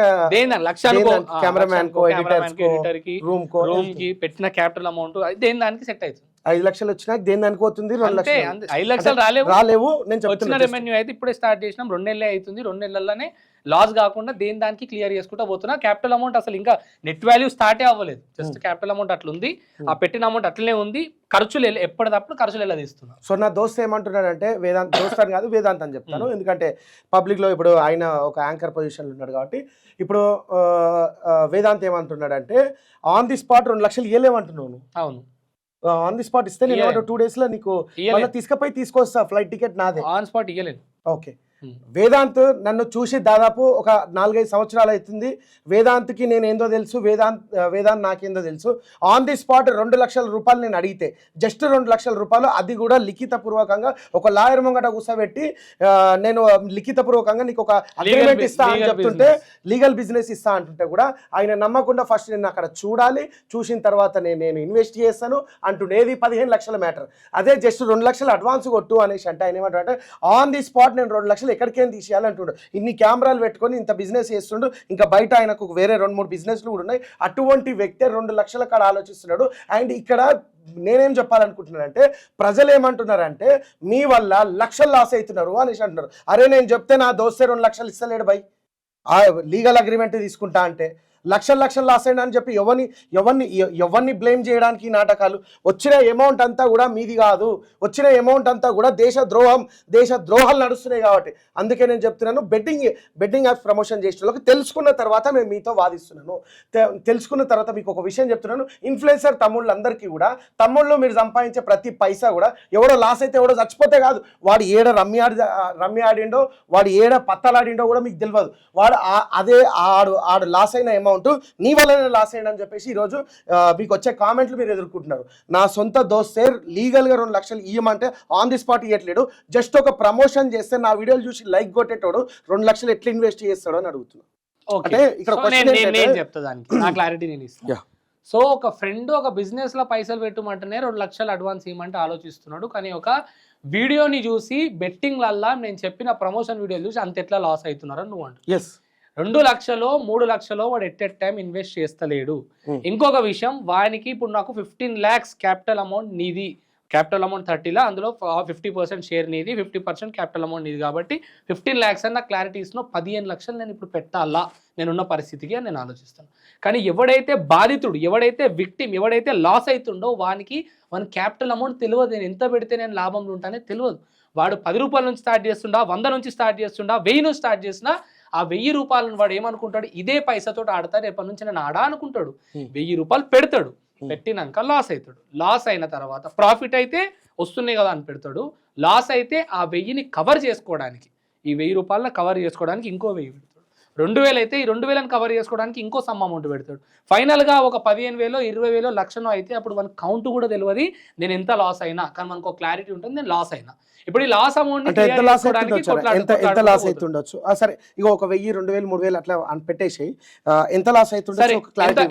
కెమెరామ్యాన్ కో, ఎడిటర్ కి, రూమ్ కి పెట్టిన క్యాపిటల్ అమౌంట్ దేని దానికి సెట్ అవుతుంది. 5 లక్షలు వచ్చినా దేని దానికి పోతుంది? 2 లక్షలు 5 లక్షలు రాలేవు. నేను చెప్తున్నా రెవెన్యూ అయితే ఇప్పుడే స్టార్ట్ చేసినాం, 2 నెలలే అవుతుంది. 2 నెలల్లోనే లాస్ కాకుండా దేని దానికి క్లియర్ చేసుకుంటా పోతున్నా. క్యాపిటల్ అమౌంట్ అసలు ఇంకా నెట్ వాల్యూ స్టార్టే అవ్వలేదు, జస్ట్ క్యాపిటల్ అమౌంట్ అట్లా ఉంది, ఆ పెట్టిన అమౌంట్ అట్లనే ఉంది. ఖర్చులు ఎప్పటికప్పుడు ఖర్చులు ఎలా తీస్తున్నా. సో నా దోస్త్ ఏమంటున్నాడంటే, దోస్త్ అని కాదు వేదాంత్ అని చెప్తాను, ఎందుకంటే పబ్లిక్ లో ఇప్పుడు ఆయన ఒక యాంకర్ పొజిషన్ లో ఉన్నాడు కాబట్టి. ఇప్పుడు వేదాంత్ ఏమంటున్నాడంటే ఆన్ ది స్పాట్ 2 లక్షలు ఇవ్వలేమంటున్నాను. అవును, ఆన్ ది స్పాట్ ఇస్తే నేను 2 days లో నీకు తీసుకొస్తా, ఫ్లైట్ టికెట్ నాదే. ఆన్ స్పాట్ ఇవ్వలేదు. ఓకే, వేదాంత్ నన్ను చూసి దాదాపు ఒక 4-5 సంవత్సరాలు అవుతుంది. వేదాంత్కి నేను ఏందో తెలుసు, వేదాంత్ నాకేందో తెలుసు. ఆన్ ది స్పాట్ 2 లక్షల రూపాయలు నేను అడిగితే, జస్ట్ 2 లక్షల రూపాయలు, అది కూడా లిఖితపూర్వకంగా ఒక లాయర్ ముంగట కూర్చోబెట్టి నేను లిఖితపూర్వకంగా నీకు ఒక అగ్రిమెంట్ ఇస్తా అని చెప్తుంటే, లీగల్ బిజినెస్ ఇస్తా అంటుంటే కూడా ఆయన నమ్మకుండా ఫస్ట్ నేను అక్కడ చూడాలి, చూసిన తర్వాత నేను ఇన్వెస్ట్ చేస్తాను అంటుండేది 15 లక్షల మ్యాటర్. అదే జస్ట్ 2 లక్షలు అడ్వాన్స్ కొట్టు అనేసి అంటే ఆయన ఏమంటారంటే ఆన్ ది స్పాట్ నేను 2 లక్షలు లక్షలు ఎక్కడికేం తీసేయాలి అంటుండు. ఇన్ని కెమెరాలు పెట్టుకొని ఇంత బిజినెస్ చేస్తుండు. ఇంకా బయట ఆయనకు వేరే 2-3 బిజినెస్లు కూడా ఉన్నాయి. అటువంటి వ్యక్తే 2 లక్షల కాడ ఆలోచిస్తున్నాడు. అండ్ ఇక్కడ నేనేం చెప్పాలనుకుంటున్నానంటే ప్రజలు ఏమంటున్నారంటే మీ వల్ల లక్షలు లాస్ అవుతున్నారు అనేసి అంటున్నారు. అరే నేను చెప్తే నా దోస్తే 2 లక్షలు ఇస్తలేడు బై, లీగల్ అగ్రిమెంట్ తీసుకుంటా అంటే లక్షలు లాస్ అయినా అని చెప్పి ఎవరిని బ్లేమ్ చేయడానికి ఈ నాటకాలు. వచ్చిన అమౌంట్ అంతా కూడా మీది కాదు, వచ్చిన అమౌంట్ అంతా కూడా దేశ ద్రోహాలు నడుస్తున్నాయి. కాబట్టి అందుకే నేను చెప్తున్నాను, బెట్టింగ్ యాప్స్ ప్రమోషన్ చేసిన వాళ్ళకి తెలుసుకున్న తర్వాత నేను మీతో వాదిస్తున్నాను. తెలుసుకున్న తర్వాత మీకు ఒక విషయం చెప్తున్నాను, ఇన్ఫ్లుయెన్సర్ తమ్ముళ్ళందరికీ కూడా తమ్ముళ్ళు మీరు సంపాదించే ప్రతి పైసా కూడా ఎవడో లాస్ అయితే ఎవడో చచ్చిపోతే కాదు, వాడు ఏడ రమ్మి ఆడిండో వాడు ఏడ పత్తలాడిండో కూడా మీకు తెలియదు. వాడు అదే ఆడు లాస్ అయిన అమౌంట్ నీ వల్లనే లాస్ అయ్యండి అని చెప్పేసి ఈరోజు మీకు వచ్చే కామెంట్లు మీరు ఎదుర్కొంటున్నారు. నా సొంత దోస్తే లీగల్గా 2 లక్షలు ఇవ్వమంటే ఆన్ ది స్పాట్ ఇవ్వట్లేడు. జస్ట్ ఒక ప్రమోషన్ చేస్తే నా వీడియోలు చూసి లైక్ కొట్టేటోడు 2 లక్షలు ఎట్లా ఇన్వెస్ట్ చేస్తాడు అని అడుగుతున్నాను. అంటే ఇక్కడ చెప్తా దానికి నా క్లారిటీ నేను ఇస్తాను. సో ఒక ఫ్రెండ్ ఒక బిజినెస్ లో పైసలు పెట్టమంటేనే 2 లక్షలు అడ్వాన్స్ ఇవ్వమంటే ఆలోచిస్తున్నాడు. కానీ ఒక వీడియోని చూసి బెట్టింగ్ లల్లా నేను చెప్పిన ప్రమోషన్ వీడియోలు చూసి అంత ఎట్లా లాస్ అవుతున్నారని నువ్వు అంటు. 2 లక్షలు 3 లక్షలు వాడు ఎట్ టైం ఇన్వెస్ట్ చేస్తలేడు. ఇంకొక విషయం, వానికి ఇప్పుడు నాకు 15 lakhs క్యాపిటల్ అమౌంట్ నీది, క్యాపిటల్ అమౌంట్ 30లా అందులో 50% షేర్ నీది, 50% క్యాపిటల్ అమౌంట్ నీది. కాబట్టి 15 lakhs అని నాకు క్లారిటీ ఇస్తున్నావు. 15 లక్షలు నేను ఇప్పుడు పెట్టాలా నేనున్న పరిస్థితికి అని నేను ఆలోచిస్తాను. కానీ ఎవడైతే బాధితుడు, ఎవడైతే విక్టిమ్, ఎవడైతే లాస్ అవుతుండో వాని క్యాపిటల్ అమౌంట్ తెలియదు. నేను ఎంత పెడితే నేను లాభంలో ఉంటానే తెలియదు. వాడు 10 రూపాయల నుంచి స్టార్ట్ చేస్తుండా, 100 నుంచి స్టార్ట్ చేస్తుండా, 1000 నుంచి స్టార్ట్ చేసినా ఆ 1000 రూపాయలను వాడు ఏమనుకుంటాడు, ఇదే పైసతో ఆడతా రేపటి నుంచి నేను ఆడా అనుకుంటాడు. 1000 రూపాయలు పెడతాడు, పెట్టినాక లాస్ అవుతాడు. లాస్ అయిన తర్వాత ప్రాఫిట్ అయితే వస్తున్నాయి కదా అని పెడతాడు. లాస్ అయితే ఆ 1000ని కవర్ చేసుకోవడానికి, ఈ 1000 రూపాయలను కవర్ చేసుకోవడానికి ఇంకో 1000 పెడతాడు. 2000 అయితే ఈ 2000ని కవర్ చేసుకోవడానికి ఇంకో సమ్ అమౌంట్ పెడతాడు. ఫైనల్గా ఒక 15,000 20,000 లక్షనో అయితే అప్పుడు మనకు కౌంట్ కూడా తెలియదు నేను ఎంత లాస్ అయినా. కానీ మనకు ఒక క్లారిటీ ఉంటుంది నేను లాస్ అయినా. ఇప్పుడు ఈ లాస్ అమౌంట్ ఎంత లాస్ అవుతుండొచ్చు సరే, ఇక 1,000 2,000 3,000 అట్లా పెట్టేసి ఎంత లాస్ అవుతుండొచ్చు,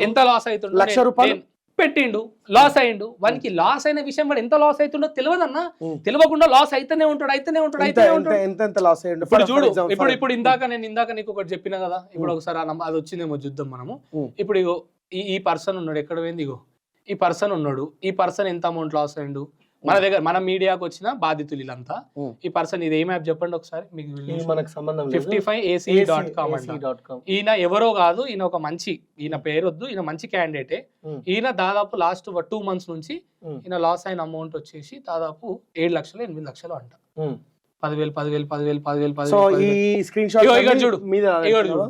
ఎంత లాస్ అవుతుండో, 1,00,000 రూపాయలు పెట్టిండు లాస్ అయ్యిండు. వానికి లాస్ అయిన విషయం వాడు ఎంత లాస్ అవుతుండో తెలియదన్నా. తెలియకుండా లాస్ అయితేనే ఉంటాడు. ఎంత లాస్ అయ్యిండు చూడు. ఇప్పుడు ఇందాక నీకు ఒకటి చెప్పినా కదా, ఇప్పుడు ఒకసారి అది వచ్చిందేమో చూద్దాం మనము. ఇప్పుడు ఇగో ఈ పర్సన్ ఉన్నాడు, ఎక్కడ పోయింది, ఇగో ఈ పర్సన్ ఉన్నాడు. ఈ పర్సన్ ఎంత అమౌంట్ లాస్ అయ్యిండు మన దగ్గర, మన మీడియాకి వచ్చిన బాధితులు వీళ్ళంతా. ఈ పర్సన్ ఇది ఏం యాప్ చెప్పండి ఒకసారి మీకు. 55ac.com అంట. ఈయన ఎవరో కాదు, ఈయన పేరు వద్దు, ఈయన మంచి క్యాండిడేటే. ఈయన దాదాపు లాస్ట్ 2 months నుంచి ఈయన లాస్ అయిన అమౌంట్ వచ్చేసి దాదాపు 7 లక్షలు 8 లక్షలు అంట. 10,000 చూడు.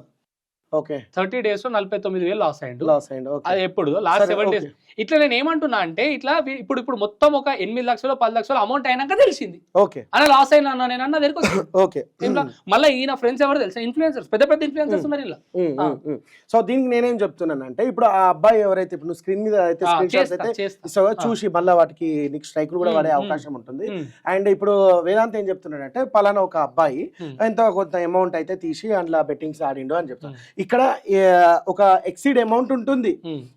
ఓకే 30 days లో 49,000 లాస్ అయ్యిండు. అది ఎప్పుడు లాస్ట్ 7 days. ఇట్లా నేను ఏమంటున్నా అంటే ఇట్లా ఇప్పుడు మొత్తం ఒక 8 లక్షలు 10 లక్షలు అమౌంట్ అయినాక తెలిసింది అలా లాస్ అయినా నేను అన్న దగ్గర. మళ్ళీ ఈయన ఫ్రెండ్స్ ఎవరు తెలుసా, ఇన్ఫ్లుయెన్సర్స్, పెద్ద ఇన్ఫ్లుయెన్సర్స్ ఉన్నారు ఇలా. సో దీనికి నేనేం చెప్తున్నానంటే ఇప్పుడు ఆ అబ్బాయి ఎవరైతే ఇప్పుడు నువ్వు స్క్రీన్ మీద అయితే చూసి మళ్ళీ వాటికి నీకు స్ట్రైకులు కూడా పడే అవకాశం ఉంటుంది. అండ్ ఇప్పుడు వేదాంత్ ఏం చెప్తున్నాడంటే పలానా ఒక అబ్బాయి ఎంతో కొంత అమౌంట్ అయితే తీసి అందులో బెట్టింగ్స్ ఆడిండు అని చెప్తాను. ఇక్కడ ఒక ఎక్సీడ్ అమౌంట్ ఉంటుంది.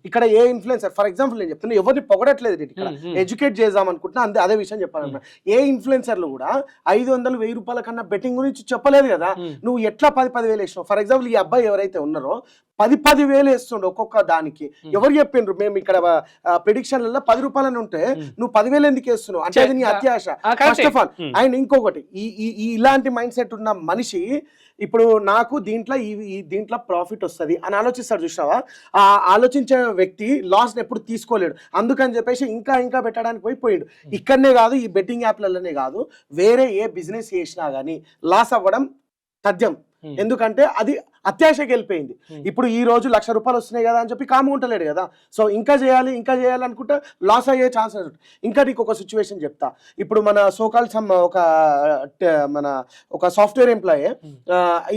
ఇక్కడ ఏ ఇన్ఫ్లుయెన్సర్, ఫర్ ఎగ్జాంపుల్ నేను చెప్తున్నా, ఎవరిని పొగడట్లేదు, ఇక్కడ ఎడ్యుకేట్ చేద్దాం అనుకుంటున్నా, అదే విషయం చెప్పాలన్నా. ఏ ఇన్ఫ్లుయెన్సర్లు కూడా 500-1000 రూపాయల కన్నా బెట్టింగ్ గురించి చెప్పలేదు కదా. నువ్వు ఎట్లా 10,000 వేసినావు. ఫర్ ఎగ్జాంపుల్ ఈ అబ్బాయి ఎవరైతే ఉన్నారో 10,000 వేస్తుండే ఒక్కొక్క దానికి. ఎవరు చెప్పిండ్రు మేము ఇక్కడ ప్రిడిక్షన్లలో 10 రూపాయలని ఉంటే నువ్వు 10,000 ఎందుకు వేస్తున్నావు అంటే అది నీ అత్యాశ ఫస్ట్ ఆఫ్ ఆల్. అండ్ ఇంకొకటి ఇలాంటి మైండ్ సెట్ ఉన్న మనిషి ఇప్పుడు నాకు దీంట్లో ప్రాఫిట్ వస్తుంది అని ఆలోచిస్తాడు చూసావా. ఆ ఆలోచించే వ్యక్తి లాస్ ఎప్పుడు తీసుకోలేడు. అందుకని చెప్పేసి ఇంకా పెట్టడానికి పోయిండు. ఇక్కడనే కాదు, ఈ బెట్టింగ్ యాప్లలోనే కాదు, వేరే ఏ బిజినెస్ చేసినా కానీ లాస్ అవ్వడం తథ్యం. ఎందుకంటే అది అత్యాశకి వెళ్ళిపోయింది. ఇప్పుడు ఈ రోజు 1,00,000 రూపాయలు వస్తున్నాయి కదా అని చెప్పి కాము ఉంటలేడు కదా. సో ఇంకా చేయాలి అనుకుంటే లాస్ అయ్యే ఛాన్సెస్. ఇంకా నీకు ఒక సిచ్యువేషన్ చెప్తా. ఇప్పుడు మన సోకాల్ ఒక సాఫ్ట్వేర్ ఎంప్లాయీ,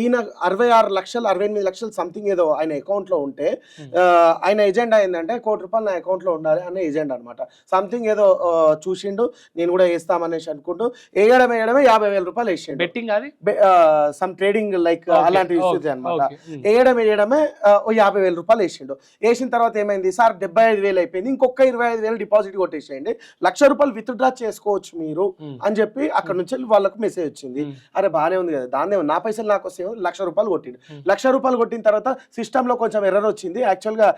ఈయన 66 లక్షలు 68 లక్షలు సంథింగ్ ఏదో ఆయన అకౌంట్ లో ఉంటే ఆయన ఎజెండా ఏంటంటే 1 కోటి రూపాయలు నా అకౌంట్ లో ఉండాలి అనే ఎజెండా అనమాట. సంథింగ్ ఏదో చూసిండు, నేను కూడా వేస్తామనేసి అనుకుంటూ వేయడమే 50,000 రూపాయలు వేసిండు. బెట్టింగ్ అది సమ్ ట్రేడింగ్ లైక్ అలాంటి ఇష్యూస్ అనమాట. అనమాట. వేయడమే ఓ 50,000 రూపాయలు వేసిండు. వేసిన తర్వాత ఏమైంది సార్ 75,000 అయిపోయింది, ఇంకొక 25,000 డిపాజిట్ కొట్టేసేయండి, ₹1,00,000 విత్డ్రా చేసుకోవచ్చు మీరు అని చెప్పి అక్కడ నుంచి వాళ్ళకు మెసేజ్ వచ్చింది. అరే బాగానే ఉంది కదా, దాన్ని నా పైసలు నాకు వస్తే ₹1,00,000 కొట్టిండు. ₹1,00,000 కొట్టిన తర్వాత సిస్టమ్ లో కొంచెం ఎర్రర్ వచ్చింది, యాక్చువల్ గా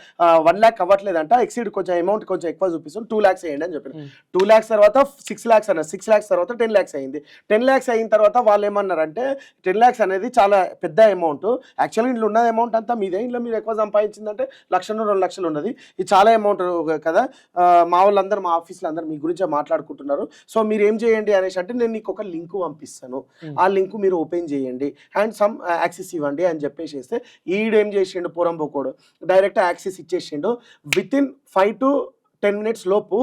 1 lakh అవ్వట్లేదంట, ఎక్సీడ్ కొంచెం అమౌంట్ కొంచెం ఎక్కువ చూపిస్తుంది, 2 lakhs వేయండి అని చెప్పారు. 2 lakhs తర్వాత 6 lakhs అన్నారు, 6 lakhs తర్వాత 10 lakhs అయింది. 10 lakhs అయిన తర్వాత వాళ్ళు ఏమన్నారంటే 10 lakhs అనేది చాలా పెద్ద అమౌంట్, యాక్చువల్గా ఇంట్లో ఉన్న అమౌంట్ అంతా మీదే, ఇంట్లో మీరు ఎక్కువ సంపాదించిందంటే 1,00,000 2 lakhs ఉన్నది, ఇది చాలా అమౌంట్ కదా, మా వాళ్ళందరూ మా ఆఫీస్లో అందరూ మీ గురించే మాట్లాడుకుంటున్నారు, సో మీరు ఏం చేయండి అనేసి అంటే నేను నీకు ఒక లింక్ పంపిస్తాను, ఆ లింక్ మీరు ఓపెన్ చేయండి అండ్ సమ్ యాక్సెస్ ఇవ్వండి అని చెప్పేసి ఈడేం చేసిండు పోరంబోకోడు, డైరెక్ట్ యాక్సెస్ ఇచ్చేసిండు. విత్ ఇన్ 5 to 10 minutes లోపు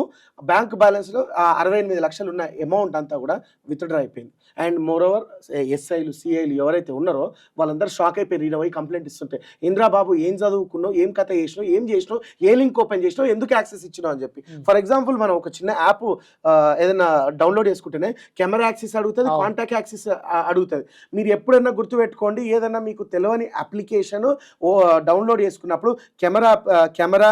బ్యాంక్ బ్యాలెన్స్లో 68 లక్షలు ఉన్న అమౌంట్ అంతా కూడా విత్డ్రా అయిపోయింది. అండ్ మోర్ ఓవర్ ఎస్ఐలు సిఐలు ఎవరైతే ఉన్నారో వాళ్ళందరూ షాక్ అయిపోయి ఈడ పోయి కంప్లైంట్ ఇస్తుంటే, ఇంద్రా బాబు ఏం చదువుకున్నావు, ఏం కథ చేసినావు, ఏం చేసినావు, ఏ లింక్ ఓపెన్ చేసినావు, ఎందుకు యాక్సెస్ ఇచ్చినావు అని చెప్పి. ఫర్ ఎగ్జాంపుల్ మనం ఒక చిన్న యాప్ ఏదైనా డౌన్లోడ్ చేసుకుంటేనే కెమెరా యాక్సెస్ అడుగుతుంది, కాంటాక్ట్ యాక్సెస్ అడుగుతుంది. మీరు ఎప్పుడైనా గుర్తుపెట్టుకోండి, ఏదైనా మీకు తెలియని అప్లికేషన్ డౌన్లోడ్ చేసుకున్నప్పుడు కెమెరా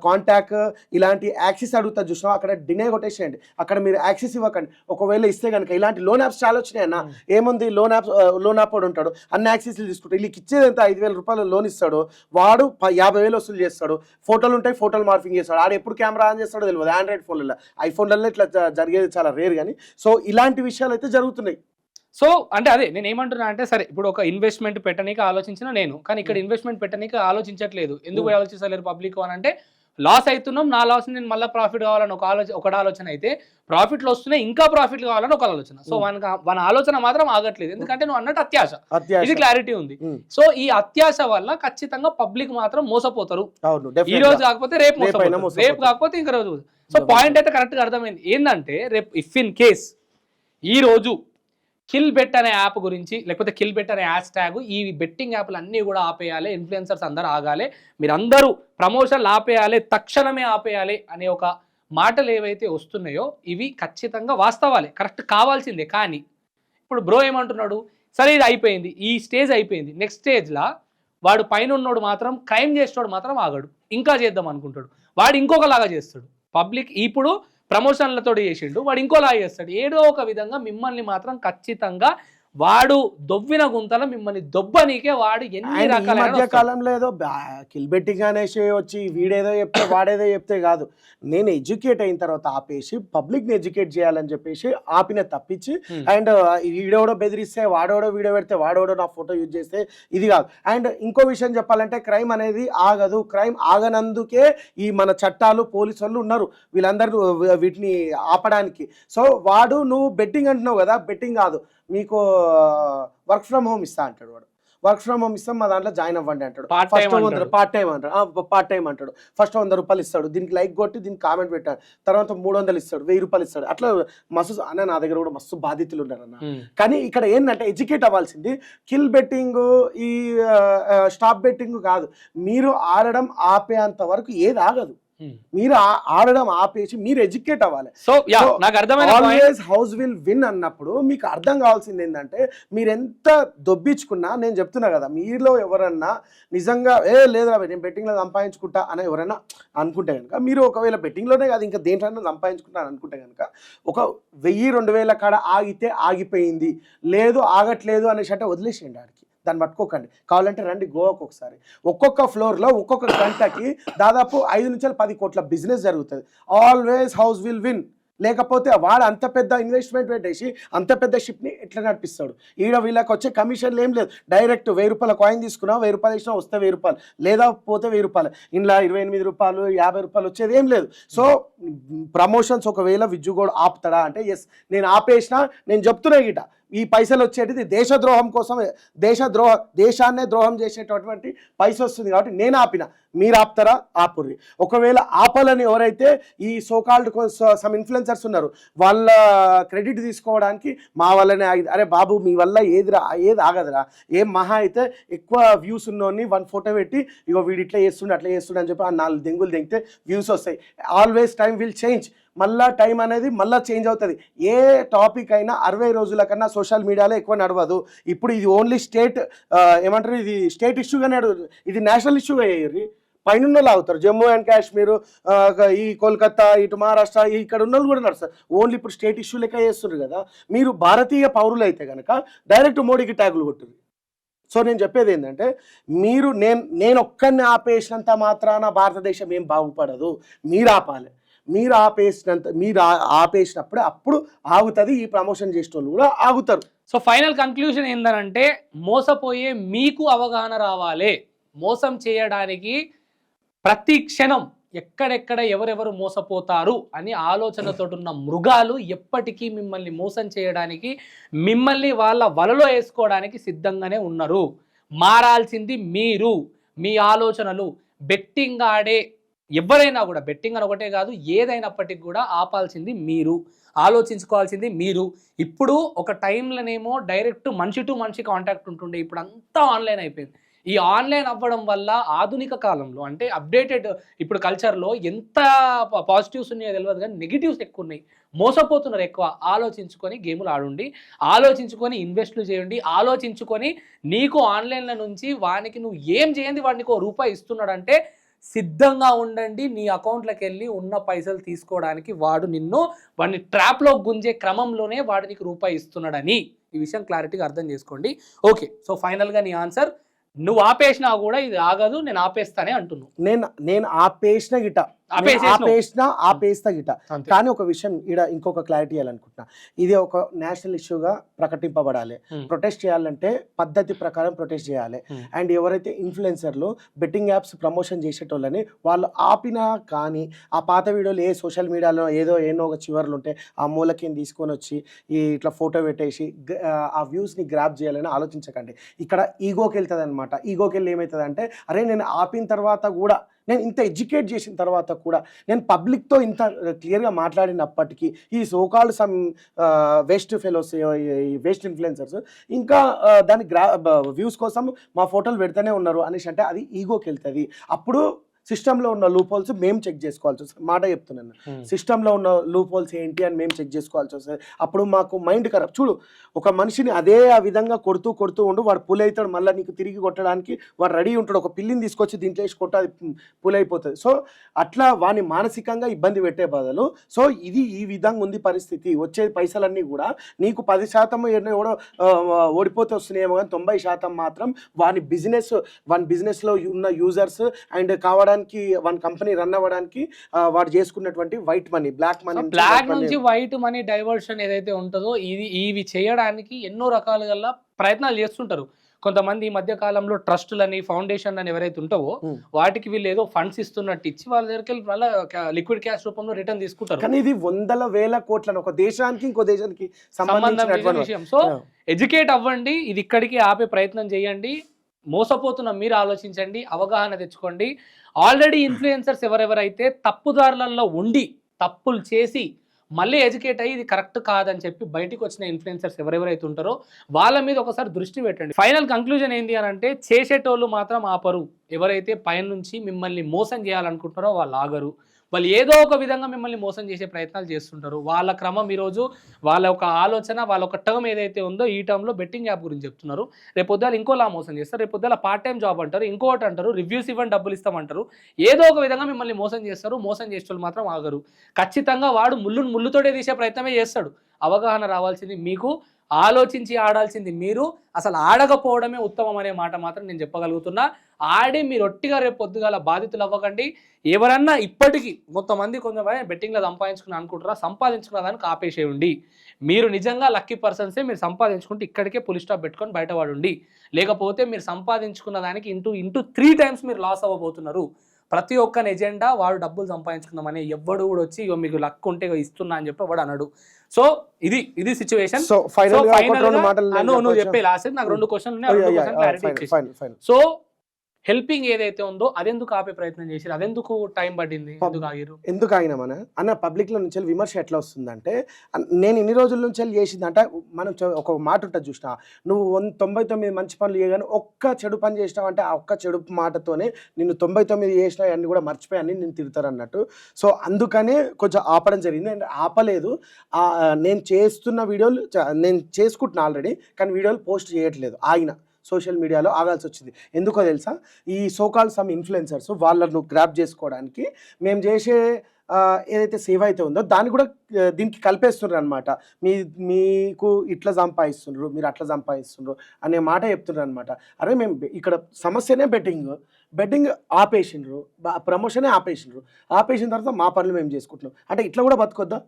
కాంటాక్ట్ ఇలాంటి యాక్సెస్ అడుగుతా చూసినా అక్కడ డినే కొట్టేసేయండి, అక్కడ మీరు యాక్సెస్ ఇవ్వకండి. ఒకవేళ ఇస్తే కనుక ఇలాంటి లోన్ యాప్స్ చాలా వచ్చినాయి అన్న, ఏముంది లోన్ యాప్ వాడు ఉంటాడు, అన్ని యాక్సెస్లు తీసుకుంటాడు, వీళ్ళకి ఇచ్చేది ఎంత 5,000 రూపాయలు లోన్ ఇస్తాడు, వాడు 50,000 వసూలు చేస్తాడు, ఫోటోలు ఉంటాయి ఫోటోలు మార్ఫింగ్ చేస్తాడు, ఆడు ఎప్పుడు కెమెరా ఆన్ చేస్తాడో తెలియదు. ఆండ్రాయిడ్ ఫోన్లలో ఐఫోన్లలో ఇట్లా జరిగేది చాలా రేర్, కానీ సో ఇలాంటి విషయాలు అయితే జరుగుతున్నాయి. సో అంటే అదే నేను ఏమంటున్నా అంటే, సరే ఇప్పుడు ఒక ఇన్వెస్ట్మెంట్ పెట్టనీకి ఆలోచించిన నేను, కానీ ఇక్కడ ఇన్వెస్ట్మెంట్ పెట్టనీకి ఆలోచించట్లేదు. ఎందుకు ఆలోచించలేరు పబ్లిక్ అని అంటే, లాస్ అవుతున్నాం, నా లాస్ నేను మళ్ళీ ప్రాఫిట్ కావాలని ఒక ఆలోచన అయితే, ప్రాఫిట్లు వస్తున్నాయి ఇంకా ప్రాఫిట్లు కావాలని ఒక ఆలోచన. సో మన ఆలోచన మాత్రం ఆగట్లేదు, ఎందుకంటే నువ్వు అన్నట్టు అత్యాశ, ఇది క్లారిటీ ఉంది. సో ఈ అత్యాశ వల్ల ఖచ్చితంగా పబ్లిక్ మాత్రం మోసపోతారు. ఈ రోజు కాకపోతే రేపు మోసపోతారు, రేపు కాకపోతే ఇంకా రోజు. సో పాయింట్ అయితే కరెక్ట్గా అర్థమైంది. ఏంటంటే రేపు ఇఫ్ ఇన్ కేస్ ఈ రోజు కిల్ బెట్ అనే యాప్ గురించి, లేకపోతే కిల్ బెట్ అనే హ్యాష్ ట్యాగ్, ఈ బెట్టింగ్ యాప్లు అన్నీ కూడా ఆపేయాలి, ఇన్ఫ్లుయెన్సర్స్ అందరూ ఆగాలి, మీరందరూ ప్రమోషన్లు ఆపేయాలి, తక్షణమే ఆపేయాలి అనే ఒక మాటలు ఏవైతే వస్తున్నాయో ఇవి ఖచ్చితంగా వాస్తవాలే, కరెక్ట్ కావాల్సిందే. కానీ ఇప్పుడు బ్రో ఏమంటున్నాడు, సరే ఇది అయిపోయింది, ఈ స్టేజ్ అయిపోయింది, నెక్స్ట్ స్టేజ్లో వాడు పైన ఉన్నోడు మాత్రం, క్రైమ్ చేసేవాడు మాత్రం ఆగాడు, ఇంకా చేద్దాం అనుకుంటాడు, వాడు ఇంకొకలాగా చేస్తాడు. పబ్లిక్ ఇప్పుడు ప్రమోషన్లతో చేసిండు, వాడు ఇంకోలా చేస్తాడు, ఏదో ఒక విధంగా మిమ్మల్ని మాత్రం ఖచ్చితంగా వాడు దొవ్విన గుంతల మిమ్మల్ని దొబ్బనీకే వాడు ఎన్ని రకాల మధ్య కాలంలో ఏదో కిల్ బెట్టింగ్ అనేసి వచ్చి వీడేదో చెప్తే వాడేదో చెప్తే కాదు, నేను ఎడ్యుకేట్ అయిన తర్వాత ఆపేసి పబ్లిక్ ని ఎడ్యుకేట్ చేయాలని చెప్పేసి ఆపిన తప్పించి, అండ్ వీడోడో బెదిరిస్తే వాడోడో వీడియో పెడితే వాడోడో నా ఫోటో యూజ్ చేస్తే ఇది కాదు. అండ్ ఇంకో విషయం చెప్పాలంటే, క్రైమ్ అనేది ఆగదు, క్రైమ్ ఆగనందుకే ఈ మన చట్టాలు పోలీసు వాళ్ళు ఉన్నారు వీళ్ళందరూ వీటిని ఆపడానికి. సో వాడు నువ్వు బెట్టింగ్ అంటున్నావు కదా, బెట్టింగ్ కాదు, మీకు వర్క్ ఫ్రమ్ హోమ్ ఇస్తా అంటాడు వాడు, వర్క్ ఫ్రమ్ హోమ్ ఇస్తాం మా దాంట్లో జాయిన్ అవ్వండి అంటాడు, ఫస్ట్ పార్ట్ టైం అంటాడు, ఫస్ట్ 100 రూపాయలు ఇస్తాడు, దీనికి లైక్ కొట్టి దీనికి కామెంట్ పెట్టాడు, తర్వాత 300 ఇస్తాడు, 1000 రూపాయలు ఇస్తాడు, అట్లా మస్తు అన్న నా దగ్గర కూడా మస్తు బాధితులు ఉన్నారు అన్న. కానీ ఇక్కడ ఏంటంటే ఎడ్యుకేట్ అవ్వాల్సింది కిల్ బెట్టింగ్ ఈ స్టాప్ బెట్టింగ్ కాదు, మీరు ఆడడం ఆపేంత వరకు ఏది ఆగదు, మీరు ఆడడం ఆపేసి మీరు ఎడ్యుకేట్ అవ్వాలి. సో నాకు అర్థమైంది, ఆల్వేస్ హౌస్ విల్ విన్ అన్నప్పుడు మీకు అర్థం కావాల్సింది ఏంటంటే, మీరు ఎంత దొబ్బించుకున్నా, నేను చెప్తున్నా కదా, మీలో ఎవరన్నా నిజంగా లేదురా నేను బెట్టింగ్లో సంపాదించుకుంటా అని ఎవరైనా అనుకుంటే కనుక, మీరు ఒకవేళ బెట్టింగ్లోనే కాదు ఇంకా దేంట్లోనే సంపాదించుకుంటాను అనుకుంటే కనుక, ఒక 1000-2000 కాడ ఆగితే ఆగిపోయింది, లేదు ఆగట్లేదు అనేసి అంటే వదిలేసేయండి, ఆడికి దాన్ని పట్టుకోకండి, కావాలంటే రండి గోవాకు ఒకసారి. ఒక్కొక్క ఫ్లోర్లో ఒక్కొక్క గంటకి దాదాపు 5 నుంచి 10 కోట్ల బిజినెస్ జరుగుతుంది. Always house will win. లేకపోతే వాడు అంత పెద్ద ఇన్వెస్ట్మెంట్ పెట్టేసి అంత పెద్ద షిప్ని ఎట్లా నడిపిస్తాడు? వీళ్ళకి వచ్చే కమిషన్లు ఏం లేదు, డైరెక్ట్ 1000 రూపాయల కాయిన్ తీసుకున్నావు, 1000 రూపాయలు ఇచ్చినా వస్తే 1000 రూపాయలు, లేదా పోతే 1000 రూపాయలు, ఇంట్లో 28 రూపాయలు 50 రూపాయలు వచ్చేది ఏం లేదు. సో ప్రమోషన్స్ ఒకవేళ విజ్జుగోడు ఆపుతాడా అంటే, ఎస్ నేను ఆపేసినా, నేను చెప్తున్నా గిట ఈ పైసలు వచ్చేటిది దేశద్రోహం కోసం, దేశాన్నే ద్రోహం చేసేటటువంటి పైసలు వస్తుంది కాబట్టి నేను ఆపిన, మీరు ఆపుతారా? ఆపుర్రి. ఒకవేళ ఆపాలని ఎవరైతే ఈ సోకాల్డ్ సమ్ ఇన్ఫ్లుయెన్సర్స్ ఉన్నారు వాళ్ళ క్రెడిట్ తీసుకోవడానికి మా వల్లనే ఆగింది. అరే బాబు మీ వల్ల ఏది ఆగదురా, ఏం మహా అయితే ఎక్కువ వ్యూస్ ఉన్నోని 1 ఫోటో పెట్టి ఇగో వీడు ఇట్లా చేస్తుండే అట్లా చేస్తుండే అని చెప్పి ఆ 4 దెంగులు దింగితే వ్యూస్ వస్తాయి. Always time will change. మళ్ళా టైం అనేది మళ్ళీ చేంజ్ అవుతుంది. ఏ టాపిక్ అయినా 60 రోజుల కన్నా సోషల్ మీడియాలో ఎక్కువ నడవదు. ఇప్పుడు ఇది ఓన్లీ స్టేట్ ఏమంటారు, ఇది స్టేట్ ఇష్యూగా నడవదు, ఇది నేషనల్ ఇష్యూగా అయ్యి పైన అవుతారు. జమ్మూ అండ్ కాశ్మీర్, ఈ కోల్కతా, ఇటు మహారాష్ట్ర, ఇక్కడ ఉన్న వాళ్ళు కూడా నడుస్తారు. ఓన్లీ ఇప్పుడు స్టేట్ ఇష్యూ లెక్క చేస్తున్నారు కదా. మీరు భారతీయ పౌరులు అయితే కనుక డైరెక్ట్ మోడీకి ట్యాగులు కొట్టారు. సో నేను చెప్పేది ఏంటంటే, మీరు నేను ఒక్కరిని ఆపేసినంత మాత్రాన భారతదేశం ఏం బాగుపడదు. మీరు ఆపాలి. మీరు ఆపేసినప్పుడు అప్పుడు ఆగుతుంది. ఈ ప్రమోషన్ చేసే వాళ్ళు కూడా ఆగుతారు. సో ఫైనల్ కంక్లూజన్ ఏంటంటే, మోసపోయే మీకు అవగాహన రావాలి. మోసం చేయడానికి ప్రతి క్షణం ఎక్కడెక్కడ ఎవరెవరు మోసపోతారు అని ఆలోచనతో ఉన్న మృగాలు ఎప్పటికీ మిమ్మల్ని మోసం చేయడానికి, మిమ్మల్ని వాళ్ళ వలలో వేసుకోవడానికి సిద్ధంగానే ఉన్నారు. మారాల్సింది మీరు, మీ ఆలోచనలు. బెట్టింగ్ ఆడే ఎవరైనా కూడా, బెట్టింగ్ అని ఒకటే కాదు, ఏదైనప్పటికీ కూడా ఆపాల్సింది మీరు, ఆలోచించుకోవాల్సింది మీరు. ఇప్పుడు ఒక టైంలోనేమో డైరెక్ట్ మనిషి టు మనిషి కాంటాక్ట్ ఉంటుండే, ఇప్పుడు అంతా ఆన్లైన్ అయిపోయింది. ఈ ఆన్లైన్ అవ్వడం వల్ల ఆధునిక కాలంలో అంటే అప్డేటెడ్ ఇప్పుడు కల్చర్లో ఎంత పాజిటివ్స్ ఉన్నాయో తెలియదు కానీ నెగిటివ్స్ ఎక్కువ ఉన్నాయి. మోసపోతున్నారు ఎక్కువ. ఆలోచించుకొని గేములు ఆడుండి, ఆలోచించుకొని ఇన్వెస్ట్లు చేయండి, ఆలోచించుకొని నీకు ఆన్లైన్ల నుంచి వానికి నువ్వు ఏం చేయండి వాడు నీకు ₹1 ఇస్తున్నాడంటే సిద్ధంగా ఉండండి. నీ అకౌంట్లోకి వెళ్ళి ఉన్న పైసలు తీసుకోవడానికి వాడిని ట్రాప్లో గుంజే క్రమంలోనే వాడు నీకు ₹1 ఇస్తున్నాడని ఈ విషయం క్లారిటీగా అర్థం చేసుకోండి. ఓకే, సో ఫైనల్గా నీ ఆన్సర్, నువ్వు ఆపేసినా కూడా ఇది ఆగదు, నేను ఆపేస్తానే అంటున్నావు. నేను ఆపేస్తా గిట. కానీ ఒక విషయం ఇక్కడ ఇంకొక క్లారిటీ ఇవ్వాలనుకుంటున్నా. ఇది ఒక నేషనల్ ఇష్యూగా ప్రకటింపబడాలి. ప్రొటెస్ట్ చేయాలంటే పద్ధతి ప్రకారం ప్రొటెస్ట్ చేయాలి. అండ్ ఎవరైతే ఇన్ఫ్లుయెన్సర్లు బెట్టింగ్ యాప్స్ ప్రమోషన్ చేసేటోళ్ళని వాళ్ళు ఆపినా కానీ ఆ పాత వీడియోలు ఏ సోషల్ మీడియాలో ఏదో ఒక చివర్లు ఉంటే ఆ మూలకి తీసుకొని వచ్చి ఇట్లా ఫోటో పెట్టేసి ఆ వ్యూస్ని గ్రాప్ చేయాలని ఆలోచించకండి. ఇక్కడ ఈగోకి వెళ్తుంది అనమాట. ఈగోకి వెళ్ళి ఏమవుతుంది అంటే, అరే నేను ఆపిన తర్వాత కూడా, నేను ఇంత ఎడ్యుకేట్ చేసిన తర్వాత కూడా, నేను పబ్లిక్తో ఇంత క్లియర్గా మాట్లాడినప్పటికీ ఈ so called some waste fellows, waste influencers ఇంకా దాని వ్యూస్ కోసం మా ఫోటోలు పెడితేనే ఉన్నారు అనేసి అంటే అది ఈగోకి వెళ్తుంది. అప్పుడు సిస్టంలో ఉన్న లూప్ హోల్స్ మేము చెక్ చేసుకోవాల్సి వస్తుంది. మాట చెప్తున్నాను, సిస్టంలో ఉన్న లూప్ హోల్స్ ఏంటి అని మేము చెక్ చేసుకోవాల్సి వస్తుంది. అప్పుడు మాకు మైండ్ కరప్ట్. చూడు, ఒక మనిషిని ఆ విధంగా కొడుతూ ఉండు, వాడు పుల్ అవుతాడు, మళ్ళీ నీకు తిరిగి కొట్టడానికి వాడు రెడీ ఉంటాడు. ఒక పిల్లిని తీసుకొచ్చి దీంట్లో వేసి కొట్ట, అది పుల్ అయిపోతుంది. సో అట్లా వాడిని మానసికంగా ఇబ్బంది పెట్టే బదులు, సో ఇది ఈ విధంగా ఉంది పరిస్థితి. వచ్చే పైసలన్నీ కూడా నీకు 10% ఎవడో ఓడిపోతే వస్తున్నాయేమో, కానీ 90% మాత్రం వాని బిజినెస్లో ఉన్న యూజర్స్ అండ్ కావడానికి వన్ కంపెనీ రన్ అవ్వడానికి వాడు చేసుకున్నటువంటి వైట్ మనీ, బ్లాక్ నుంచి వైట్ మనీ డైవర్షన్ ఏదైతే ఉంటుందో ఇవి చేయడానికి ఎన్నో రకాలుగా ప్రయత్నాలు చేస్తుంటారు. కొంతమంది ఈ మధ్య కాలంలో ట్రస్టులని, ఫౌండేషన్ అని ఎవరైతే ఉంటావో వాటికి వీళ్ళు ఏదో ఫండ్స్ ఇస్తున్నట్టు ఇచ్చి వాళ్ళ దగ్గరికి వెళ్ళి మళ్ళీ లిక్విడ్ క్యాష్ రూపంలో రిటర్న్ తీసుకుంటారు. కానీ ఇది 100,000 కోట్లను ఒక దేశానికి ఇంకో దేశానికి సంబంధించిన విషయం. సో ఎడ్యుకేట్ అవ్వండి, ఇది ఇక్కడికి ఆపే ప్రయత్నం చేయండి. మోసపోతున్న మీరు ఆలోచించండి, అవగాహన తెచ్చుకోండి. ఆల్రెడీ ఇన్ఫ్లుయెన్సర్స్ ఎవరెవరైతే తప్పుదారులలో ఉండి తప్పులు చేసి మళ్ళీ ఎడ్యుకేట్ అయ్యి ఇది కరెక్ట్ కాదని చెప్పి బయటికి వచ్చిన ఇన్ఫ్లుయెన్సర్స్ ఎవరెవరైతే ఉంటారో వాళ్ళ మీద ఒకసారి దృష్టి పెట్టండి. ఫైనల్ కంక్లూజన్ ఏంటి అని అంటే, చేసేటోళ్ళు మాత్రం ఆపరు. ఎవరైతే పైనుంచి మిమ్మల్ని మోసం చేయాలనుకుంటారో వాళ్ళు ఆగరు. వాళ్ళు ఏదో ఒక విధంగా మిమ్మల్ని మోసం చేసే ప్రయత్నాలు చేస్తుంటారు. వాళ్ళ క్రమం ఈరోజు వాళ్ళ ఒక ఆలోచన, వాళ్ళ ఒక టర్మ్ ఏదైతే ఉందో ఈ టర్మ్లో బెట్టింగ్ యాప్ గురించి చెప్తున్నారు. రేపొద్దాలు ఇంకోలా మోసం చేస్తారు, రేపొద్దాల పార్ట్ టైం జాబ్ అంటారు, ఇంకోటి అంటారు, రివ్యూస్ ఇవ్వండి డబ్బులు ఇస్తామంటారు. ఏదో ఒక విధంగా మిమ్మల్ని మోసం చేస్తారు. మోసం చేసే వాళ్ళు మాత్రం ఆగరు. ఖచ్చితంగా వాడు ముళ్ళుతోటే తీసే ప్రయత్నమే చేస్తాడు. అవగాహన రావాల్సింది మీకు, ఆలోచించి ఆడాల్సింది మీరు. అసలు ఆడకపోవడమే ఉత్తమం అనే మాట మాత్రం నేను చెప్పగలుగుతున్నా. ఆడి మీరు ఒట్టిగా రేపు పొద్దుగాల బాధితులు అవ్వకండి. ఎవరన్నా ఇప్పటికీ కొంతమంది బెట్టింగ్లో అనుకుంటారా, సంపాదించుకున్న దానికి ఆపేసేయండి. మీరు నిజంగా లక్కీ పర్సన్సే. మీరు సంపాదించుకుంటే ఇక్కడికే పులి స్టాప్ పెట్టుకొని బయటపడండి. లేకపోతే మీరు సంపాదించుకున్న దానికి ఇంటూ 3 times మీరు లాస్ అవ్వబోతున్నారు. ప్రతి ఒక్క ఎజెండా వాడు డబ్బులు సంపాదించుకుందామని ఎవ్వడు కూడా వచ్చి మీకు లక్ ఉంటే ఇస్తున్నా అని చెప్పి వాడు అన్నాడు. సో ఇది సిచ్యువేషన్. నువ్వు చెప్పే లాస్ట్ నాకు 2 క్వశ్చన్లు క్లారిటీ. సో హెల్పింగ్ ఏదైతే ఉందో అదెందుకు ఆపే ప్రయత్నం చేశారు? అదెందుకు టైం పట్టింది? ఎందుకు ఆగిరు? ఎందుకు ఆగినామన అన్న పబ్లిక్ లో నుంచి విమర్శ ఎట్లా వస్తుందంటే నేను ఇన్ని రోజుల నుంచి చేసింది అంటే మనం ఒక మాట ఉంటుంది చూసినా, నువ్వు 99 మంచి పనులు చేయగానే ఒక్క చెడు పని చేసినావు అంటే ఆ ఒక్క చెడు మాటతోనే నిన్ను 99 చేసినా అన్ని కూడా మర్చిపోయాన్ని నేను తిడతారు అన్నట్టు. సో అందుకనే కొంచెం ఆపడం జరిగింది. అండ్ ఆపలేదు, నేను చేస్తున్న వీడియోలు నేను చేసుకుంటున్నా ఆల్రెడీ, కానీ వీడియోలు పోస్ట్ చేయట్లేదు, ఆగిన. సోషల్ మీడియాలో ఆగాల్సి వచ్చింది. ఎందుకో తెలుసా, ఈ సోకాల్ సమ్ ఇన్ఫ్లుయెన్సర్స్ వాళ్ళను గ్రాప్ చేసుకోవడానికి మేము చేసే ఏదైతే సేవ అయితే ఉందో దాన్ని కూడా దీనికి కలిపేస్తున్నారు అనమాట. మీకు ఇట్లా సంపాదిస్తున్నారు, మీరు అట్లా సంపాదిస్తున్నారు అనే మాట చెప్తున్నారు అనమాట. అరే మేము ఇక్కడ సమస్యనే బెట్టింగ్ ఆపేసిండ్రు, ప్రమోషనే ఆపేసిన తర్వాత మా పనులు మేము చేసుకుంటున్నాం అంటే ఇట్లా కూడా బతుకొద్దా?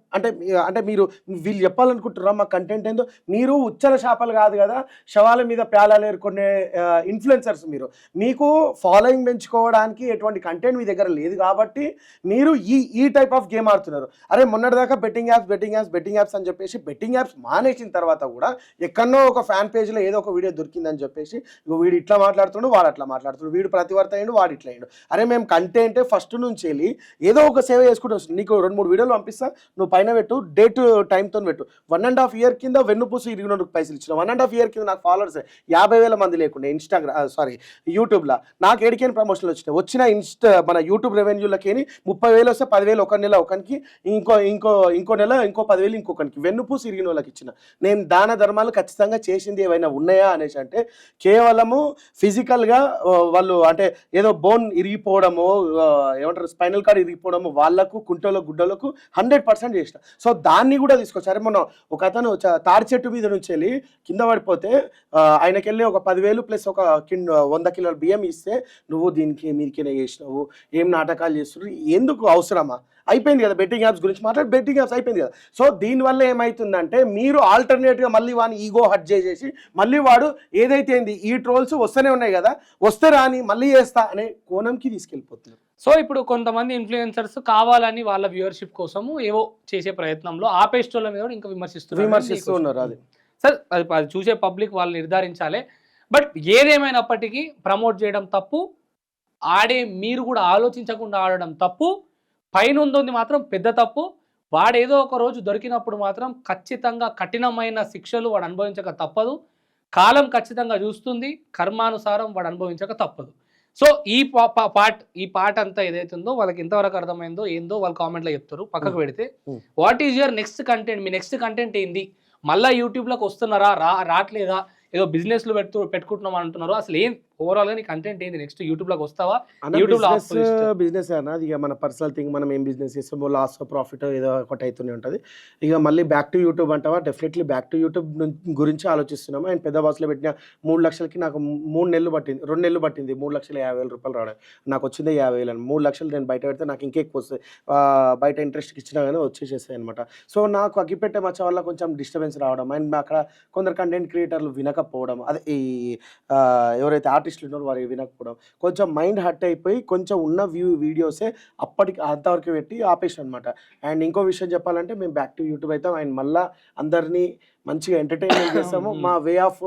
అంటే మీరు వీళ్ళు చెప్పాలనుకుంటున్నారా మా కంటెంట్ ఏందో? మీరు ఉచ్చల చేపలు కాదు కదా, శవాల మీద ప్యాలాలు ఏరుకునే ఇన్ఫ్లుయెన్సర్స్. మీకు ఫాలోయింగ్ పెంచుకోవడానికి ఎటువంటి కంటెంట్ మీ దగ్గర లేదు కాబట్టి మీరు ఈ టైప్ ఆఫ్ గేమ్ ఆడుతున్నారు. అరే మొన్నటిదాకా బెట్టింగ్ యాప్స్ అని చెప్పేసి బెట్టింగ్ యాప్స్ మానేసిన తర్వాత కూడా ఎక్కడో ఒక ఫ్యాన్ పేజ్లో ఏదో ఒక వీడియో దొరికిందని చెప్పేసి వీడు ఇట్లా మాట్లాడుతున్నాడు, వాడు అట్లా మాట్లాడుతున్నాడు, వీడు ప్రతివర్త అయ్యాడు, వాడు ఇట్లా అయ్యాడు. అరే మేము కంటెంట్ ఫస్ట్ నుంచి వెళ్ళి ఏదో ఒక సేవ చేసుకుంటూ వస్తుంది. నీకు 2-3 వీడియోలు పంపిస్తా, నువ్వు పైన పెట్టు, డేట్ టైంతో పెట్టు. 1.5 year కింద వెన్నుపూసి ఇరిగినందుకు పైసలు ఇచ్చిన. 1.5 year కింద నాకు ఫాలోవర్స్ 50,000 మంది లేకుండా యూట్యూబ్లో నాకు ఏడికైనా ప్రమోషన్లు వచ్చిన మన యూట్యూబ్ రెవెన్యూలకి 30,000 వస్తే 10,000 ఒక నెల ఒకరికి, ఇంకో నెల ఇంకో 10,000 ఇంకొకరికి. వెన్నుపూసి ఇరిగిన వాళ్ళకి ఇచ్చిన. నేను దాన ధర్మాలు ఖచ్చితంగా చేసింది ఏమైనా ఉన్నాయా అనేసి అంటే కేవలము ఫిజికల్గా వాళ్ళు అంటే ఏదో బోన్ ఇరిగిపోవడము, ఏమంటారు స్పైనల్ కార్డ్ ఇరిగిపోవడము, వాళ్ళకు కుంటలో గుడ్డలకు 100% చేసిన. సో దాన్ని కూడా తీసుకొచ్చారు. మనం ఒక అతను తాడి చెట్టు మీద నుంచి వెళ్ళి కింద పడిపోతే ఆయనకెళ్ళి ఒక 10,000 ప్లస్ ఒక 100 కిలోల బియ్యం ఇస్తే నువ్వు మీరికైనా చేసినావు, ఏం నాటకాలు చేస్తున్నారు, ఎందుకు అవసరమా? అయిపోయింది కదా, బెట్టింగ్ యాప్స్ గురించి మాట్లాడి బెట్టింగ్ యాప్స్ అయిపోయింది కదా. సో దీనివల్ల ఏమవుతుందంటే మీరు ఆల్టర్నేట్గా మళ్ళీ వాడిని ఈగో హట్ చేసేసి మళ్ళీ వాడు ఏదైతే ఏంది ఈ ట్రోల్స్ వస్తూనే ఉన్నాయి కదా, వస్తే రాని మళ్ళీ చేస్తా అనే కోణంకి తీసుకెళ్ళిపోతున్నారు. సో ఇప్పుడు కొంతమంది ఇన్ఫ్లుయెన్సర్స్ కావాలని వాళ్ళ వ్యూవర్షిప్ కోసము ఏవో చేసే ప్రయత్నంలో ఆపేస్టోళ్ళ మీద కూడా ఇంకా విమర్శిస్తూ ఉన్నారు. అది సార్ అది చూసే పబ్లిక్ వాళ్ళు నిర్ధారించాలి. బట్ ఏదేమైనప్పటికీ ప్రమోట్ చేయడం తప్పు, ఆడే మీరు కూడా ఆలోచించకుండా ఆడడం తప్పు, పైన ఉంది మాత్రం పెద్ద తప్పు. వాడేదో ఒక రోజు దొరికినప్పుడు మాత్రం ఖచ్చితంగా కఠినమైన శిక్షలు వాడు అనుభవించక తప్పదు. కాలం ఖచ్చితంగా చూస్తుంది, కర్మానుసారం వాడు అనుభవించక తప్పదు. సో ఈ పార్ట్ అంతా ఏదైతే ఉందో వాళ్ళకి ఎంతవరకు అర్థమైందో ఏందో వాళ్ళు కామెంట్లో చెప్తారు. పక్కకు పెడితే what is your next content? Me next content ఏంది? మళ్ళీ యూట్యూబ్లోకి వస్తున్నారా, రావట్లేదా, ఏదో బిజినెస్లు పెట్టుకుంటున్నాం అంటున్నారు. అసలు ఏం ఓవరాల్ గా నీ కంటెంట్ ఏంది? నెక్స్ట్ యూట్యూబ్ లోకి వస్తావా? బిజినెస్ అన్నది ఇక మన పర్సనల్ థింగ్, మనం ఏం బిజినెస్ చేస్తామో లాస్ ప్రాఫిట్ ఏదో ఒకటి అవుతూనే ఉంటుంది. ఇక మళ్ళీ బ్యాక్ టు యూట్యూబ్ అంటావా? డెఫినెట్లీ బ్యాక్ టు యూట్యూబ్ గురించి ఆలోచిస్తున్నాము. అండ్ పెద్ద బాస్లో పెట్టిన 3 లక్షలకి నాకు 2 నెలలు పట్టింది. 3,50,000 రూపాయలు రావడం. నాకు వచ్చిందే 50,000 అని. 3 లక్షలు నేను బయట పెడితే నాకు ఇంకెక్కువ వస్తుంది. బయట ఇంట్రెస్ట్కి ఇచ్చినా కానీ వచ్చేసేస్తాయి అనమాట. సో నాకు అగ్గిపెట్టే మచ్చ వల్ల కొంచెం డిస్టర్బెన్స్ రావడం, అండ్ అక్కడ కొందరు కంటెంట్ క్రియేటర్లు వినకపోవడం, అదే ఈ ఎవరైతే ఆర్టిస్టులు ఉన్నారో వారు వినకపోవడం, కొంచెం మైండ్ హర్ట్ అయిపోయి కొంచెం ఉన్న వీడియోసే అప్పటికి అంతవరకు పెట్టి ఆపేసాను అనమాట. అండ్ ఇంకో విషయం చెప్పాలంటే మేము బ్యాక్ టు యూట్యూబ్ అవుతాం అండ్ మళ్ళీ అందరినీ మంచిగా ఎంటర్టైన్మెంట్ చేస్తాము. మా వే ఆఫ్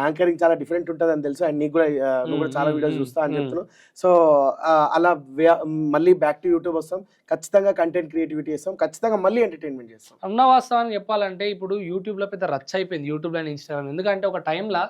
యాంకరింగ్ చాలా డిఫరెంట్ ఉంటుంది అని తెలుసు. అండ్ నీకు కూడా నువ్వు కూడా చాలా వీడియోస్ చూస్తా అని చెప్తున్నావు. సో అలా మళ్ళీ బ్యాక్ టు యూట్యూబ్ వస్తాం, ఖచ్చితంగా కంటెంట్ క్రియేటివిటీ చేస్తాం, ఖచ్చితంగా మళ్ళీ ఎంటర్టైన్మెంట్ చేస్తాం. అన్న వాస్తవాన్ని చెప్పాలంటే ఇప్పుడు యూట్యూబ్లో పెద్ద రచ్చ అయిపోయింది, యూట్యూబ్లో ఇన్స్టాగ్రామ్. ఎందుకంటే ఒక టైంలో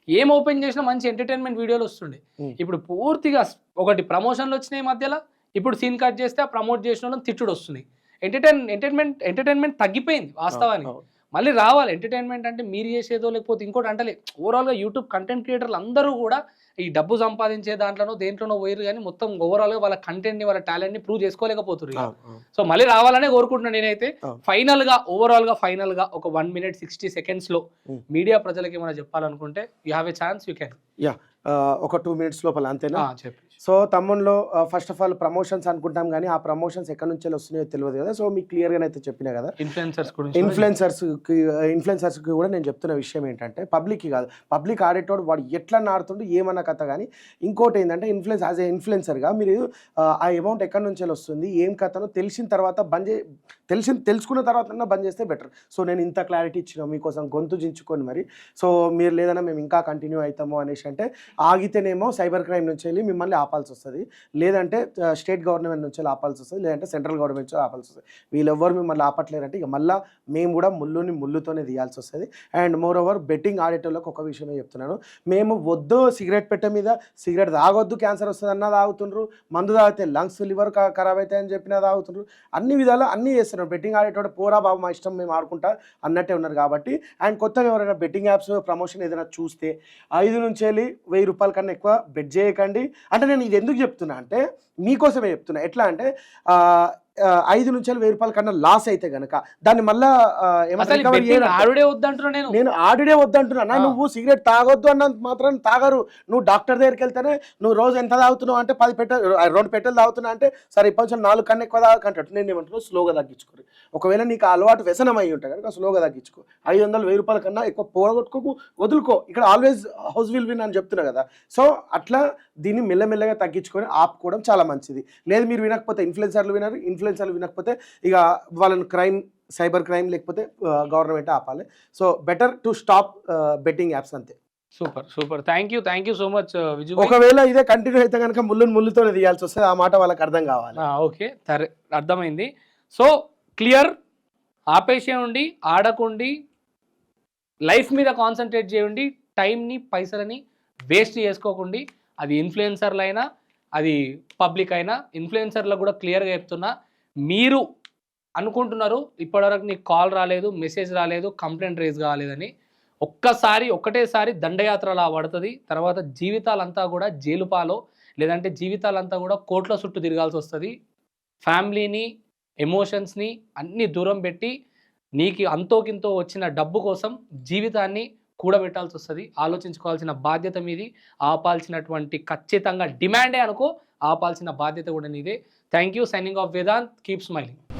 ఏం ఓపెన్ చేసినా మంచి ఎంటర్టైన్మెంట్ వీడియోలు వస్తుండే. ఇప్పుడు పూర్తిగా ఒకటి ప్రమోషన్లు వచ్చినాయి మధ్యలో, ఇప్పుడు సీన్ కట్ చేస్తే ప్రమోట్ చేసిన వాళ్ళని తిట్టుడు వస్తుంది. ఎంటర్టైన్మెంట్ తగ్గిపోయింది వాస్తవానికి. మళ్ళీ రావాలి ఎంటర్టైన్మెంట్ అంటే మీరు చేసేదో లేకపోతే ఇంకోటి అంటలే. ఓవరాల్గా యూట్యూబ్ కంటెంట్ క్రియేటర్లు అందరూ కూడా ఈ డబ్బు సంపాదించే దాంట్లోనో దేంట్లోనో పోయారు, కానీ మొత్తం ఓవరాల్గా వాళ్ళ కంటెంట్ని వాళ్ళ టాలెంట్ని ప్రూవ్ చేసుకోలేకపోతున్నారు. సో మళ్ళీ రావాలనే కోరుకుంటున్నాను నేనైతే. ఓవరాల్గా ఫైనల్గా ఒక 1 minute 60 seconds మీడియా ప్రజలకి ఏమైనా చెప్పాలనుకుంటే you have a chance, you can. ఒక 2 minutes లోపల అంతేనా? చెప్పి సో తమ్ముళ్ళు ఫస్ట్ ఆఫ్ ఆల్ ప్రమోషన్స్ అనుకుంటాం కానీ ఆ ప్రమోషన్స్ ఎక్కడి నుంచి వస్తున్నాయో తెలియదు కదా. సో మీకు క్లియర్గా అయితే చెప్పినా కదా. ఇన్ఫ్లుయెన్సర్స్కి కూడా నేను చెప్తున్న విషయం ఏంటంటే పబ్లిక్కి కాదు, పబ్లిక్ ఆడేటోడు వాడు ఎట్లా ఆడుతుండో ఏమన్నా కథ. కానీ ఇంకోటి ఏంటంటే యాజ్ ఏ ఇన్ఫ్లుయెన్సర్గా మీరు ఆ అమౌంట్ ఎక్కడి నుంచి వస్తుంది ఏం కథనో తెలిసిన తర్వాత తెలుసుకున్న తర్వాత బంద్ చేస్తే బెటర్. సో నేను ఇంత క్లారిటీ ఇచ్చిన మీకోసం గొంతు జించుకొని మరి. సో మీరు లేదన్నా మేము ఇంకా కంటిన్యూ అవుతాము అనేసి అంటే ఆగితేనేమో సైబర్ క్రైమ్ నుంచి వెళ్ళి మిమ్మల్ని ఆపాల్సి వస్తుంది, లేదంటే స్టేట్ గవర్నమెంట్ నుంచి ఆపాల్సి వస్తుంది, లేదంటే సెంట్రల్ గవర్నమెంట్ నుంచి ఆపాల్సి వస్తుంది. వీళ్ళెవ్వరు మిమ్మల్ని ఆపట్లేరంటే ఇక మళ్ళీ మేము కూడా ముళ్ళుతోనే తీయాల్సి వస్తుంది. అండ్ మోర్ ఓవర్ బెట్టింగ్ ఆడేటోళ్ళకి ఒక విషయమే చెప్తున్నాను, మేము వద్దు సిగరెట్ పెట్టే మీద సిగరెట్ తాగొద్దు క్యాన్సర్ వస్తుంది అన్న తాగుతుండ్రు, మందు తాగితే లంగ్స్ లివర్ ఖరాబ్ అవుతాయని చెప్పినా తాగుతుండ్రు, అన్ని విధాలు అన్నీ చేస్తున్నారు. బెట్టింగ్ ఆడేటోడు పోరా బాబు మా ఇష్టం మేము ఆడుకుంటా అన్నట్టే ఉన్నారు. కాబట్టి అండ్ కొత్తగా ఎవరైనా బెట్టింగ్ యాప్స్ ప్రమోషన్ ఏదైనా చూస్తే 5 నుంచి వెళ్ళి 1000 రూపాయల కన్నా ఎక్కువ బెట్ చేయకండి. అంటే నేను ఇది ఎందుకు చెప్తున్నా అంటే మీకోసమే చెప్తున్నా. ఎట్లా అంటే 5 నుంచి 1000 రూపాయల కన్నా లాస్ అయితే గనక దాన్ని మళ్ళా ఆడుడే వద్దంటున్నా నేను ఆడుడే వద్దంటున్నా. నువ్వు సిగరెట్ తాగొద్దు అన్నంత మాత్రం తాగరు. నువ్వు డాక్టర్ దగ్గరికి వెళ్తేనే నువ్వు రోజు ఎంత తాగుతున్నావు అంటే 2 పెట్టెలు తాగుతున్నా అంటే సరే ఇప్పటి 4 కన్నా ఎక్కువ తాగకంటాడు. నేను ఏమంటున్నావు స్లోగా తగ్గించుకోరు. ఒకవేళ నీకు అలవాటు వ్యసనం అయ్యి ఉంటాయి కనుక స్లోగా తగ్గించుకో. 500-1000 రూపాయల కన్నా ఎక్కువ పోగొట్టుకోకు, వదులుకో. ఇక్కడ ఆల్వేస్ హౌస్ విల్ విన్ అని చెప్తున్నా కదా. సో అట్లా దీన్ని మెల్లమెల్లగా తగ్గించుకొని ఆపుకోవడం చాలా మంచిది. లేదు మీరు వినకపోతే ఇన్ఫ్లుయెన్సర్లు వినకపోతే ఇక వాళ్ళని సైబర్ క్రైమ్ లేకపోతే గవర్నమెంట్ ఆపాలి. So better to stop betting apps అంతే. Super thank you so much Viju. ఒకవేళ ఇదే కంటిన్యూ అయితే కనుక ముళ్ళుతోనే తీయాల్సి వస్తుంది. ఆ మాట వాళ్ళకి అర్థం కావాలి. ఓకే సరే అర్థమైంది. సో క్లియర్, ఆపేసేయండి, ఆడకండి, లైఫ్ మీద కాన్సన్ట్రేట్ చేయండి, టైంని పైసలని వేస్ట్ చేసుకోకండి. అది ఇన్ఫ్లుయెన్సర్లు అయినా అది పబ్లిక్ అయినా. ఇన్ఫ్లుయెన్సర్లకు కూడా క్లియర్గా చెప్తున్నా, మీరు అనుకుంటున్నారు ఇప్పటివరకు నీకు కాల్ రాలేదు, మెసేజ్ రాలేదు, కంప్లైంట్ రేజ్ కాలేదని. ఒకటేసారి దండయాత్రలా పడుతుంది. తర్వాత జీవితాలంతా కూడా జైలుపాలో లేదంటే జీవితాలంతా కూడా కోట్ల చుట్టూ తిరగాల్సి వస్తుంది. ఫ్యామిలీని, ఎమోషన్స్ని అన్నీ దూరం పెట్టి నీకు అంతోకింతో వచ్చిన డబ్బు కోసం జీవితాన్ని కూడబెట్టాల్సి వస్తుంది. ఆలోచించుకోవాల్సిన బాధ్యత మీది. ఆపాల్సినటువంటి ఖచ్చితంగా డిమాండే అనుకో, ఆపాల్సిన బాధ్యత కూడా నీదే. Thank you. Signing off Vedant. Keep smiling.